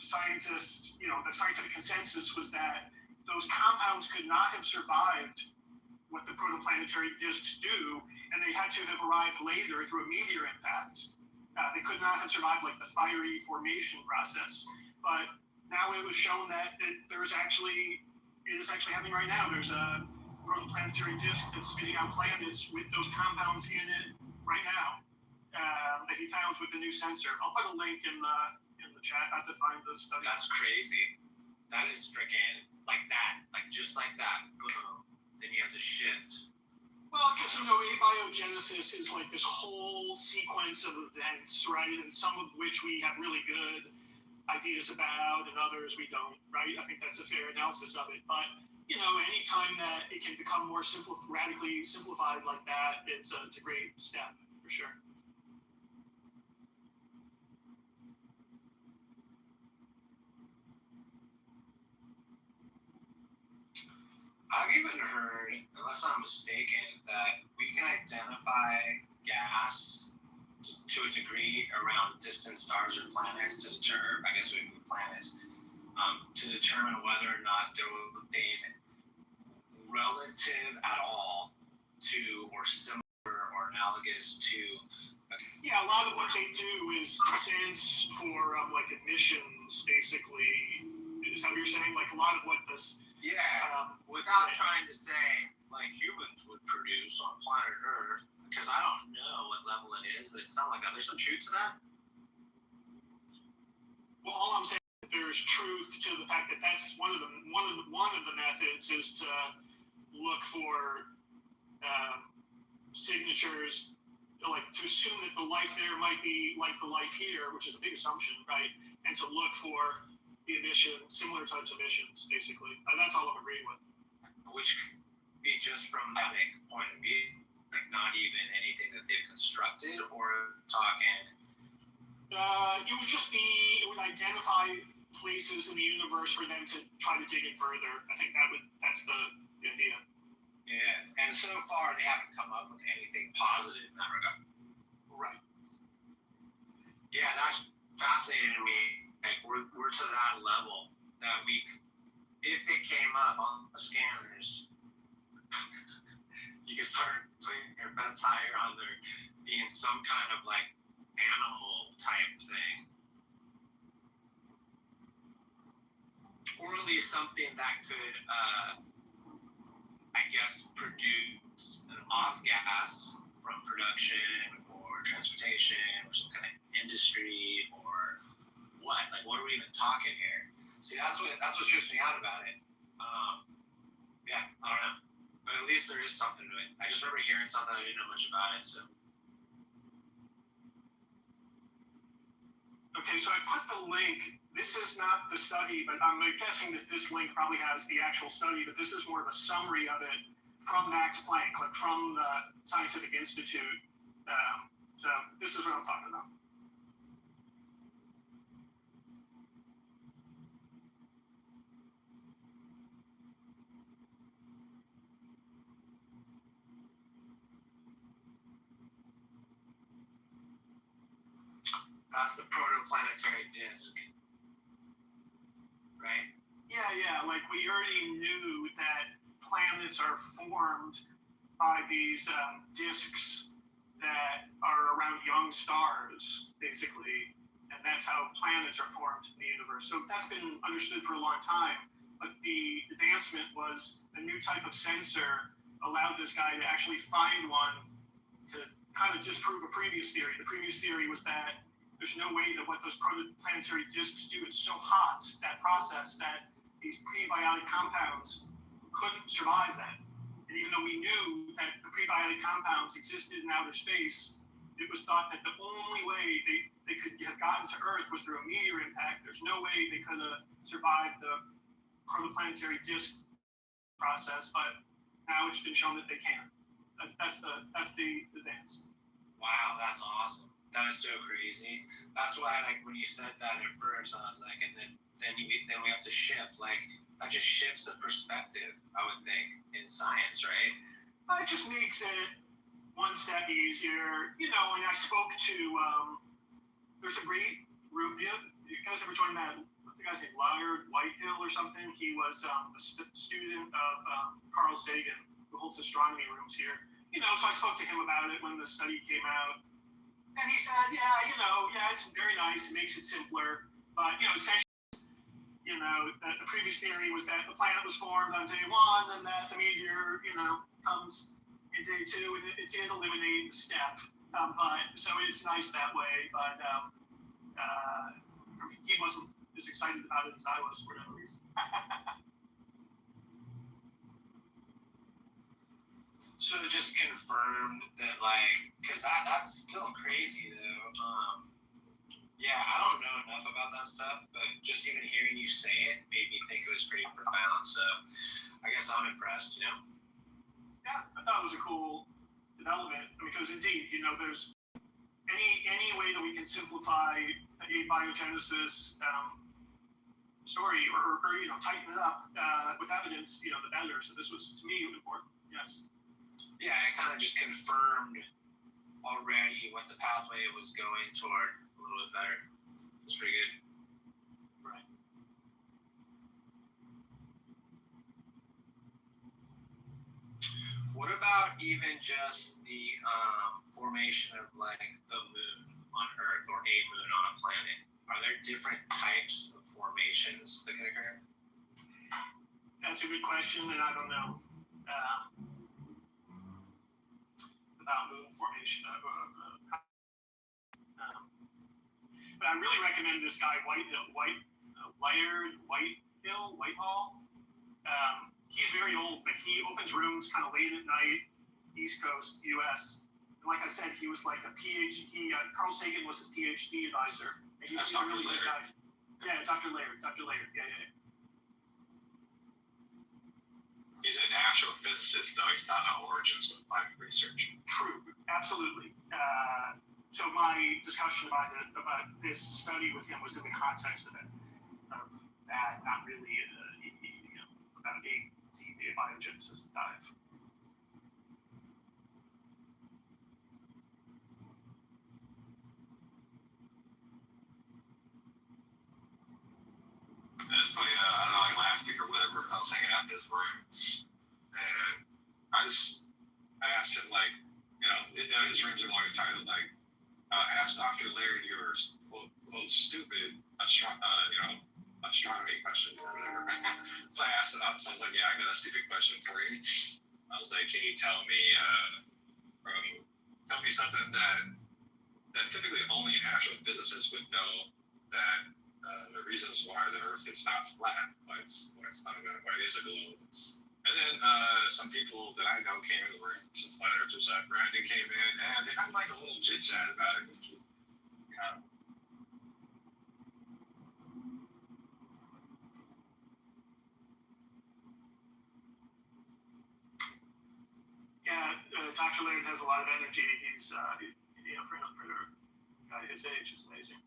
scientist, the scientific consensus was that those compounds could not have survived what the protoplanetary disks do, and they had to have arrived later through a meteor impact. They could not have survived like the fiery formation process. But now it was shown that it is actually happening right now. There's a protoplanetary disk that's spitting out planets with those compounds in it right now that he found with the new sensor. I'll put a link in the chat. I have to find the study. That's crazy. That is freaking like that. Like just like that. Boom. Then you have to shift. Well, because abiogenesis is like this whole sequence of events, right? And some of which we have really good ideas about, and others we don't, right? I think that's a fair analysis of it. But anytime that it can become more radically simplified like that, it's a great step for sure. I've even heard, unless I'm mistaken, that we can identify gas to a degree around distant stars or planets to determine, I guess we move planets, to determine whether or not there will be relative at all to or similar or analogous to. Yeah, a lot of what they do is sense for like emissions, basically. Is that what you're saying? Like a lot of what this. Yeah, without trying to say like humans would produce on planet Earth, because I don't know what level it is, but it sounds like there's some truth to that. Well, all I'm saying is there's truth to the fact that that's one of the methods is to look for signatures, like to assume that the life there might be like the life here, which is a big assumption, right? And to look for the similar types of emissions, basically. That's all I'm agreeing with. Which could be just from that point of view, like not even anything that they've constructed, or talking. It would identify places in the universe for them to try to dig in further. I think that's the idea. Yeah, and so far they haven't come up with anything positive in that regard. Right. Yeah, that's fascinating to me. Like we're to that level that if it came up on the scanners, you can start putting your bets higher on there being some kind of like animal type thing, or at least something that could, I guess, produce an off gas from production or transportation or some kind of industry or. What? Like, what are we even talking here? See, that's what trips me out about it. Yeah, I don't know. But at least there is something to it. I just remember hearing something, I didn't know much about it, so. Okay, so I put the link. This is not the study, but I'm guessing that this link probably has the actual study, but this is more of a summary of it from Max Planck, like from the Scientific Institute. So this is what I'm talking about. That's the protoplanetary disk, right? Yeah, Yeah. Like we already knew that planets are formed by these disks that are around young stars, basically, and that's how planets are formed in the universe. So that's been understood for a long time. But the advancement was a new type of sensor allowed this guy to actually find one to kind of disprove a previous theory. The previous theory was that there's no way that what those protoplanetary disks do, it's so hot, that process, that these prebiotic compounds couldn't survive that. And even though we knew that the prebiotic compounds existed in outer space, it was thought that the only way they could have gotten to Earth was through a meteor impact. There's no way they could have survived the protoplanetary disk process, but now it's been shown that they can. That's the advance. Wow, that's awesome. That is so crazy. That's why, like, when you said that at first, I was like, and then we have to shift. Like, that just shifts the perspective, I would think, in science, right? It just makes it one step easier. You know, and I spoke to there's a great room. You guys ever joined that? What's the guy's name? Laird Whitehill or something? He was a student of Carl Sagan, who holds astronomy rooms here. You know, so I spoke to him about it when the study came out. And he said, it's very nice. It makes it simpler. But, essentially, the previous theory was that the planet was formed on day one and that the meteor, comes in day two. And it did eliminate the step. So it's nice that way. But he wasn't as excited about it as I was for whatever reason. So it just confirmed that, like, because that's still crazy, though. Yeah, I don't know enough about that stuff, but just even hearing you say it made me think it was pretty profound. So I guess I'm impressed, Yeah, I thought it was a cool development because, indeed, there's any way that we can simplify a biogenesis story or tighten it up with evidence, the better. So this was, to me, important. Yes. Yeah, it kind of just confirmed already what the pathway was going toward a little bit better. It's pretty good. Right. What about even just the formation of, like, the moon on Earth or a moon on a planet? Are there different types of formations that can occur? That's a good question, and I don't know. About moon formation. But I really recommend this guy Whitehall. He's very old, but he opens rooms kind of late at night, East Coast, U.S. And like I said, he was like a PhD. Carl Sagan was his PhD advisor. And he's a really good guy. Yeah, Dr. Laird. Yeah. He's an astrophysicist, though. He's not an origins of climate research. True, absolutely. So my discussion about this study with him was in the context of that, not really about a biogenesis dive. It's funny, I don't know, like last week or whatever, I was hanging out in his room, and I asked him, like, his rooms are always titled, like, ask Dr. Larry yours, quote, stupid astronomy question or whatever. So I asked him, so I was like, yeah, I got a stupid question for you. I was like, can you tell me something that typically only an astrophysicist would know, that the reasons why the Earth is not flat, why it is a globe. And then some people that I know came in the room, some flat earthers, Brandon came in, and they had like a little chit chat about it. Dr. Laird has a lot of energy. He's, for a guy his age, is amazing.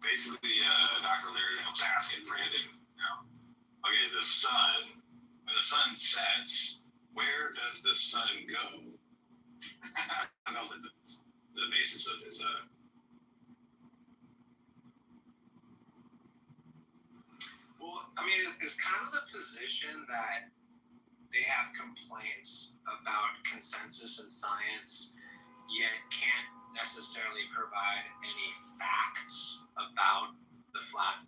Basically, Dr. Larry was asking Brandon, okay, the sun, when the sun sets, Where does the sun go? That was like the basis of his. Well, I mean, it's kind of the position that they have complaints about consensus in science, yet can't necessarily provide any facts about the flat.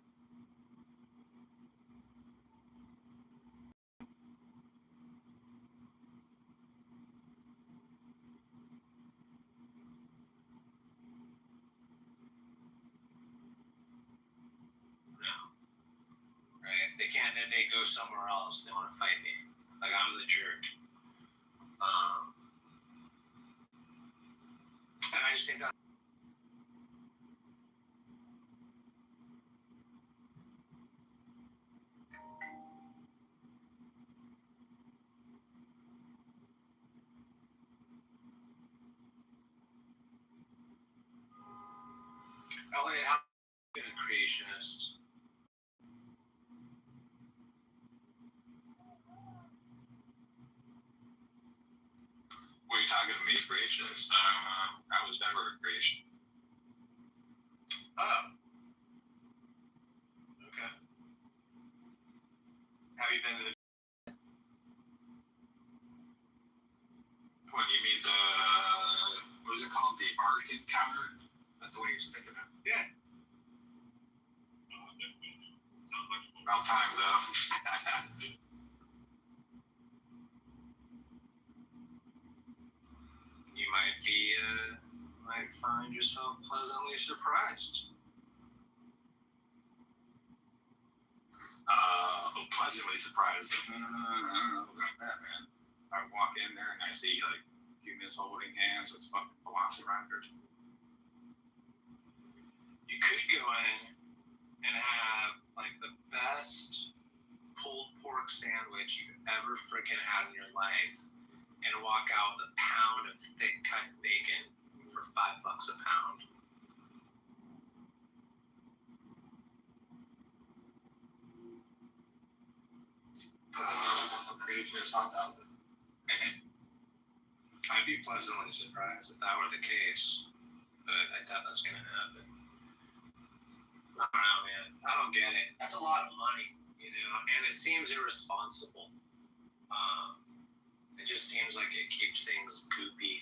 Right? They can't. Then they go somewhere else. They want to fight me, like I'm the jerk. And I just think that. Elliot, how been a creationist? Were you talking to me, creationist? I was never a creation. Oh. Okay. Have you been to the? What, you mean the, what is it called? The Ark Encounter? That's what he was thinking of. Yeah. Sounds like about time, though. You might find yourself pleasantly surprised. Pleasantly surprised. I don't know about that, man. I walk in there and I see like humans holding hands with fucking velociraptors. You could go in and have like the best pulled pork sandwich you've ever freaking had in your life, and walk out with a pound of thick cut bacon for $5 a pound. I'd be pleasantly surprised if that were the case, but I doubt that's gonna happen. I don't know, man. I don't get it. That's a lot of money, and it seems irresponsible. It just seems like it keeps things goopy.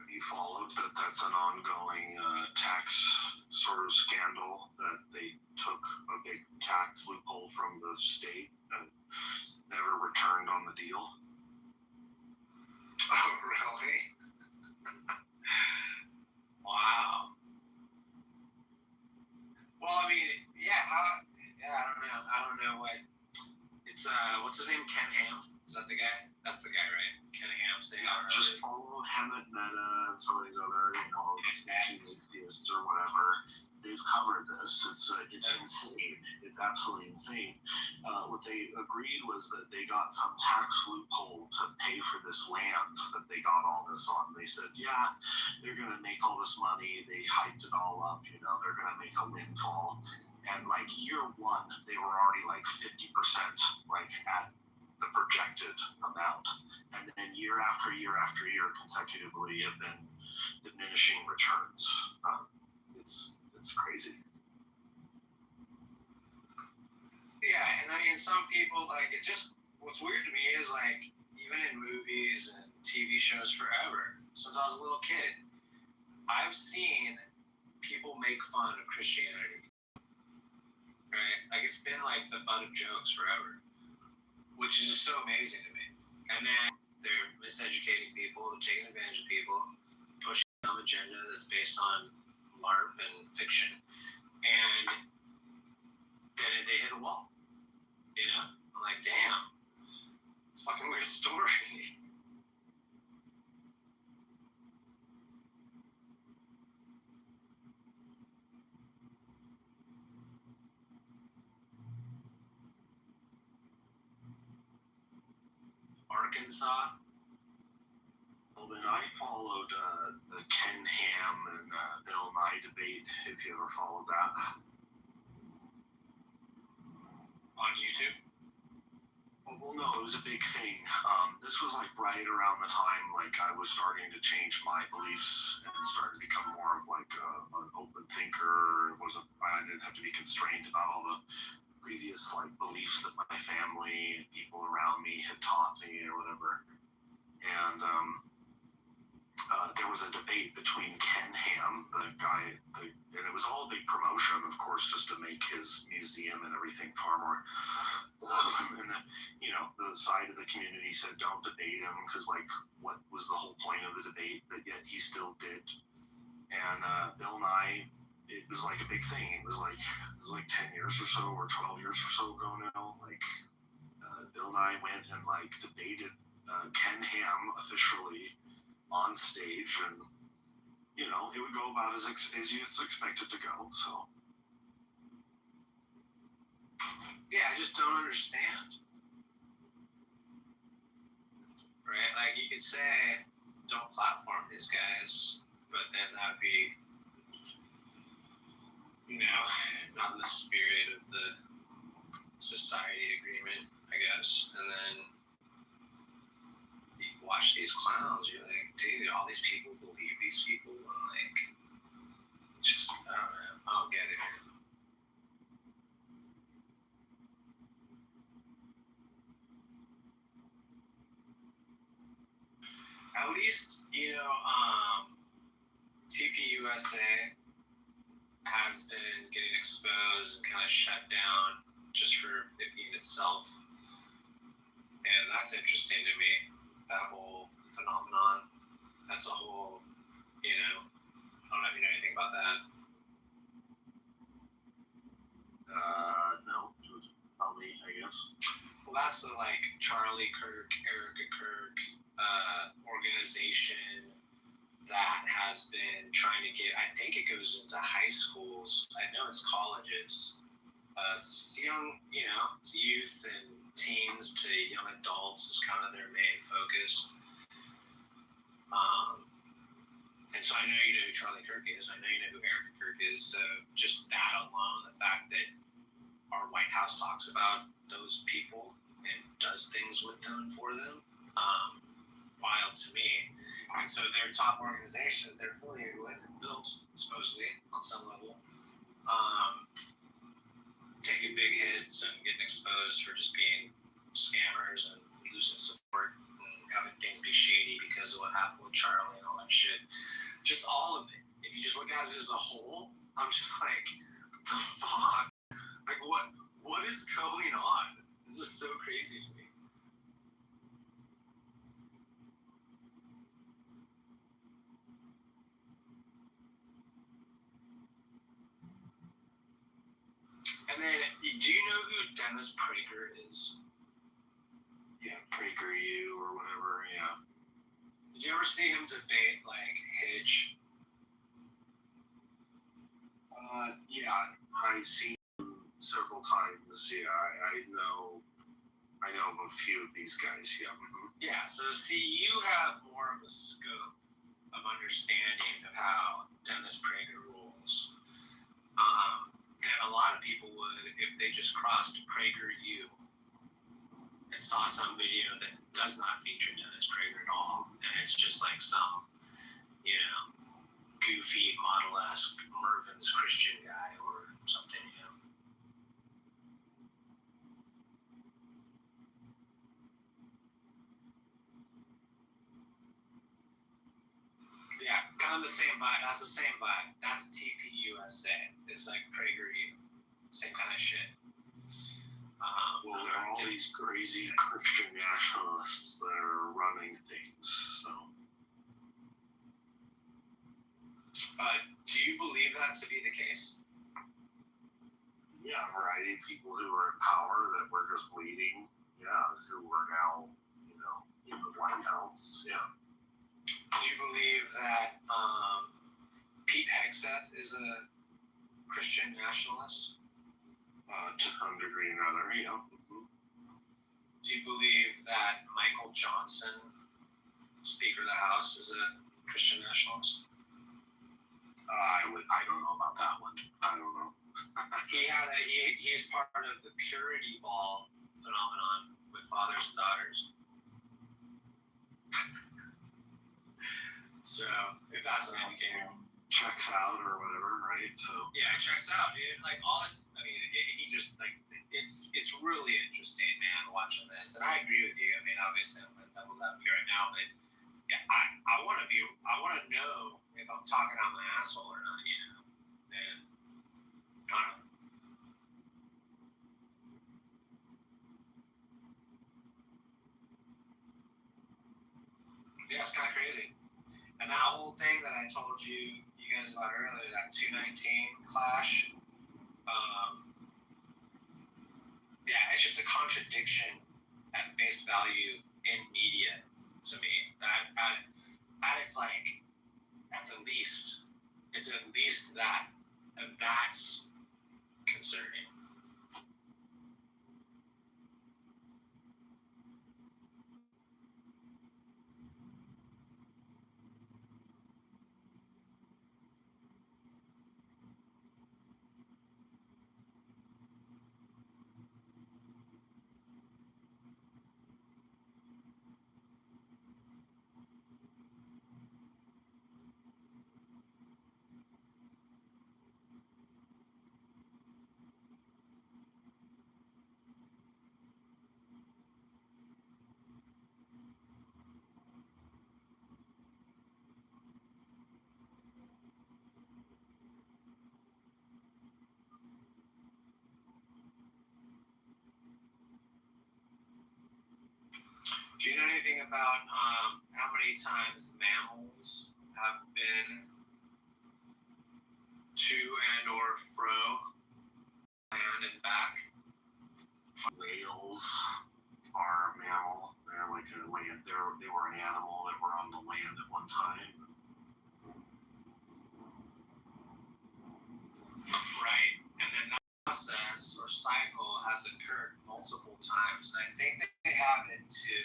You followed that's an ongoing tax sort of scandal that they took a big tax loophole from the state and never returned on the deal. Oh, really? Wow. Well, I mean, I don't know what. It's what's his name? Ken Ham. Is that the guy? That's the guy, right? Ken Ham saying, just follow Hammett Meta and some of these other, atheists or whatever. They've covered this. It's insane. It's absolutely insane. What they agreed was that they got some tax loophole to pay for this land that they got all this on. They said, yeah, they're gonna make all this money. They hyped it all up. They're gonna make a windfall. And like year one, they were already like 50% like at the projected amount, and then year after year after year consecutively have been diminishing returns. It's crazy. Yeah, and I mean, some people it's just what's weird to me is like even in movies and TV shows forever since I was a little kid, I've seen people make fun of Christianity. Right? Like it's been like the butt of jokes forever, which is just so amazing to me. And then they're miseducating people, they're taking advantage of people, pushing some agenda that's based on LARP and fiction, and then they hit a wall. I'm like, damn, it's a fucking weird story. Arkansas. Well, then I followed Ken Ham and Bill Nye debate, if you ever followed that. On YouTube? Well, no, it was a big thing. This was like right around the time like I was starting to change my beliefs and started to become more of like an open thinker. I didn't have to be constrained about all the previous like beliefs that my family and people around me had taught me or whatever. And there was a debate between Ken Ham, the guy, and it was all a big promotion, of course, just to make his museum and everything far more. And the side of the community said don't debate him because, like, what was the whole point of the debate? But yet he still did. And Bill Nye, it was like a big thing. It was like 10 years or so, or 12 years or so ago now. Like Bill Nye went and like debated Ken Ham officially on stage, and it would go about as you expect it to go. So yeah, I just don't understand. Right? Like, you could say don't platform these guys, but then that would be, not in the spirit of the society agreement, I guess. And then you watch these clowns, you're like, dude, all these people believe these people, and like, just, I don't know, I don't get it. At least, TPUSA has been getting exposed and kind of shut down just for it being itself. And that's interesting to me, that whole phenomenon. That's a whole, I don't know if you know anything about that. no, probably, I guess. Well, that's the, like, Charlie Kirk, Erica Kirk organization that has been trying to get, I think it goes into high schools. I know it's colleges. It's young, it's youth and teens to young adults is kind of their main focus. And so I know you know who Charlie Kirk is. I know you know who Erica Kirk is. So just that alone, the fact that our White House talks about those people and does things with them and for them, wild to me. And so their top organization that they're affiliated with and built, supposedly, on some level, taking big hits and getting exposed for just being scammers and losing support and having things be shady because of what happened with Charlie and all that shit. Just all of it. If you just look at it as a whole, I'm just like, what the fuck? Like, what is going on? This is so crazy to me. And then, do you know who Dennis Prager is? Yeah, PragerU or whatever, yeah. Did you ever see him debate, like, Hitch? Yeah, I've seen him several times. Yeah, I know of a few of these guys, yeah. Mm-hmm. Yeah, so see, you have more of a scope of understanding of how Dennis Prager rules than a lot of people would if they just crossed PragerU and saw some video that does not feature Dennis Prager at all, and it's just like some, goofy, model-esque Mervin's Christian guy or something, Yeah, kind of the same vibe. That's the same vibe. That's TPUSA. It's like PragerU. Same kind of shit. Well, there are all these crazy Christian nationalists that are running things, so. Do you believe that to be the case? Yeah, a variety of people who are in power that were just waiting, who are now, in the White House, yeah. Do you believe that Pete Hegseth is a Christian nationalist? To some degree or another, yeah. Mm-hmm. Do you believe that Michael Johnson, Speaker of the House, is a Christian nationalist. I don't know about that one. I don't know. He's part of the purity ball phenomenon with fathers and daughters. So if that's an indicator, checks out or whatever, right? So yeah, it checks out, dude. Like he just like it's really interesting, man, watching this. And I agree with you. I mean, obviously I'm like double up here right now, but yeah, I want to know if I'm talking out my asshole or not, you know. And I don't know. Yeah, it's kind of crazy. And that whole thing that I told you guys about earlier, that 219 clash, yeah, it's just a contradiction at face value in media to me. That at its like, at the least, it's at least that, and that's concerning. Do you know anything about how many times mammals have been to and or fro land and back? Whales are a mammal. They're like a land. They were an animal that were on the land at one time. Right, and then that process or cycle has occurred multiple times, and I think they have it to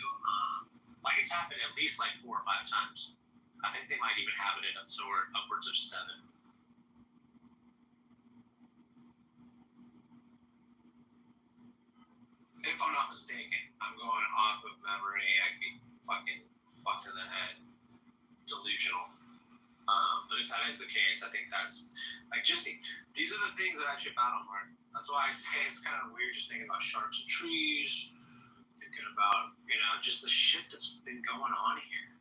like it's happened at least like 4 or 5 times. I think they might even have it in upwards of 7. If I'm not mistaken, I'm going off of memory. I could be fucking fucked in the head, delusional. But if that is the case, I think that's like these are the things that I trip out on, Mark. That's why I say it's kind of weird just thinking about sharks and trees, thinking about just the shit that's been going on here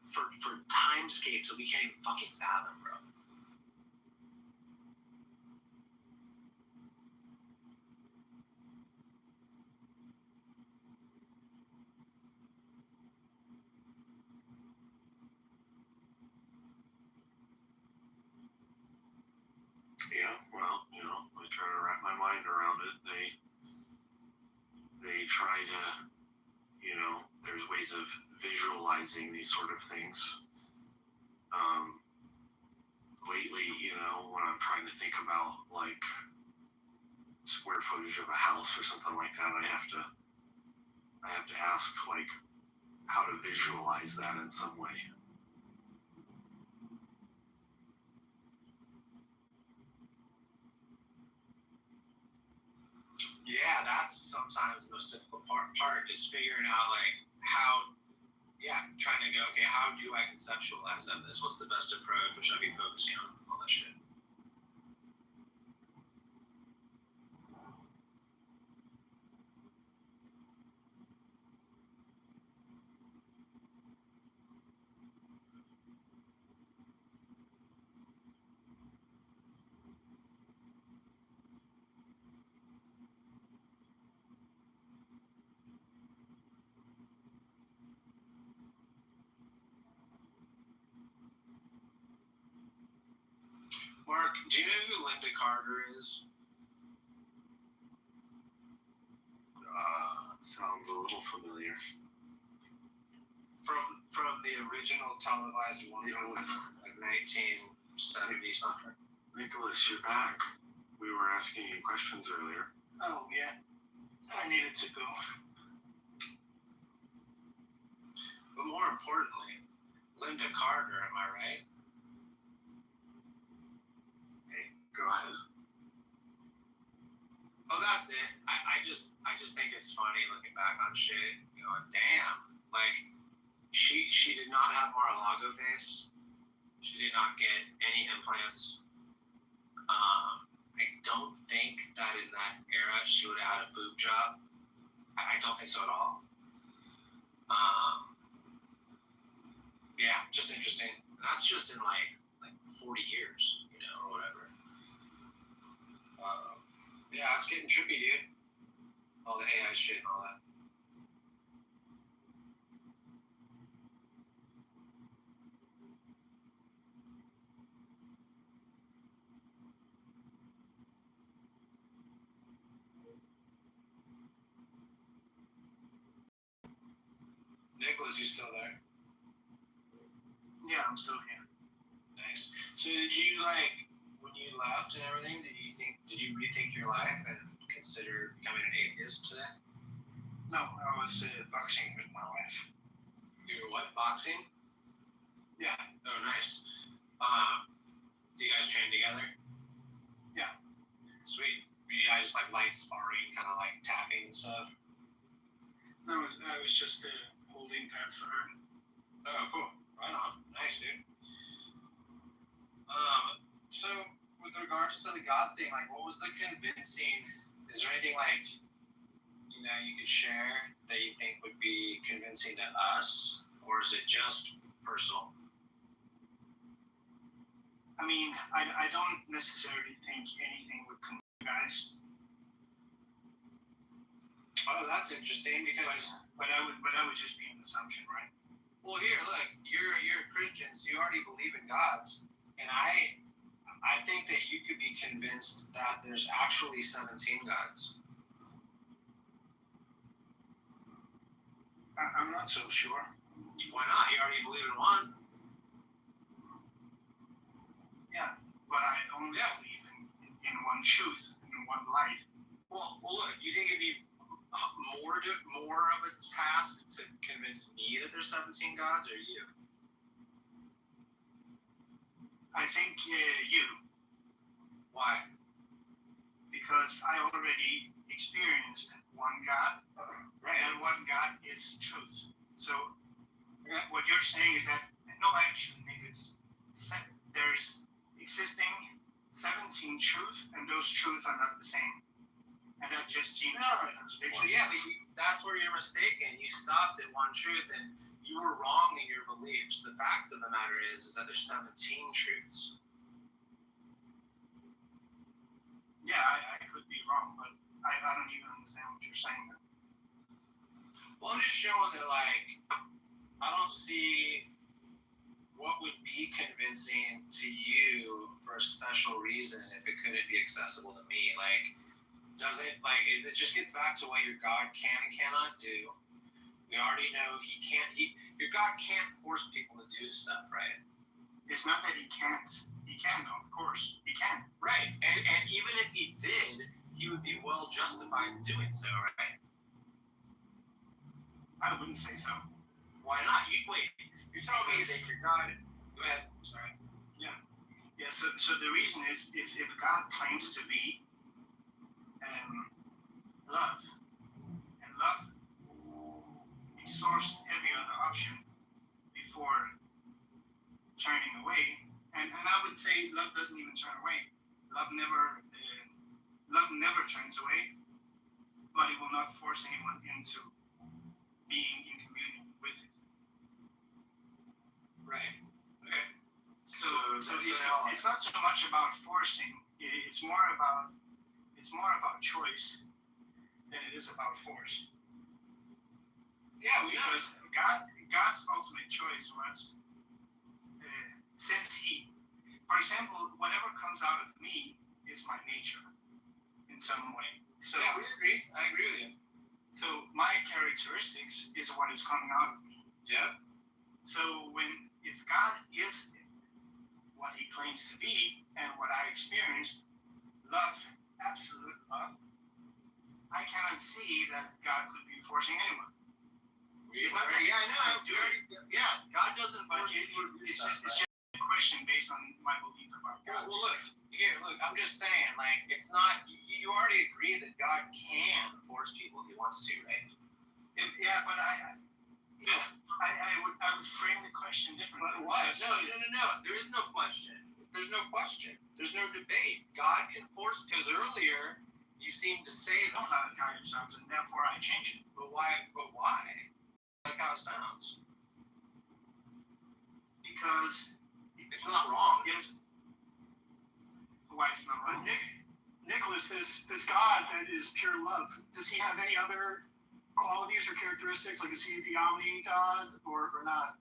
for timescapes that we can't even fucking fathom, bro. Yeah, well, I try to wrap my mind around it. They try to, there's ways of visualizing these sort of things. Lately, when I'm trying to think about like square footage of a house or something like that, I have to ask like how to visualize that in some way. Yeah, that's sometimes the most difficult part is figuring out like how, trying to go, okay, how do I conceptualize this? What's the best approach? What should I be focusing on? All that shit. Mark, do you know who Linda Carter is? Sounds a little familiar. From the original televised Wonder Woman of 1970 something. Nicholas, you're back. We were asking you questions earlier. Oh, yeah. I needed to go. But more importantly, Linda Carter, am I right? Hey, go ahead. Oh, that's it. I just think it's funny looking back on shit. You know, damn, like she did not have Mar-a-Lago face. She did not get any implants. I don't think that in that era she would have had a boob job. I don't think so at all. Yeah, just interesting. That's just in like 40 years, you know, or whatever. Yeah, it's getting trippy, dude. All the AI shit and all that. Nicholas, you still there? Yeah, I'm still here. Nice. So did you when you left and everything? Did you rethink your life and consider becoming an atheist today? No, I was boxing with my wife. You were what, boxing? Yeah. Oh, nice. Do you guys train together? Yeah. Sweet. Were you guys just light sparring, kind of tapping and stuff? No, I was just holding pads for her. Oh, cool. Right on. Nice, dude. So with regards to the God thing, what was the convincing? Is there anything you could share that you think would be convincing to us, or is it just personal? I mean, I don't necessarily think anything would convince you guys. Oh, that's interesting because. But that would just be an assumption, right? Well, here, look, you're Christians. You already believe in gods, and I think that you could be convinced that there's actually 17 gods. I'm not so sure. Why not? You already believe in one. Yeah, but I only believe in one truth, in one light. Well, look, you think it'd be more of a task to convince me that there's 17 gods, or you? I think you. Why? Because I already experienced one God, right? And one God is truth. So what you're saying is that no, I actually think there's existing 17 truths, and those truths are not the same. And that just seems Actually, yeah, but that's where you're mistaken. You stopped at one truth, and you were wrong in your beliefs. The fact of the matter is that there's 17 truths. Yeah, I could be wrong, but I don't even understand what you're saying. Well, I'm just showing that, I don't see what would be convincing to you for a special reason if it couldn't be accessible to me. It just gets back to what your God can and cannot do. We already know your God can't force people to do stuff, right? It's not that he can't. He can, of course. He can. Right. And even if he did, he would be well justified in doing so, right? I wouldn't say so. Why not? You're telling me that your God... Go ahead. Sorry. Yeah. Yeah, so the reason is if God claims to be love, and love exhausts every other option before turning away, and I would say love doesn't even turn away. Love never turns away, but it will not force anyone into being in communion with it. Right. Okay. So it's not so much about forcing. It's more about choice than it is about force. Yeah, because God's ultimate choice was since for example, whatever comes out of me is my nature in some way. So yeah, we agree. I agree with you. So my characteristics is what is coming out of me. Yeah. So if God is what he claims to be and what I experienced, love, absolute love, I cannot see that God could be forcing anyone. Yeah, I know. Yeah, God doesn't force people to do It's stuff, just a question based on my belief about God. Well, look, I'm just saying, like, it's not, you already agree that God can force people if he wants to, right? Yeah, but I would frame the question differently. But what? No. There is no question. There's no question. There's no debate. God can force, because earlier you seemed to say I don't like how it sounds, and therefore I change it. But why? Like how it sounds. Because it's not wrong. Yes. Why it's not wrong? Nicholas, this God that is pure love, does he have any other qualities or characteristics? Like, is he the omni God or not?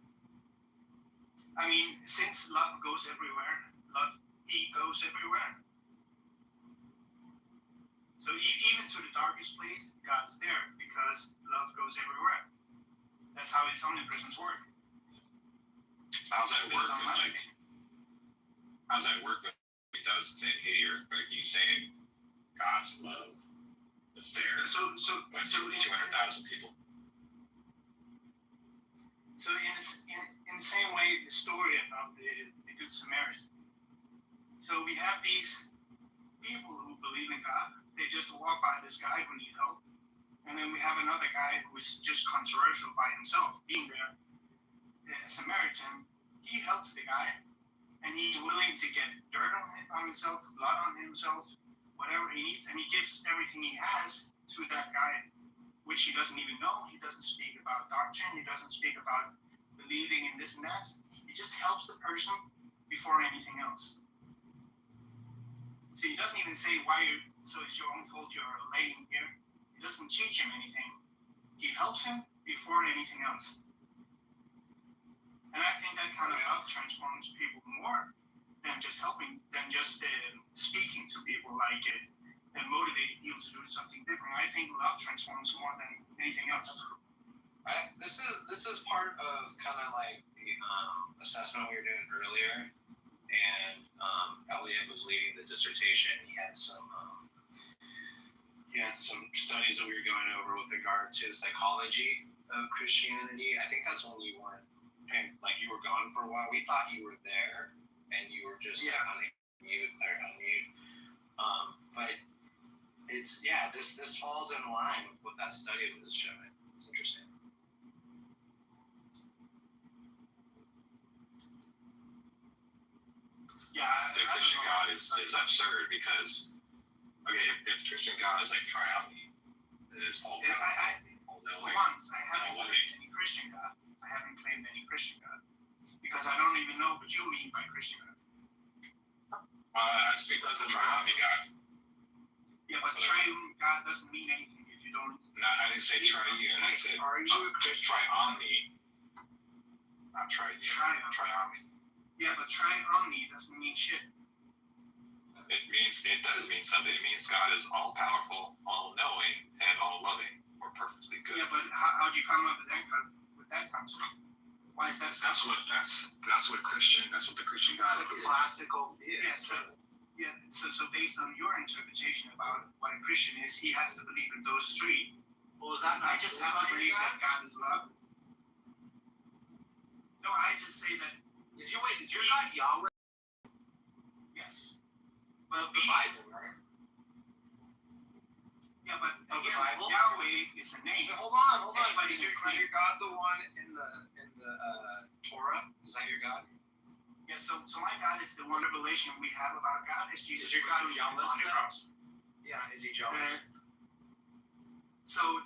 I mean, since love goes everywhere, he goes everywhere. So even to the darkest place, God's there because love goes everywhere. That's how its omnipresence works. How's that work? How's that work? It does hit the earth, but you saying God's love is there. So 200,000 people. So in the same way, the story about the Good Samaritan. So we have these people who believe in God. They just walk by this guy who needs help. And then we have another guy who is just controversial by himself, being there. A Samaritan, he helps the guy, and he's willing to get dirt on himself, blood on himself, whatever he needs, and he gives everything he has to that guy, which he doesn't even know. He doesn't speak about doctrine. He doesn't speak about believing in this and that. He just helps the person before anything else. So he doesn't even say so it's your own fault you're laying here. He doesn't teach him anything. He helps him before anything else. And I think that kind of love transforms people more than just helping, than just speaking to people like and motivating people to do something different. I think love transforms more than anything else. This is part of kind of like the assessment we were doing earlier, and Elliot was leading the dissertation. He had some studies that we were going over with regard to psychology of Christianity. I think that's when you weren't, like, you were gone for a while. We thought you were there, and you were just unmute. But it's this falls in line with what that study was showing. It's interesting. Yeah, the Christian God is absurd because if Christian God is like triumphant, it's all for once, I haven't claimed any Christian God. I haven't claimed any Christian God because I don't even know what you mean by Christian God. I speak of the triumphant God. Yeah, but triune God doesn't mean anything if you don't. No, I didn't say triune. I said triomni. Not triune. Triomni. Yeah, but triomni doesn't mean shit. It does mean something. It means God is all powerful, all knowing, and all loving, or perfectly good. Yeah, but how do you come up with that concept? Why is that? That's what the Christian God is. Classical theist. So based on your interpretation about what a Christian is, he has to believe in those three. Well, is that not I just have to believe that God is love. No, I just say that. Is your God Yahweh? Yes. Well, the Bible, right? Yeah, but the Bible? Yahweh is a name. Hold on. Is your God the one in the Torah? Is that your God? Yeah. So my God is the one revelation we have about God is Jesus. Is your God jealous? Yeah. Is he jealous? So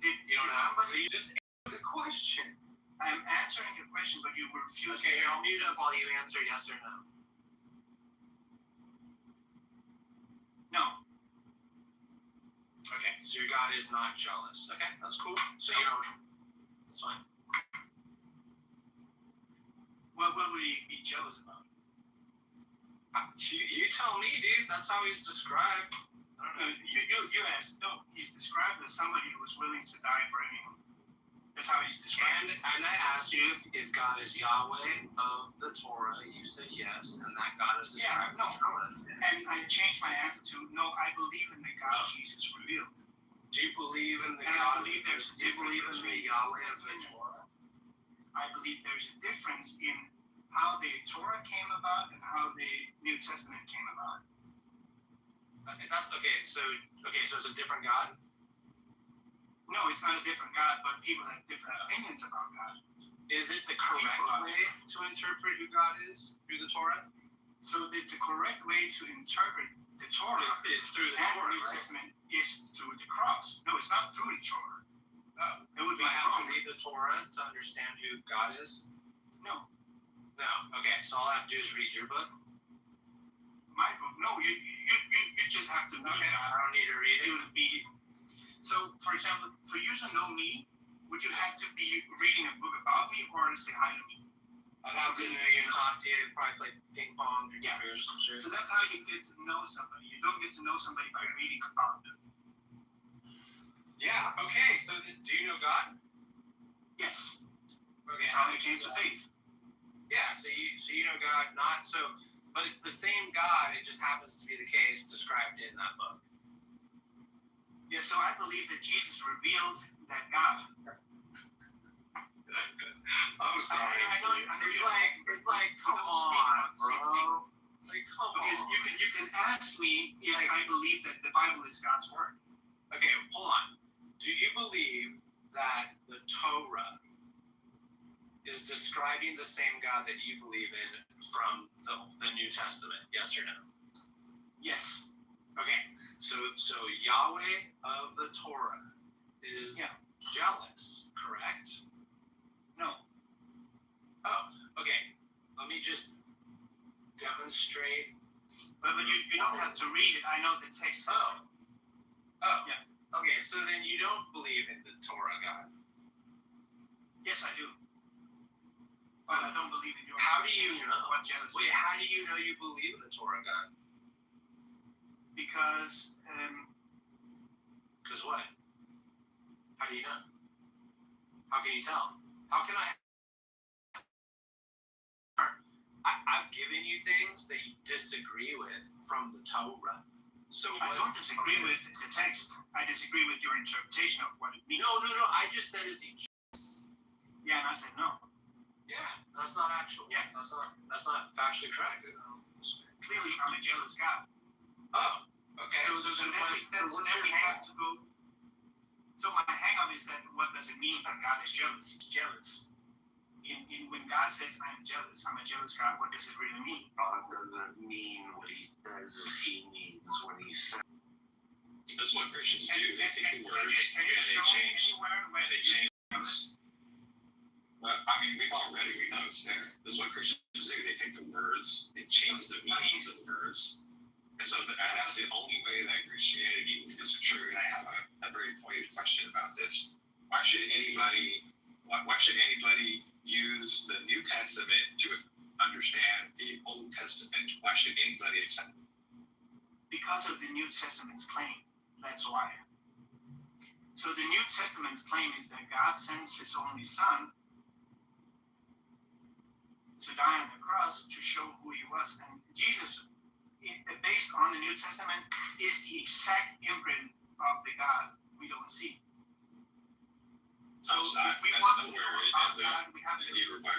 did somebody? So you just answer the question. I'm answering your question, but you refuse. Okay, I'll mute up while you answer yes or no. No. Okay, so your God is not jealous. Okay, that's cool. So you don't. That's fine. What would he be jealous about? You tell me, dude. That's how he's described. I don't know. You asked. No, he's described as somebody who was willing to die for anyone. That's how he's described. And I asked you if God is Yahweh of the Torah. You said yes, and that God is described as Yahweh. And I changed my answer to no. I believe in the God Jesus revealed. Do you believe in the And God? I believe there's a Do you believe in difference the between Yahweh of the Torah? I believe there's a difference in how the Torah came about and how the New Testament came about. That's okay. So it's a different God. No, it's not a different God, but people have different opinions about God. Is it the correct way to interpret who God is through the Torah? So the correct way to interpret the Torah is through the and Torah, New right? Testament is through the cross. No, it's not through the Torah. Oh, It would do be I have to wrong. read the Torah to understand who God is? No, No. Okay, so all I have to do is read your book. my book. No, you just have to read Okay, that. I don't need to read it. It would be. So, for example, for you to know me, would you have to be reading a book about me or say hi to me? I'd have to know you, talk to you, probably play ping pong, drink beers, and shit. So that's how you get to know somebody. You don't get to know somebody by reading about them. Yeah. Okay. So do you know God? Yes. Okay. It's how they came to faith. Yeah. So you know God, not so, but it's the same God. It just happens to be the case described in that book. Yeah. So I believe that Jesus revealed that God. I'm sorry. I know It's like, come on, bro. Like, come on. You can ask me if I believe that the Bible is God's word. Okay, hold on. Do you believe that the Torah is describing the same God that you believe in from the New Testament? Yes or no? Yes. Okay, so Yahweh of the Torah is jealous, correct? No. Oh, okay. Let me just demonstrate. But you don't have to read it. I know the text. Oh. Yeah. Okay, so then you don't believe in the Torah God. Yes, I do. But I don't believe in your. How do you know? What jealousy? Wait, how do you know you believe in the Torah God? Because. Because what? How do you know? How can you tell? How can I've given you things that you disagree with from the Torah. So I don't disagree with the text. I disagree with your interpretation of what it means. No. I just said is he jealous? Yeah, and I said no. Yeah, that's not actual. Yeah, that's not factually correct. Clearly, I'm a jealous God. Oh, okay. So then we have to go. So my hang-up is that what does it mean that God is jealous? He's jealous. When God says I'm jealous, I'm a jealous God, what does it really mean? God doesn't mean what he says he means when he says. That's what Christians do. They take the words Can you and they show change. anywhere where And they change. Well, I mean, we know it's there. This is what Christians do. They take the words, they change the meanings of the words. And so that's the only way that Christianity is true. And I have a very pointed question about this. Why should anybody use the New Testament to understand the Old Testament? Why should anybody accept it? Because of the New Testament's claim. That's why. So the New Testament's claim is that God sends his only son to die on the cross to show who he was. And Jesus, based on the New Testament, is the exact imprint of the God we don't see. So if we want to know about God, we have to.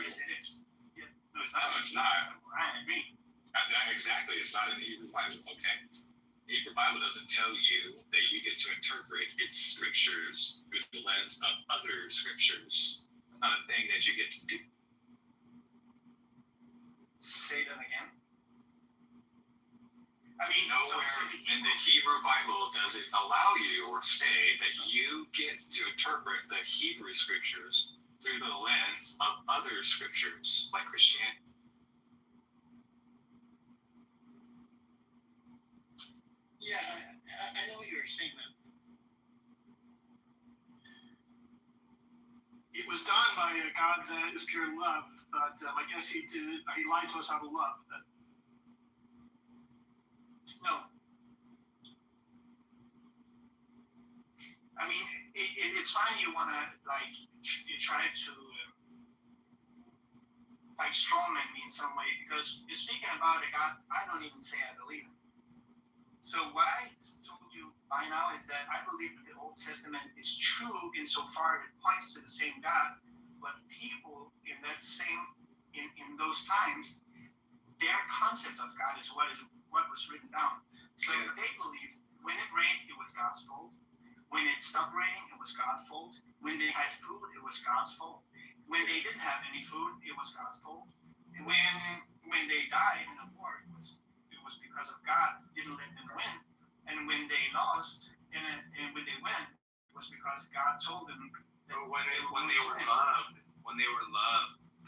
Yes, it is. Yeah. No, it's not. No, it's not. I agree. Exactly, it's not in the Hebrew Bible. Okay, the Hebrew Bible doesn't tell you that you get to interpret its scriptures through the lens of other scriptures. It's not a thing that you get to do. Say that again. I mean, nowhere in the Hebrew Bible does it allow you or say that you get to interpret the Hebrew scriptures through the lens of other scriptures like Christianity. Yeah, I know what you're saying. That it was done by a God that is pure love, but I guess he lied to us out of love. No. I mean, it's fine you want to, you try to, strawman me in some way, because you're speaking about a God I don't even say I believe in. So what I told you you by now is that I believe that the Old Testament is true insofar it points to the same God, but people in that same in those times, their concept of God is what was written down. So they believed when it rained, it was God's fault. When it stopped raining, it was God's fault. When they had food, it was God's fault. When they didn't have any food, it was God's fault. And when they died in a war, it was because of God didn't let them win. And when they lost and when they went, it was because God told them. But when they were loved,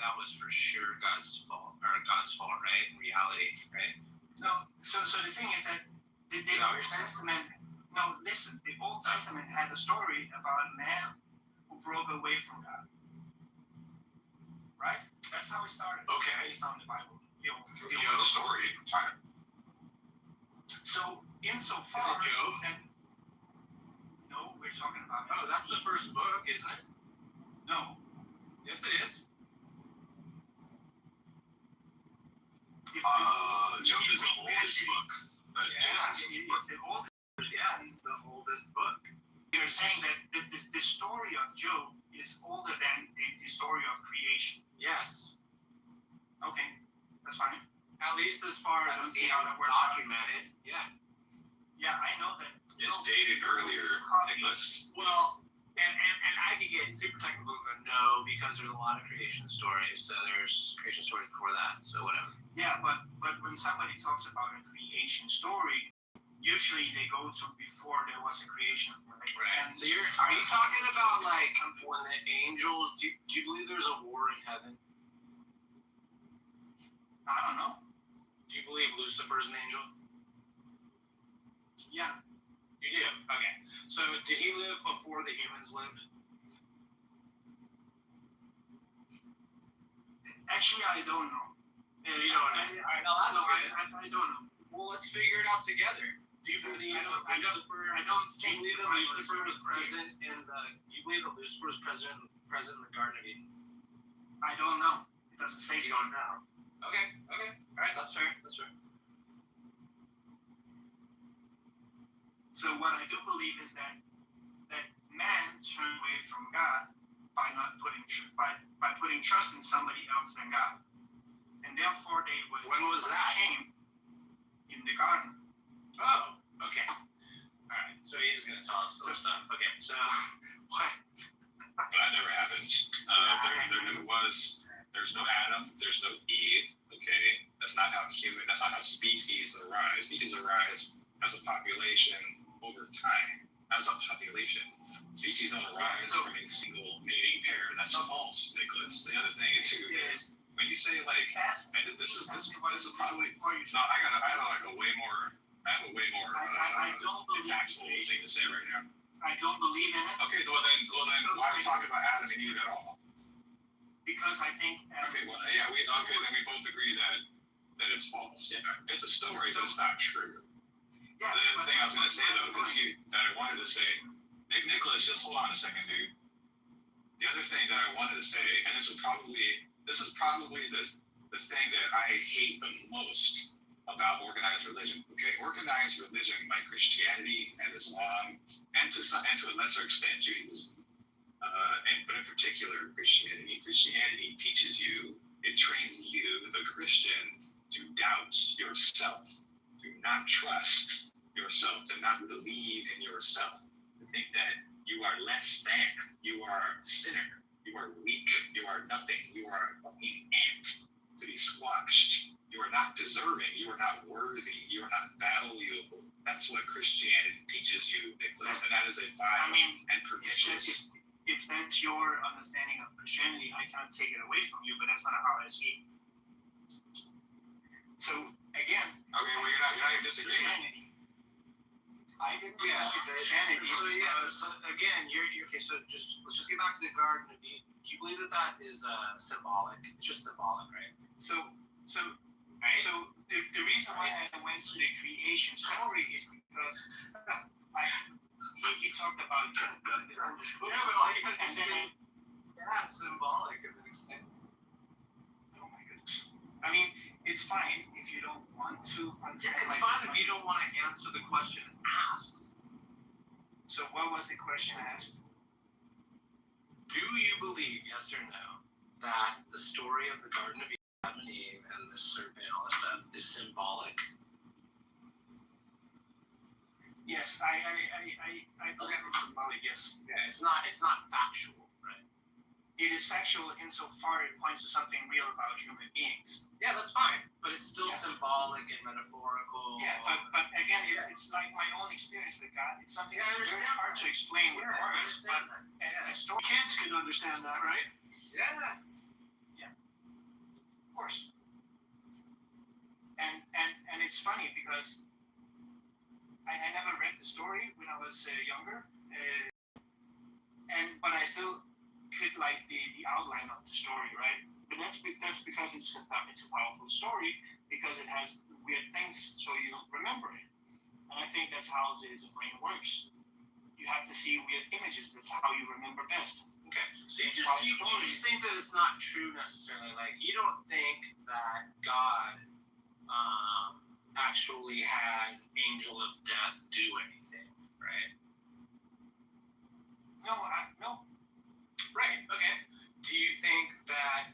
that was for sure God's fault, right? In reality, right? No. So the thing is that the Old Testament. No, listen. The Old Testament had a story about a man who broke away from God. Right? That's how it started. Okay. Based on the Bible. The old story. So insofar. Is it Job? No, we're talking about. Oh, that's the first book, isn't it? No. Yes, it is. Job is the oldest book. It's the oldest. Yeah, it's the oldest book. You're saying that the story of Job is older than the story of creation. Yes. Okay, that's fine. At least as far as it's documented. Yeah. Yeah, I know that. It's dated earlier, Nicholas. Well, and I could get super technical, but no, because there's a lot of creation stories. So there's creation stories before that. So whatever. Yeah, but when somebody talks about a creation story, usually they go to before there was a creation. Right. And so are you talking about like when the angels? Do you believe there's a war in heaven? I don't know. Do you believe Lucifer's an angel? Yeah. You do? Okay. So did he live before the humans lived? Actually, I don't know. You don't know? I don't know. Well, let's figure it out together. Do you believe I don't think you believe that Lucifer was present in the? You believe that Lucifer was present in the Garden of Eden? I don't know. It doesn't say so. You don't know. Okay. All right, that's fair. So what I do believe is that man turned away from God by not putting trust in somebody else than God, and therefore they would. When was that? Shame in the garden. Oh, okay. All right. So he's gonna tell us some stuff. Okay. So what? That never happened. There never was. There's no Adam. There's no Eve. Okay. That's not how species arise. Species arise as a population over time. As a population, species don't arise from a single mating pair. That's false, Nicholas. The other thing too is when you say like, and this is probably no. I have a way more impactful thing to say right now. I don't believe in it. Okay, well then, why are we talking about Adam and Eve at all? Because I think. Okay, well, yeah, then we both agree that it's false. Yeah, it's a story, but it's not true. Yeah, the other thing I was going to say though, that I wanted to say, Nicholas, just hold on a second, dude. The other thing that I wanted to say, and this is probably the thing that I hate the most about organized religion. Okay, organized religion like Christianity and Islam, and to a lesser extent Judaism, but in particular Christianity. Christianity teaches you, it trains you, the Christian, to doubt yourself, to not trust yourself, to not believe in yourself, to think that you are less than, you are a sinner, you are weak, you are nothing, you are a fucking ant to be squashed. You are not deserving, you are not worthy, you are not valuable. That's what Christianity teaches you, Nicholas, and that is a vile and pernicious. If that's your understanding of Christianity, I cannot take it away from you, but that's not how I see it. So again, okay, well you're not disagreeing. Christianity. I didn't Christianity. So again, you're okay. So let's just get back to the Garden of Eden. You believe that is symbolic? It's just symbolic, right? So the reason why I went to the creation story is because he talked about Job, the oldest book. Yeah, but all you gotta do is that's symbolic of an extent. Oh my goodness. I mean, it's fine if you don't want to understand. Yeah, it's fine if you don't want to answer the question asked. So what was the question asked? Do you believe, yes or no, that the story of the Garden of Adam and Eve and the serpent, all this stuff, is symbolic? Yes, I believe it's symbolic, yes. Yeah, it's not factual, right? It is factual insofar it points to something real about human beings. Yeah, that's fine, but it's still symbolic and metaphorical. Yeah, but again, it's like my own experience with God. It's something that's very hard to explain with words, but the story. Kids can understand that, right? Yeah. Yeah. Of course. And it's funny because I never read the story when I was younger, but I still could like the outline of the story, right? But that's because it's a powerful story because it has weird things, so you remember it. And I think that's how the brain works. You have to see weird images. That's how you remember best. Okay. So you just think that it's not true necessarily. Like you don't think that God actually had Angel of Death do anything, right? No. Right. Okay. Do you think that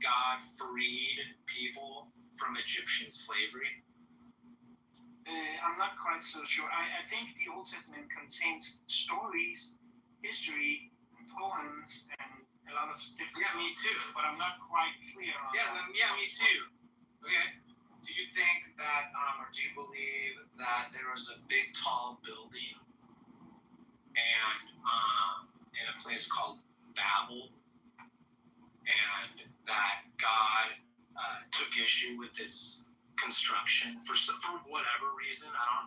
God freed people from Egyptian slavery? I'm not quite so sure. I think the Old Testament contains stories, history, poems, and a lot of different. Yeah, me too. But I'm not quite clear on. Yeah, me too. Okay. Do you think that, or do you believe that there was a big, tall building, and in a place called Babel, and that God took issue with its construction for whatever reason? I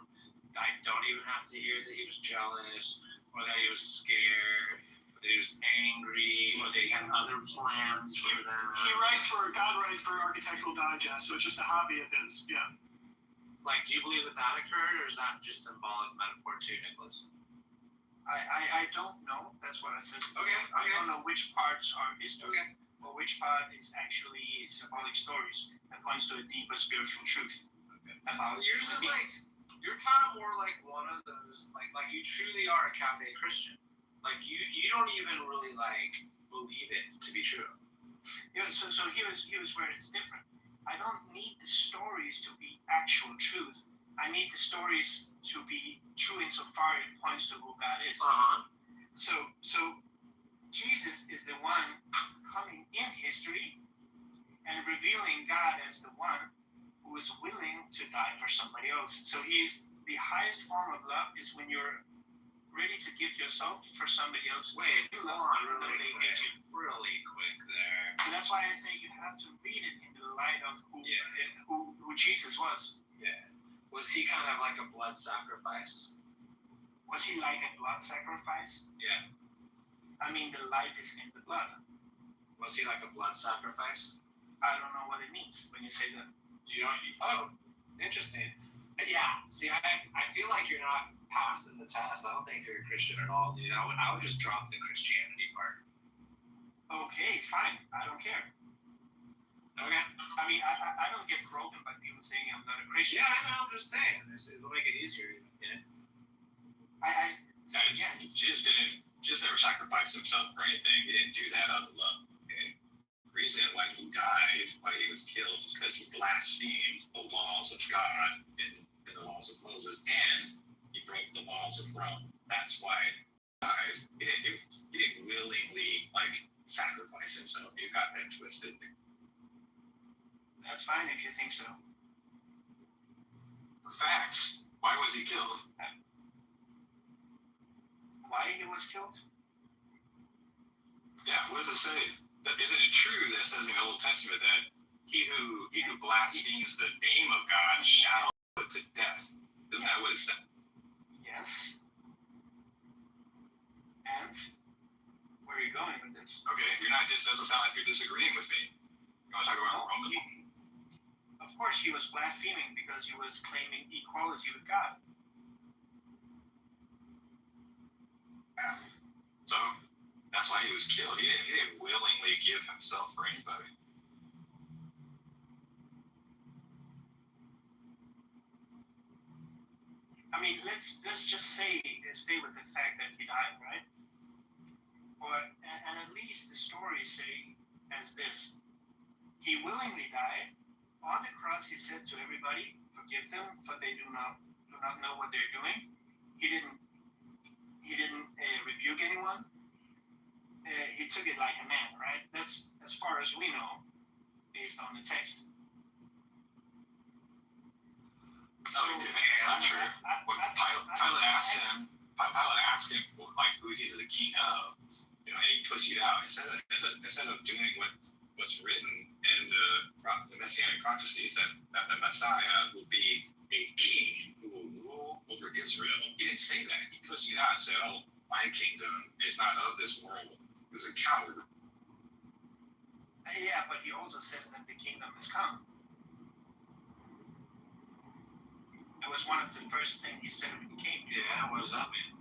don't even have to hear that he was jealous, or that he was scared, or that he was angry, or that he had other plans for them. God writes for Architectural Digest, so it's just a hobby of his. Yeah. Like, do you believe that occurred, or is that just symbolic metaphor too, Nicholas? I don't know. That's what I said. Okay. I don't know which parts are history or which part is actually symbolic stories that points to a deeper spiritual truth. Okay. Yours is like, you're kind of more like one of those, like you truly are a cafe Christian. Like you don't even really like believe it to be true. Yeah. So here's where it's different. I don't need the stories to be actual truth. I need the stories to be true insofar it points to who God is. So Jesus is the one coming in history and revealing God as the one who is willing to die for somebody else. So he's the highest form of love is when you're ready to give yourself for somebody else. Wait, you love them, they hate you. Really quick there. And that's why I say you have to read it in the light of who Jesus was. Yeah. Was he kind of like a blood sacrifice? Was he like a blood sacrifice? Yeah. I mean, the life is in the blood. Was he like a blood sacrifice? I don't know what it means when you say that. Oh, interesting. Yeah. See, I feel like you're not passing the test. I don't think you're a Christian at all, dude. I would just drop the Christianity part. Okay, fine. I don't care. Okay. I mean, I don't get broken by people saying I'm not a Christian. Yeah, I know. I'm just saying. It'll make it easier. Yeah. Jesus never sacrificed himself for anything. He didn't do that out of love. Okay? The reason why he died, why he was killed, is because he blasphemed the laws of God and the laws of Moses, and he broke the laws of Rome. That's why he died. He didn't willingly sacrifice himself. You got that twisted. That's fine if you think so. Facts. Why was he killed? Why he was killed? Yeah, what does it say? Isn't it true that it says in the Old Testament that he who blasphemes the name of God shall be put to death? Isn't that what it said? Yes. And where are you going with this? Okay, doesn't sound like you're disagreeing with me. You want to talk about Rome? Of course, he was blaspheming because he was claiming equality with God. Yeah. So that's why he was killed. He didn't willingly give himself for anybody. I mean, let's let's just stay with the fact that he died, right? And at least the stories say as this: he willingly died. On the cross, he said to everybody, "Forgive them, for they do not know what they're doing." He didn't rebuke anyone. He took it like a man, right? That's as far as we know, based on the text. No, he didn't. I'm not sure. Pilate asked him, like, who he's the king of. You know, and he pussied out. Instead of doing what's written in the Messianic prophecies, that the Messiah will be a king who will rule over Israel. He didn't say that. He pussied out and said, "Oh, my kingdom is not of this world." He was a coward. Yeah, but he also says that the kingdom has come. It was one of the first things he said when he came. Yeah, what does that mean?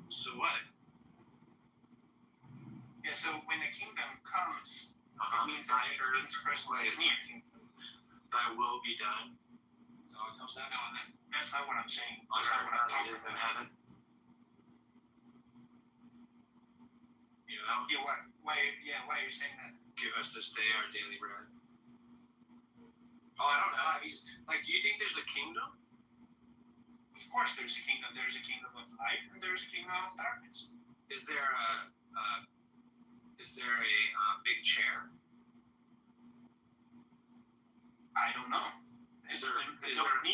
So what? Yeah, so when the kingdom comes, it means thy that earth the person is near. Thy will be done. Is that what comes next? No, that's not what I'm saying. On That's not what I'm earth as talking it is in about. heaven. You know that one? Yeah, why are you saying that? Give us this day our daily bread. Oh, I don't know. Do you think there's a kingdom? Of course there's a kingdom. There's a kingdom of light and there's a kingdom of darkness. Is there a big chair? I don't know. Is there a need throne? to be.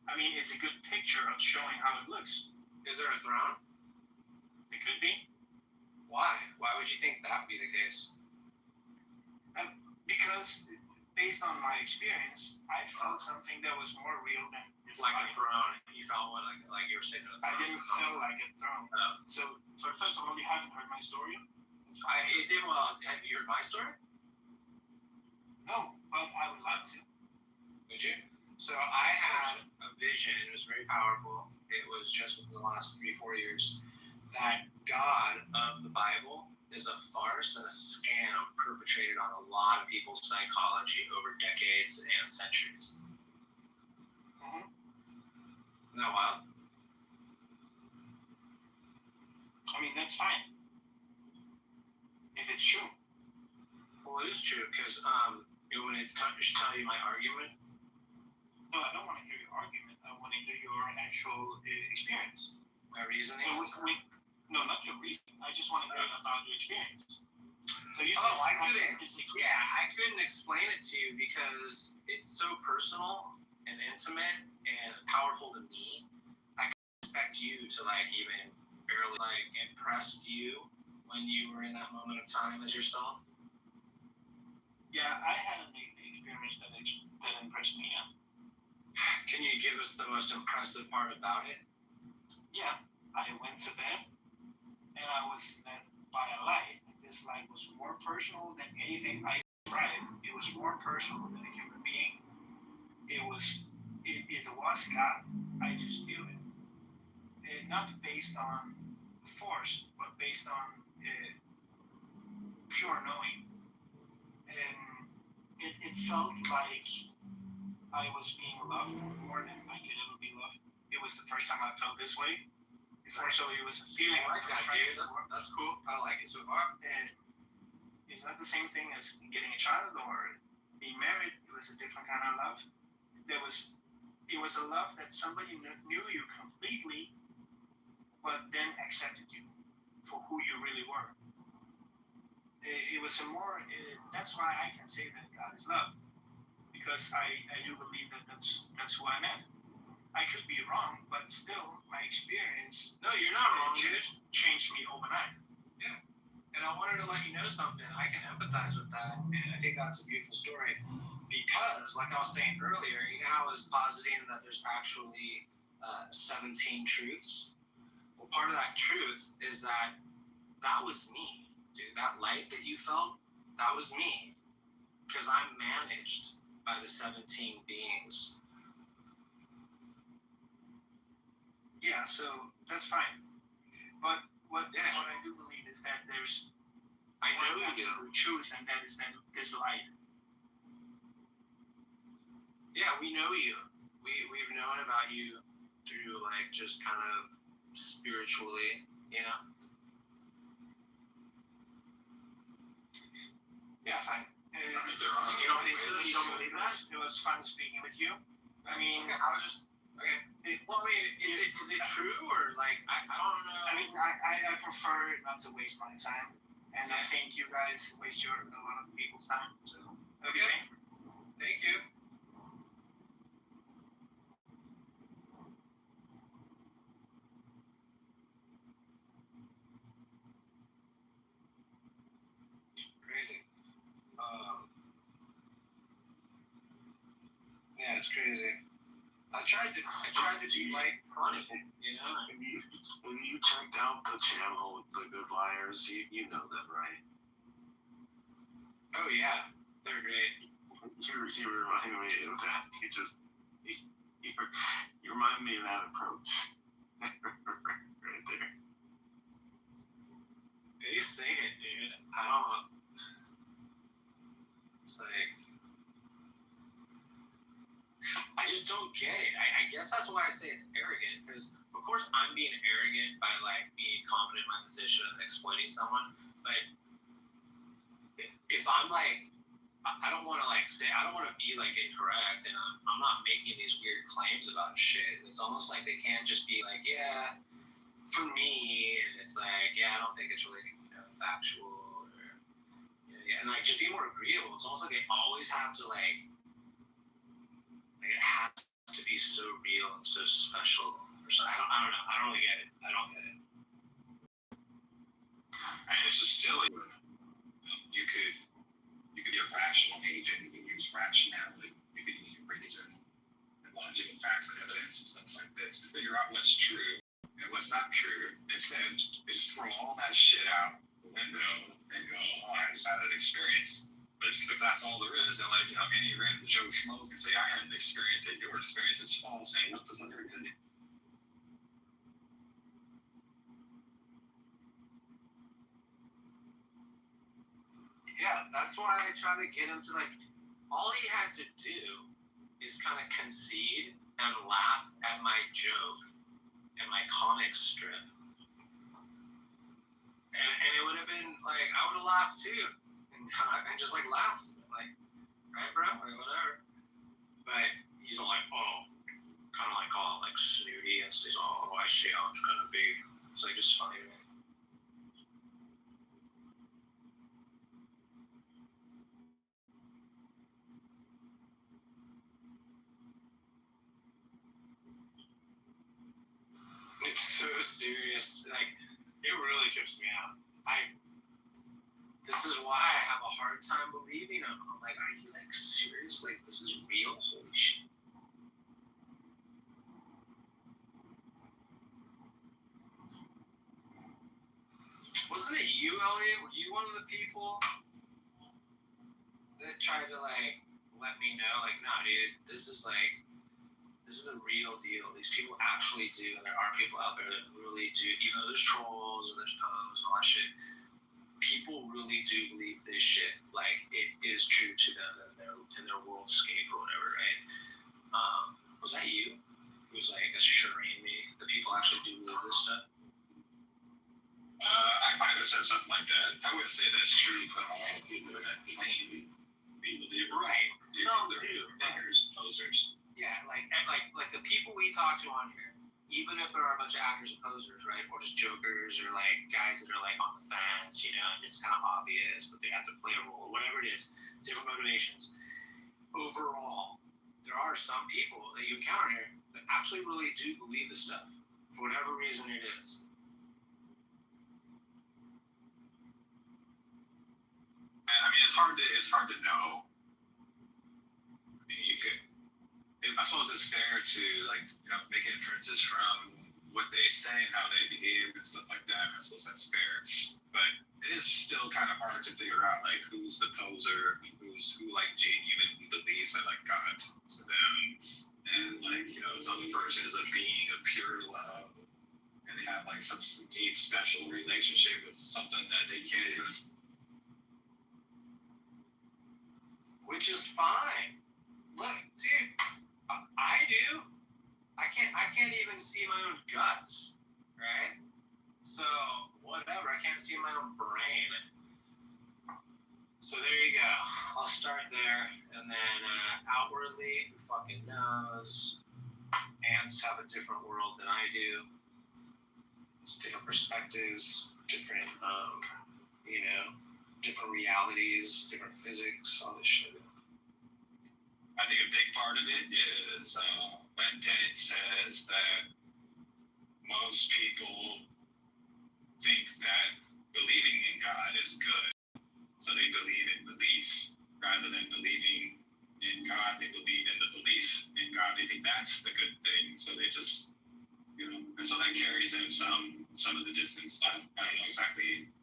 I mean, it's a good picture of showing how it looks. Is there a throne? It could be. Why? Why would you think that would be the case? Because based on my experience, I felt something that was more real than it's like a throne. You felt what, like you were saying? I didn't feel like a throne. So first of all, you haven't heard my story. It did well. Have you heard my story? No, but I would love to. Would you? So I had a vision. It was very powerful. It was just within the last 3-4 years that God of the Bible is a farce and a scam perpetrated on a lot of people's psychology over decades and centuries. Mm-hmm. Isn't that wild? I mean, that's fine. If it's true. Well, it is true, because you want me to tell you my argument? No, I don't want to hear your argument. I want to hear your actual experience. My reasoning? No, not your reason. I just want to hear about your experience. So you I couldn't explain it to you because it's so personal and intimate and powerful to me. I couldn't expect you to even barely impress you when you were in that moment of time as yourself. Yeah, I had an experience that impressed me. Yeah. Can you give us the most impressive part about it? Yeah, I went to bed and I was led by a light. This light was more personal than anything I tried. It was more personal than a human being. It was God. I just knew it. Not based on force, but based on pure knowing. And it felt like I was being loved more than I could ever be loved. It was the first time I felt this way. Before, so it was a feeling. I like that, dude. That's cool. I like it so far. And it's not the same thing as getting a child or being married. It was a different kind of love. It was a love that somebody knew you completely, but then accepted you for who you really were. It was that's why I can say that God is love, because I do believe that that's who I met. I could be wrong, but still, my experience. No, you're not wrong. Changed me overnight. Yeah. And I wanted to let you know something. I can empathize with that, and I think that's a beautiful story. Because, like I was saying earlier, you know how I was positing that there's actually 17 truths? Well, part of that truth is that was me, dude. That light that you felt, that was me. Because I'm managed by the 17 beings. Yeah, so that's fine. But what I do believe is that there's one absolute truth, and that is that this light. Yeah, we know you. we've known about you through like just kind of spiritually, you know. Yeah, fine. You don't think so? You don't believe that? It was fun speaking with you. I mean, I was just okay. Well, I mean, is it true or like I don't know? I mean, I prefer not to waste my time, and I think you guys waste a lot of people's time. So Okay. Thank you. Crazy. Yeah, it's crazy. I tried to be like funny, you know. When you checked out the channel with the Good Liars, you know them, right? Oh yeah, they're great. You remind me of that. You remind me of that approach. Right there. They sing it, dude. I don't. It's like I just don't get it. I guess that's why I say it's arrogant, because of course I'm being arrogant by like being confident in my position and exploiting someone. But if I'm like, I don't want to like say, I don't want to be like incorrect, and I'm not making these weird claims about shit. It's almost like they can't just be like, yeah, for me, and it's like, yeah, I don't think it's really factual, or and like just be more agreeable. It's almost like they always have to like it has to be so real and so special. Or so I don't know. I don't really get it. I don't get it. And it's just silly. You could be a rational agent. You can use rationality. You can use reason and logic and facts and evidence and stuff like this to figure out what's true and what's not true. Instead, they just throw all that shit out the window and go, "Oh, I just had an experience." But if that's all there is, then like any random Joe Schmo can say, "I had an experience that your experience is false," and what does that do? Yeah, that's why I try to get him to like. All he had to do is kind of concede and laugh at my joke and my comic strip, and it would have been like I would have laughed too, and just like laughed, like, right, bro, like whatever. But he's all like, oh, kind of like all like snooty, and he's all, oh, I see how it's gonna be. It's like just funny to me. It's so serious. Like, it really trips me out. This is why I have a hard time believing him. I'm like, are you like serious? Like, this is real? Holy shit. Wasn't it you, Elliot? Were you one of the people that tried to like let me know, like, no, dude, this is the real deal. These people actually do, and there are people out there that really do, even though there's trolls and there's posts and all that shit, people really do believe this shit. Like, it is true to them in their worldscape or whatever, right? Was that you? Who was like assuring me that people actually do believe this stuff? I might have said something like that. I wouldn't say that's true, but all people that claim people believe it. Right. Some do. Actors, posers. Yeah, like the people we talk to on here, even if there are a bunch of actors and posers, right, or just jokers, or like guys that are like on the fence, and it's kind of obvious, but they have to play a role, whatever it is, different motivations. Overall, there are some people that you encounter here that actually really do believe this stuff, for whatever reason it is. I mean, it's hard to know. I mean, you could. I suppose it's fair to make inferences from what they say and how they behave and stuff like that. I suppose that's fair, but it is still kind of hard to figure out like who's the poser, who genuinely believes that like God talks to them, and this other person is a being of pure love, and they have like some deep special relationship with something that they can't even. Which is fine. Look, dude, I do. my own guts, right? So whatever, I can't see my own brain. So there you go. I'll start there, and then outwardly, who fucking knows? Ants have a different world than I do. It's different perspectives, different, different realities, different physics, all this shit. I think a big part of it is when Dennett says that most people think that believing in God is good, so they believe in belief rather than believing in God. They believe in the belief in God. They think that's the good thing, so they just, and so that carries them some of the distance. I don't know exactly.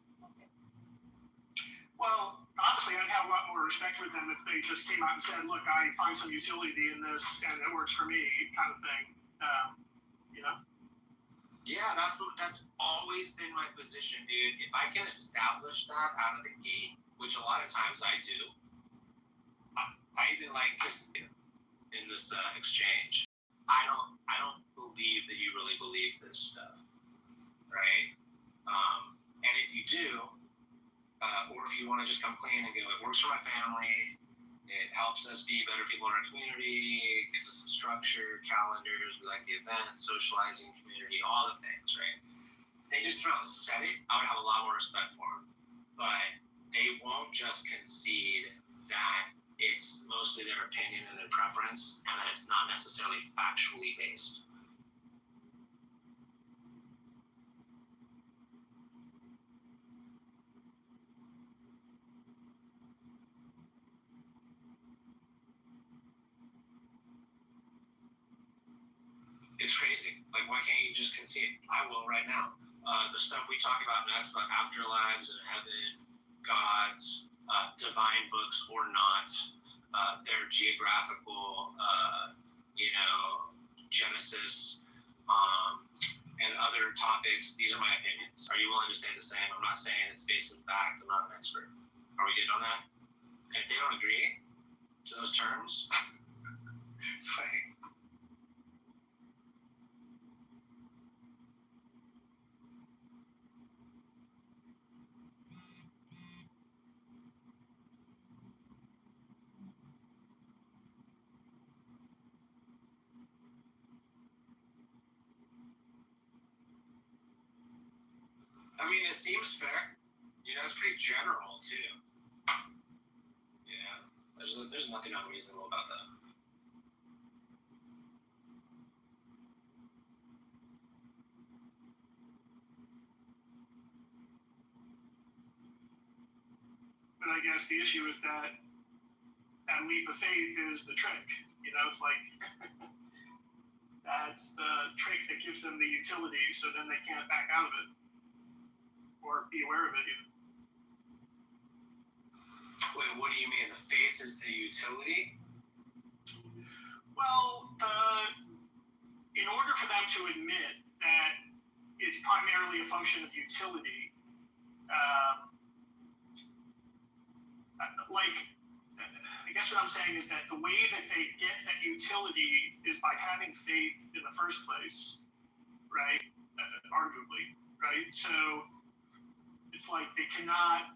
Well, honestly, I'd have a lot more respect for them if they just came out and said, look, I find some utility in this and it works for me, kind of thing. Yeah, that's always been my position, dude. If I can establish that out of the gate, which a lot of times I do, I even like this in this exchange. I don't believe that you really believe this stuff, right? And if you do, or if you want to just come clean and go, it works for my family, it helps us be better people in our community, it gets us some structure, calendars, we like the events, socializing community, all the things, right? If they just came out and said it, I would have a lot more respect for them. But they won't just concede that it's mostly their opinion and their preference, and that it's not necessarily factually based. It's crazy. Like, why can't you just concede? I will right now. The stuff we talk about next about afterlives and heaven, gods, divine books or not, their geographical, Genesis, and other topics. These are my opinions. Are you willing to say the same? I'm not saying it's based in fact. I'm not an expert. Are we good on that? And if they don't agree to those terms, it's like, I mean, it seems fair. It's pretty general too. Yeah, there's nothing unreasonable about that. But I guess the issue is that leap of faith is the trick. It's like that's the trick that gives them the utility, so then they can't back out of it or be aware of it even. Wait, what do you mean? The faith is the utility? Well, in order for them to admit that it's primarily a function of utility, I guess what I'm saying is that the way that they get that utility is by having faith in the first place, right? Arguably, right? So it's like they cannot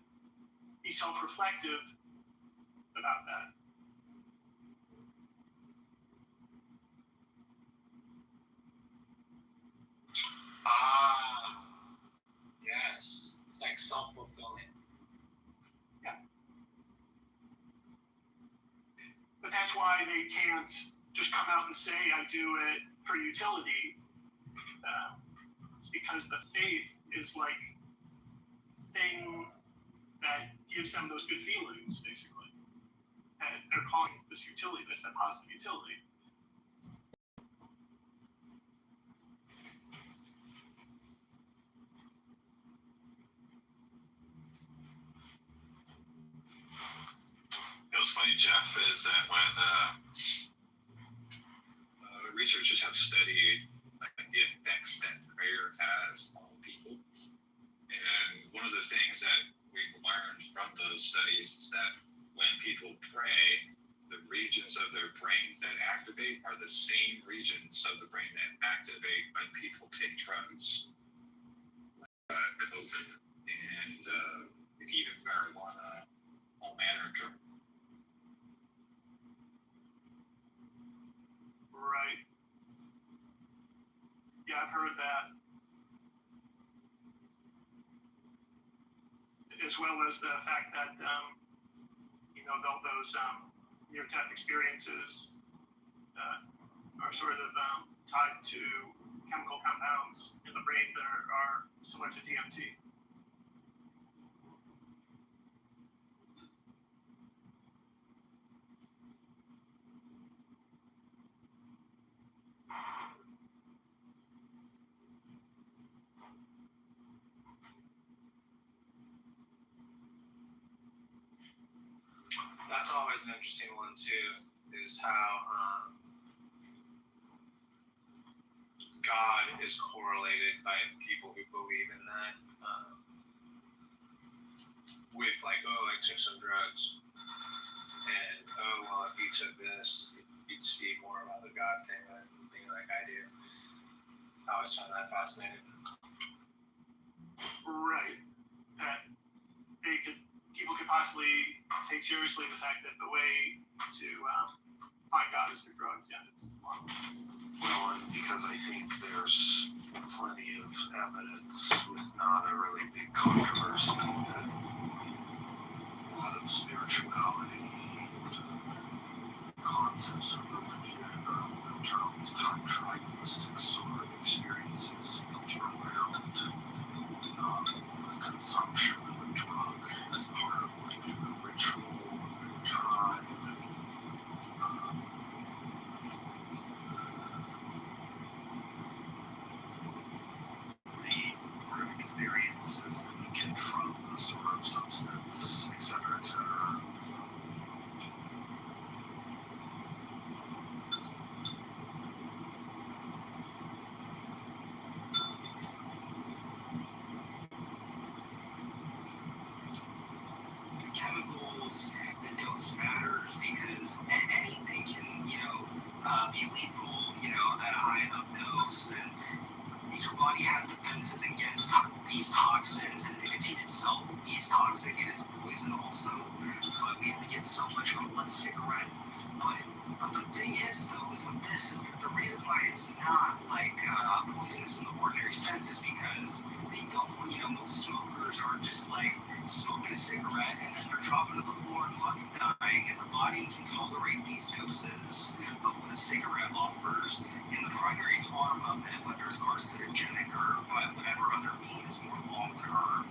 be self-reflective about that. Yes. It's like self-fulfilling. Yeah. But that's why they can't just come out and say, I do it for utility. It's because the faith is like the thing that gives them those good feelings, basically. And they're calling this utility, that's that positive utility. What's funny, Jeff, is that when researchers have studied the effects that prayer has on people, and one of the things that we've learned from those studies is that when people pray, the regions of their brains that activate are the same regions of the brain that activate when people people take drugs, COVID, and even marijuana, all manner of drugs. Right. Yeah, I've heard that. As well as the fact that, those near-death experiences are sort of tied to chemical compounds in the brain that are similar to DMT. That's always an interesting one too, is how God is correlated by people who believe in that with like, oh, I took some drugs, and oh, well, if you took this, you'd see more about the God thing like I do. I always find that fascinating. Right. That people could possibly take seriously the fact that the way to find God is through drugs. Yeah, it's well, and because I think there's plenty of evidence with not a really big controversy that a lot of spirituality, concepts of religion, or terms, tribalistic sort of experiences built around the consumption of a drug as part of like a ritual of a tribe. The experiences that you get from the sort of substance, etc., etc. So, chemicals that don't matters because anything can, be lethal, at a high enough dose. And your body has defenses against these toxins, and nicotine itself is toxic and it's poison also. But we only get so much from one cigarette. But the thing is, though, is with this is that the reason why it's not like poisonous in the ordinary sense is because they don't, most smokers are just like smoking a cigarette and then they're dropping to the floor and fucking dying, and the body can tolerate these doses of what a cigarette offers, and the primary harm of it, whether it's carcinogenic or by whatever other means, more long term,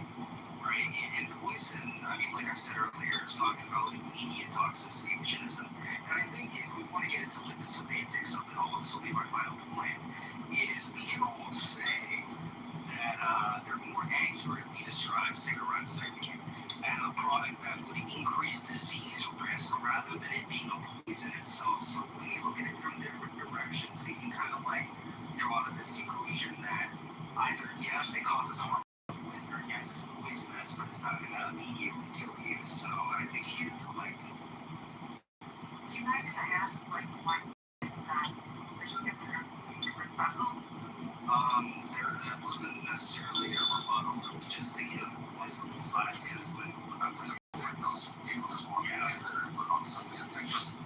right? And poison, I mean, like I said earlier, it's talking about immediate toxicity, which it isn't. And I think if we want to get into like the semantics of it all, this will be my final point, is we can almost say that they're more accurately describe cigarettes as a product that would increase disease risk rather than it being a poison itself. So when we look at it from different directions, we can kind of like draw to this conclusion that either yes, it causes harm to the poison, or yes, it's poisonous, but it's not going to immediately kill you. So I think you like. Do you mind if I ask like why that particular rebuttal? That wasn't necessarily a rebuttal. It was just to give points to both sides, because when I was people just want to get there and put on some of the things.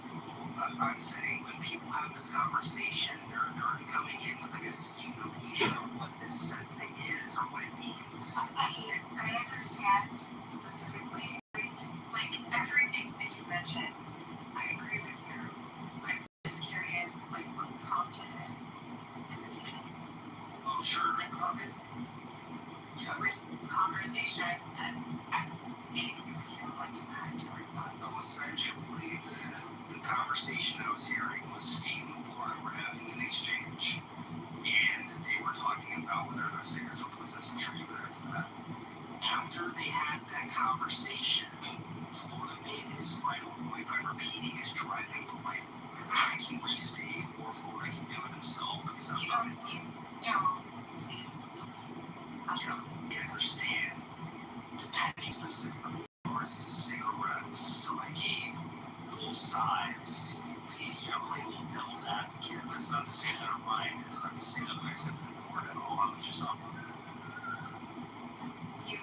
I'm saying when people have this conversation, they're coming in with like a skewed notation of what this said thing is or what it means. I understand specifically, like everything that you mentioned, I agree with you. I'm just curious, like what prompted it in the beginning. Oh, sure. Like what was conversation that made you feel like you had to rebut? Well, essentially, the conversation I was hearing was Steve and Flora were having an exchange, and they were talking about whether or not cigarettes were poisonous. I'm sure you guys know that. After they had that conversation, Florida made his final point by repeating his driving point. I can restate, or Florida can do it himself because I'm please. We understand, depending specifically in regards to cigarettes, so I gave both sides to, play a little devil's advocate. That's not to say that I'm right, that's not to say that I accept Florida. What's your thought? You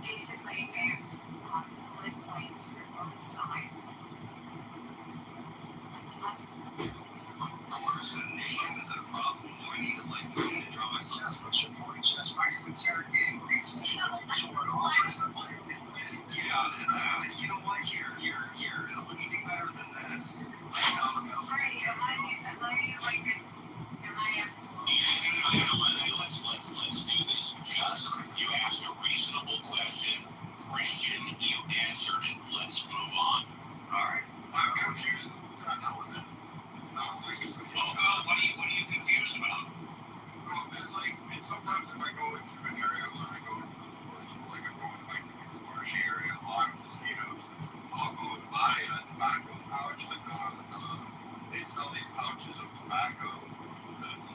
basically gave bullet points for both sides. Yes. Is that an issue? Is that a problem? Do I need to draw myself? That's what's your points. That's why you're interrogating things. Yeah, you know what? Here. Anything better than this? Sorry, am I Let's do this. Just, you asked a reasonable question. Christian, you answered it. Let's move on. Alright. I'm confused. What are you confused about? Well, it's sometimes if I go into an area, when I go into the forest, like I'm going to the marshy area, a lot of mosquitoes, I'll go and buy a tobacco pouch, they sell these pouches of tobacco,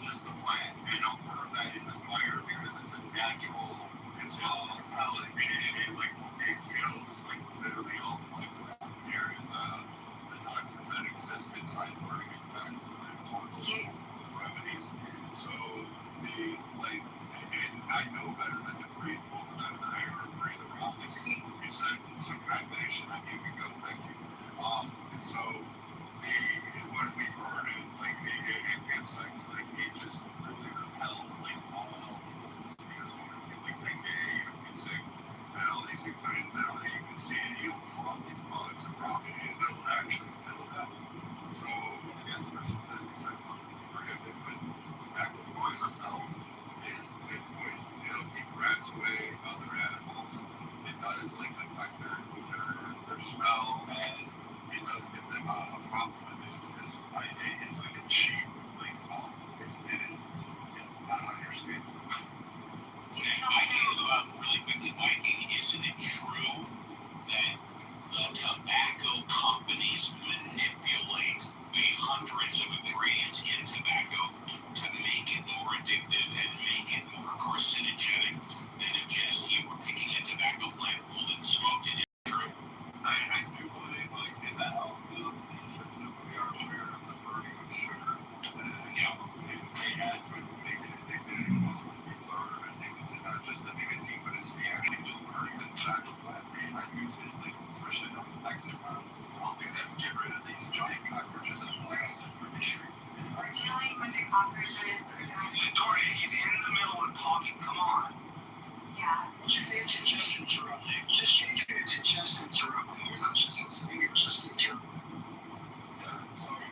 just the plant, and I'll burn that in the fire because it's a natural, it's all pellet, it kills, literally all the plants around here, and the toxins that exist inside burning tobacco, and it's one of those remedies. So, and I know better than to breathe over that, and I heard breathe around this. You said some combination that you can go, thank you. And so, when we burn it, it gets it just really repels, all the mosquitoes, get sick, and all these things, and then you can see it, you'll drop these bugs around it, and they'll actually kill them. So, I guess there's some things that prohibit, but tobacco poison itself is good poison. It'll keep rats away, other animals. It does affect their smell, and it does get them out of a problem. It's like a cheap fall. It is not on your skin. Viking, really quickly, Viking, isn't it true that the tobacco companies manipulate the hundreds of ingredients in tobacco to make it more addictive and make it more carcinogenic than if just you were picking a tobacco plant, rolled it, and smoked it? Is it true? I do believe, in the health of we are aware of the burning of sugar. It adds to it to make it addictive. Most people are addicted to not just the nicotine, but it's the actual burning of the tobacco plant. I use it, especially up in Texas. I'll do that to get rid of these giant cockroaches that fly out of the tree. We're dealing with the cockroaches. Victoria, he's in the middle of talking. Come on. Yeah. Change it to just interrupting. Just change it to just interrupting. You're not just listening, you're just interrupting. Yeah, sorry.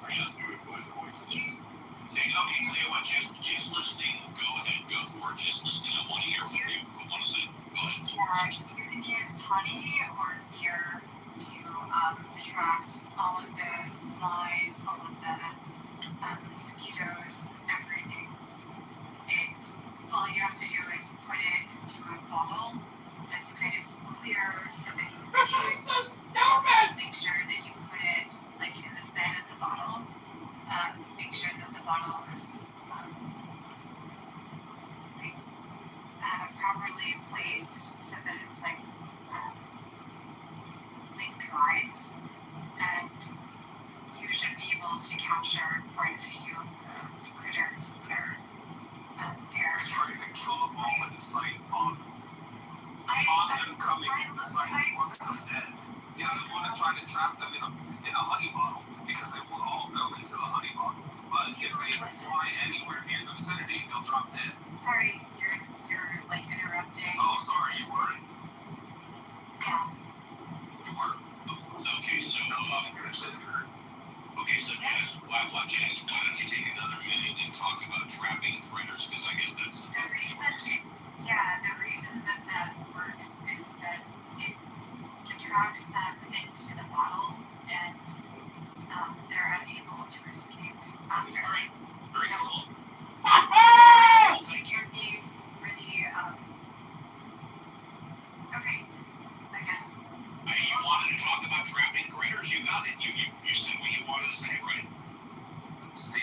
I just knew it was always a okay, tell you what, just listening, go ahead, go for it. Just listening, I want to hear from you. I want to say, go ahead. You can use honey or beer to attract all of the flies, all of the mosquitoes, everything. All you have to do is put it into a bottle that's kind of clear so that you can see it. Make sure that you put it in the bed of the bottle. Make sure that the bottle is properly placed so that it's lengthwise, and you should be able to capture quite a few of the critters that are there. Trying to kill them all in sight on them coming in the sight once they're dead. He doesn't want to try to trap them in a honey bottle because they will all go into the honey bottle. But if they fly anywhere near the vicinity, they'll drop dead. Sorry, you're interrupting. Oh, sorry, you weren't. Yeah. You weren't. Okay, so okay, so Jess, why don't you take another minute and talk about trapping critters? Because I guess that's the reason that works is that it attracts them into the bottle, and they're unable to escape after. Very cool. Thank you. Okay, I guess. Hey, you wanted to talk about trapping critters? You got it. You said what you wanted to say, right? Steve.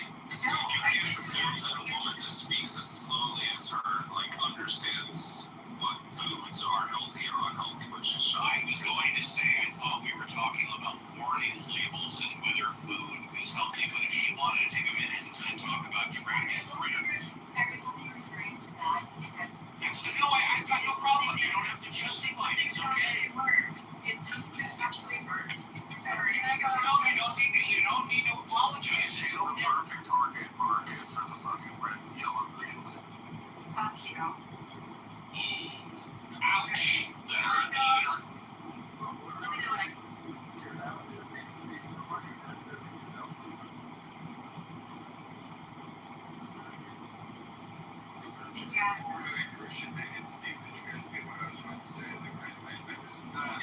Really Christian Megan Steve, did you guys get what I was about to say? Like,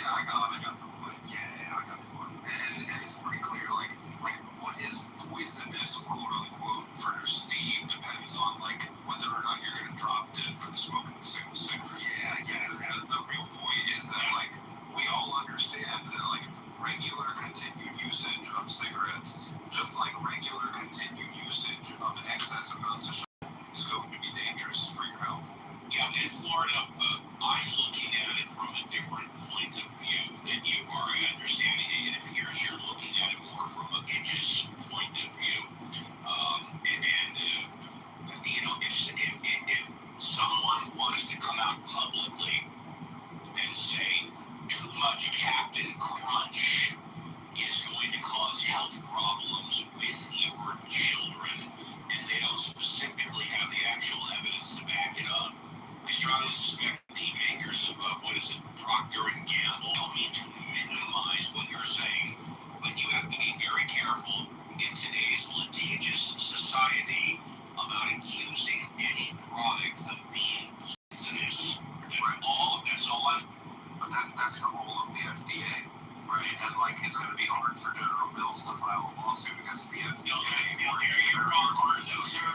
I got the point. Yeah, I got the point. And it's pretty clear, like what is poisonous, quote unquote, for Steve depends on like whether or not you're gonna drop dead for the smoke of a single cigarette. Yeah. The real point is that like we all understand that like regular continued usage of cigarettes, just like regular continued usage of excess amounts of sugar, is going to be dangerous for your health. Yeah, in Florida, I'm looking at it from a different point of view than you are. I understand it appears you're looking at it more from a religious point of view. You know, if someone wants to come out publicly and say too much Captain Crunch is going to cause health problems with your children, and they don't specifically have the actual evidence to back it up, I strongly suspect the makers of Procter and Gamble don't mean to minimize what you're saying, but you have to be very careful in today's litigious society about accusing any product of being poisonous. That's all but that's the role of the FDA, right? And like, it's going to be hard for General Mills to file a lawsuit against the FDA. Now, you're wrong, sir.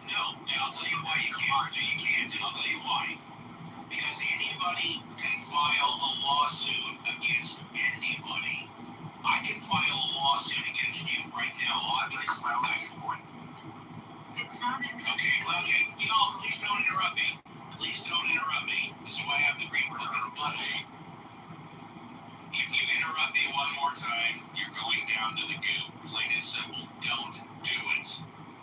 No, and I'll tell you why you can't. No, you can't, and I'll tell you why. Because anybody can file a lawsuit against anybody. I can file a lawsuit against you right now, Audrey. It's not Okay, well, you know, please don't interrupt me. Please don't interrupt me. This is why I have the green flipping button. If you interrupt me one more time, you're going down to the goop. Plain and simple. Don't do it.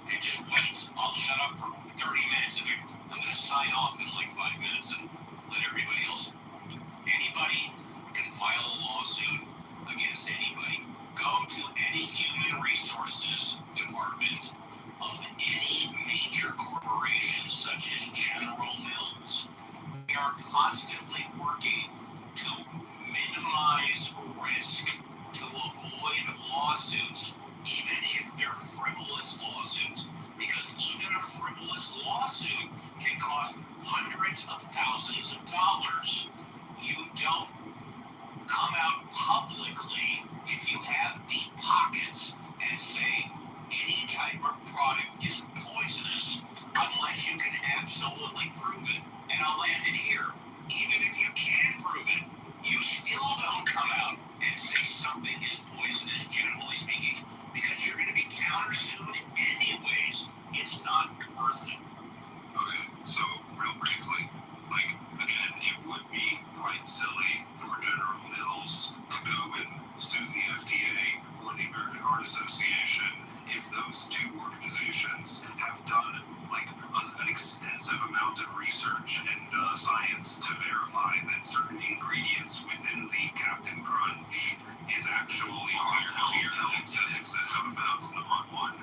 Okay, just wait. I'll shut up for 30 minutes. I'm going to sign off in like 5 minutes and let everybody else. Anybody can file a lawsuit against anybody. Go to any human resources department of any major corporation such as General Mills. They are constantly working to minimize risk, to avoid lawsuits, even if they're frivolous lawsuits, because even a frivolous lawsuit can cost hundreds of thousands of dollars. You don't come out publicly if you have deep pockets and say any type of product is poisonous unless you can absolutely prove it. And I'll land it here. Even if you can prove it, you still don't come out and say something is poisonous, generally speaking, because you're going to be countersued anyways. It's not worth it. Okay, so real briefly, like, again, it would be quite silly for General Mills to go and sue the FDA or the American Heart Association if those two organizations have done like an extensive amount of research and science to verify that certain ingredients within the Captain Crunch is actually harmful to your health at excessive amounts, number one.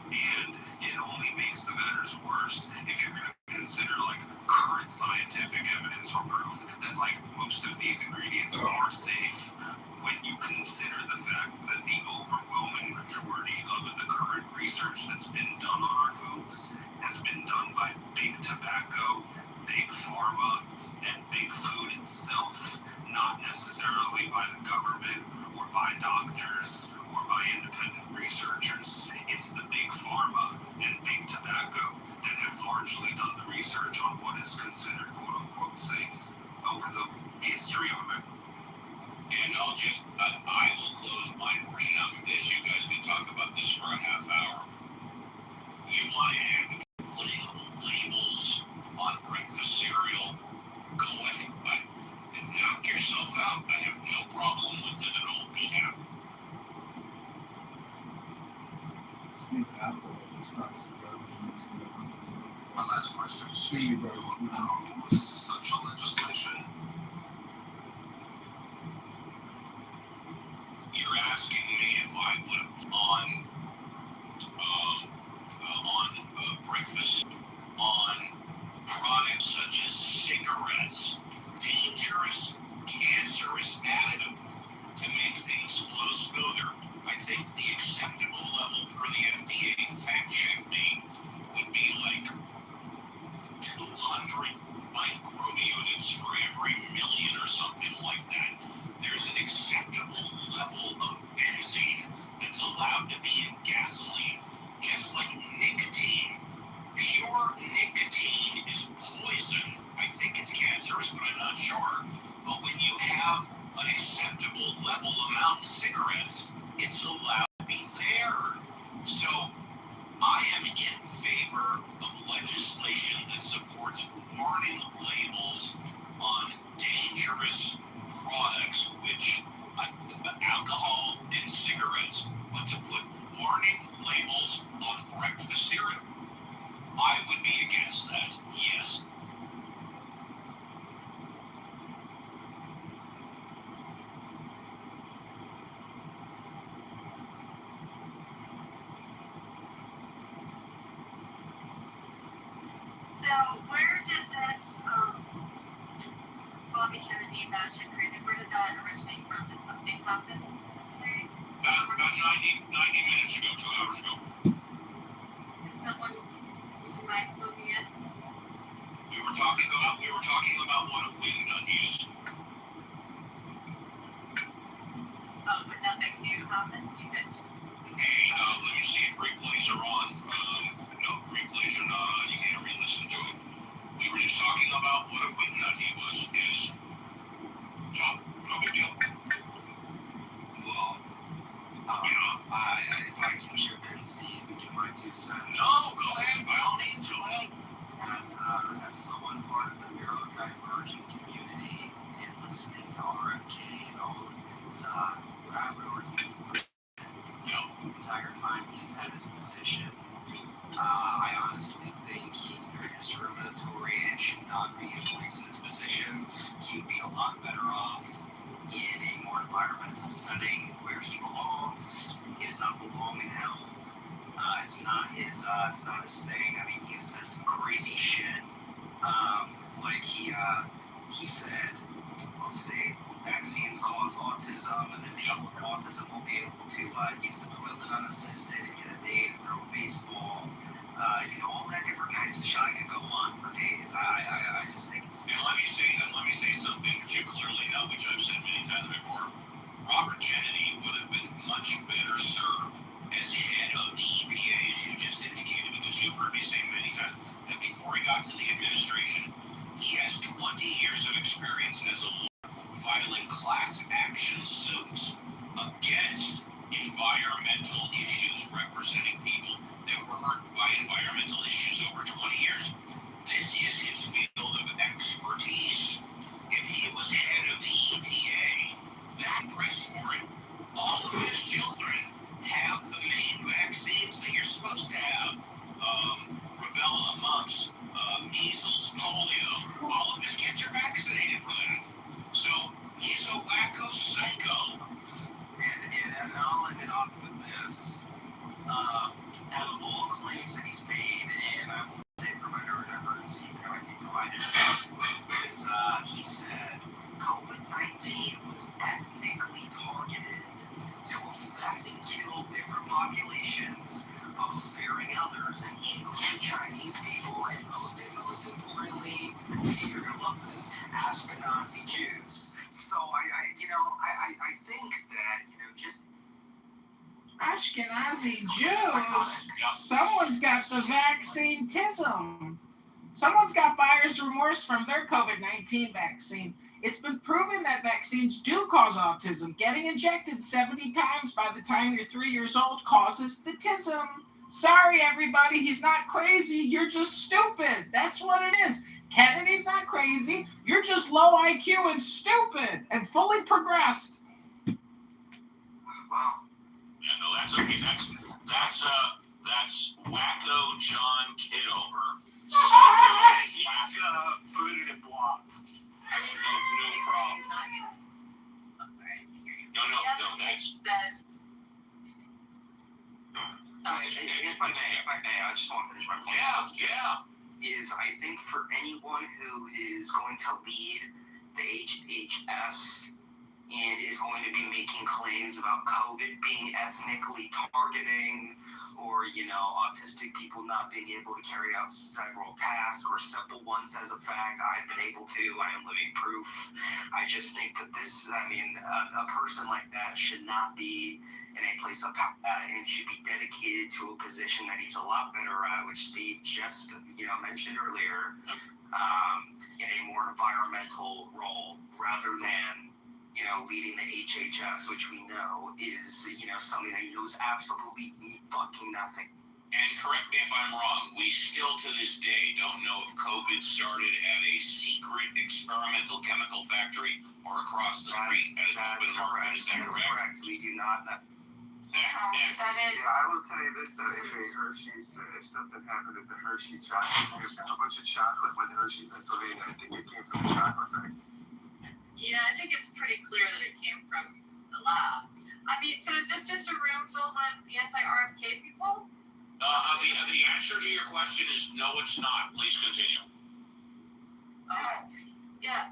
And it only makes the matters worse if you're going to consider like current scientific evidence or proof that like most of these ingredients are safe. When you consider the fact that the overwhelming majority of the current research that's been done on our foods has been done by big tobacco, big pharma, and big food itself, not necessarily by the government or by doctors or by independent researchers. It's the big pharma and big tobacco that have largely done the research on what is considered quote-unquote safe over the history of it. And I will close my unacceptable level amount of cigarettes, it's allowed to be there. So I am in favor of legislation that supports warning labels on dangerous products, which alcohol and cigarettes, but to put warning labels on breakfast cereal, I would be against that, yes. So where did this Bobby Kennedy batshit crazy, where did that originate from? Did something happen today? About 90 minutes ago, 2 hours ago. Did someone, would you mind moving it? We were talking about what a wing nut is. Oh, but nothing new happened? You guys just... Hey, let me see if replays are on. No, replays are not on. You can't re-listen to it. We were just talking about what a wing nut he was. Is no big deal. Well, if I can chip in, Steve, and give my 2 cents. No, go ahead. By all means, go ahead. As someone part of the neurodivergent community and listening to RFK and all of his, what I would argue, the entire time he's had his position, I honestly think he's very discriminatory and should not be in place in his position. He'd be a lot better off in a more environmental setting where he belongs. He does not belong in health. It's not his thing. I mean, he has said some crazy shit. Like he said, let's see, vaccines cause autism, and then people with autism will be able to use the toilet unassisted and get a date and throw a baseball. All that different types of shit. I could go on for days. I just think it's. And let me say something which you clearly know, which I've said many times before. Robert Kennedy would have been much better served as head of the EPA, as you just indicated, because you've heard me say many times that before he got to the administration, he has 20 years of experience as a lawyer filing class action suits against environmental issues, representing people that were hurt by environmental issues over 20 years. This is his field of expertise. If he was head of the EPA, that press for him. All of his children have the main vaccines that you're supposed to have. Rubella, mumps, measles, polio. All of his kids are vaccinated for that. So he's a wacko psycho. And I'll end it off with this. Out of all claims that he's made, and I will say for my neurodivergency, I think provided this, is he said COVID-19 was ethnically targeted to affect and kill different populations while sparing others, and he included Chinese people and most importantly, Steve, you're gonna love this, Ashkenazi Jews. So I think that just Ashkenazi Jews. Someone's got the vaccine-tism. Someone's got buyer's remorse from their COVID-19 vaccine. It's been proven that vaccines do cause autism. Getting injected 70 times by the time you're 3 years old causes the tism. Sorry, everybody, he's not crazy. You're just stupid. That's what it is. Kennedy's not crazy. You're just low IQ and stupid and fully progressed. Wow. Yeah, no, that's okay. That's wacko John Kitover. He's booted and blocked. No problem. I'm sorry. No, that's. Sorry. If I may, I just want to finish my point. Yeah. Is I think for anyone who is going to lead the HHS and is going to be making claims about COVID being ethnically targeting or, autistic people not being able to carry out several tasks or simple ones as a fact, I've been able to, I am living proof. I just think that a person like that should not be in a place of power and should be dedicated to a position that he's a lot better at, which Steve just, mentioned earlier, in a more environmental role rather than, leading the HHS, which we know is, something that he knows absolutely fucking nothing. And correct me if I'm wrong, we still to this day don't know if COVID started at a secret experimental chemical factory or across the street at an open market. Is that correct? We do not know. That is. Yeah, I will say this though, if something happened at the Hershey chocolate, there's a bunch of chocolate went to Hershey, Pennsylvania, I think it came from the chocolate factory. Yeah, I think it's pretty clear that it came from the lab. I mean, so is this just a room filled with anti-RFK people? The answer to your question is no, it's not. Please continue. Yeah.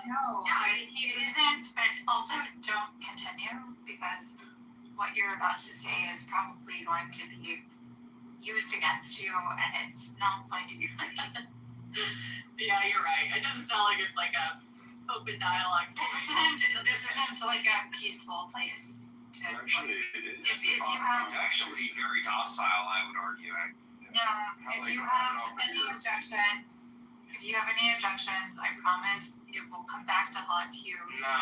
No, Yeah, it isn't, but also don't continue because what you're about to say is probably going to be used against you and it's not going to be funny. Yeah, you're right. It doesn't sound like it's like a open dialogue. This isn't like a peaceful place. Actually, it is. If you have, It's actually very docile, I would argue. if you have any objections, I promise it will come back to haunt you. No.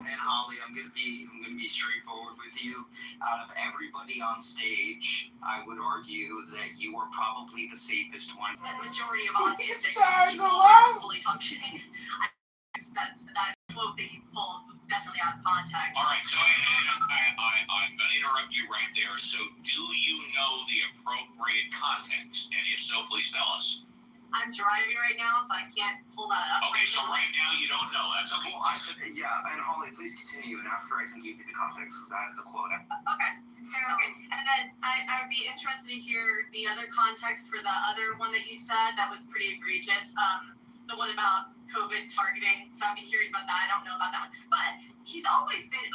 And Holly, I'm gonna be straightforward with you. Out of everybody on stage, I would argue that you are probably the safest one. The majority of autistic people alone. are fully functioning. That quote that you pulled was definitely out of context. All right, so I'm going to interrupt you right there. So do you know the appropriate context? And if so, please tell us. I'm driving right now, so I can't pull that up. Okay, so right now you don't know. That's okay. Yeah, and Holly, please continue, and after I can give you the context, because I have the quote. Okay, so, and then I'd be interested to hear the other context for the other one that you said that was pretty egregious. The one about COVID targeting, so I'd be curious about that. I don't know about that one. But he's always been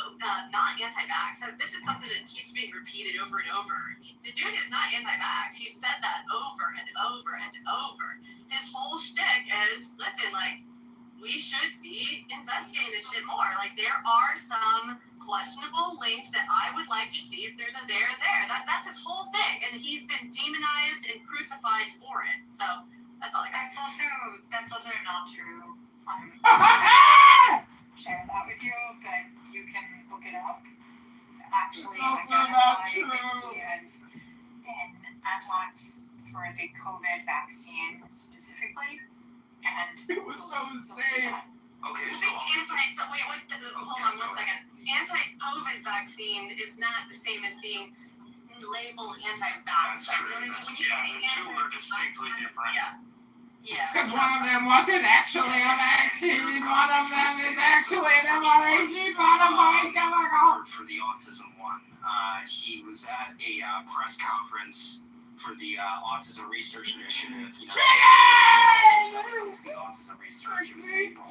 not anti-vax, so this is something that keeps being repeated over and over. The dude is not anti-vax. He's said that over and over and over. His whole shtick is, listen, like, we should be investigating this shit more. Like, there are some questionable links that I would like to see if there's a there there. That's his whole thing, and he's been demonized and crucified for it. So that's all I got. That's also not true. Share that with you, but you can look it up. Actually, identify that he has been at talks for the COVID vaccine specifically, and it was so insane. Okay, so hold on 1 second. Anti-COVID vaccine is not the same as being labeled anti-vax. That's true. The two are distinctly different. Yeah. Because one of them wasn't actually a vaccine, one of them is actually an mRNA modified chemical. For the autism one, he was at a press conference for the Autism Research Initiative. The autism research, it was April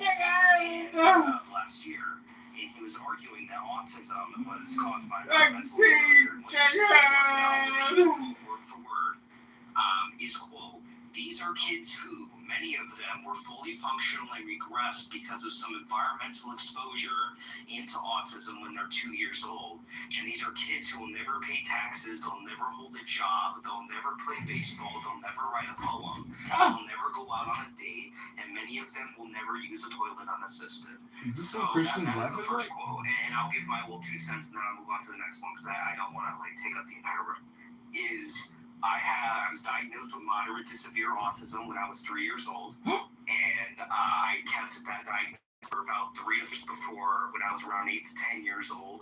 last year, and he was arguing that autism was caused by vaccine. Word for word, is quote, these are kids who, many of them, were fully functionally regressed because of some environmental exposure into autism when they're 2 years old. And these are kids who will never pay taxes, they'll never hold a job, they'll never play baseball, they'll never write a poem, they'll never go out on a date, and many of them will never use a toilet unassisted. So that was the first quote, and I'll give my little 2 cents and then I'll move on to the next one because I don't want to take up the entire room. I was diagnosed with moderate to severe autism when I was 3 years old, and I kept that diagnosis for about 3 to 4 before when I was around 8 to 10 years old.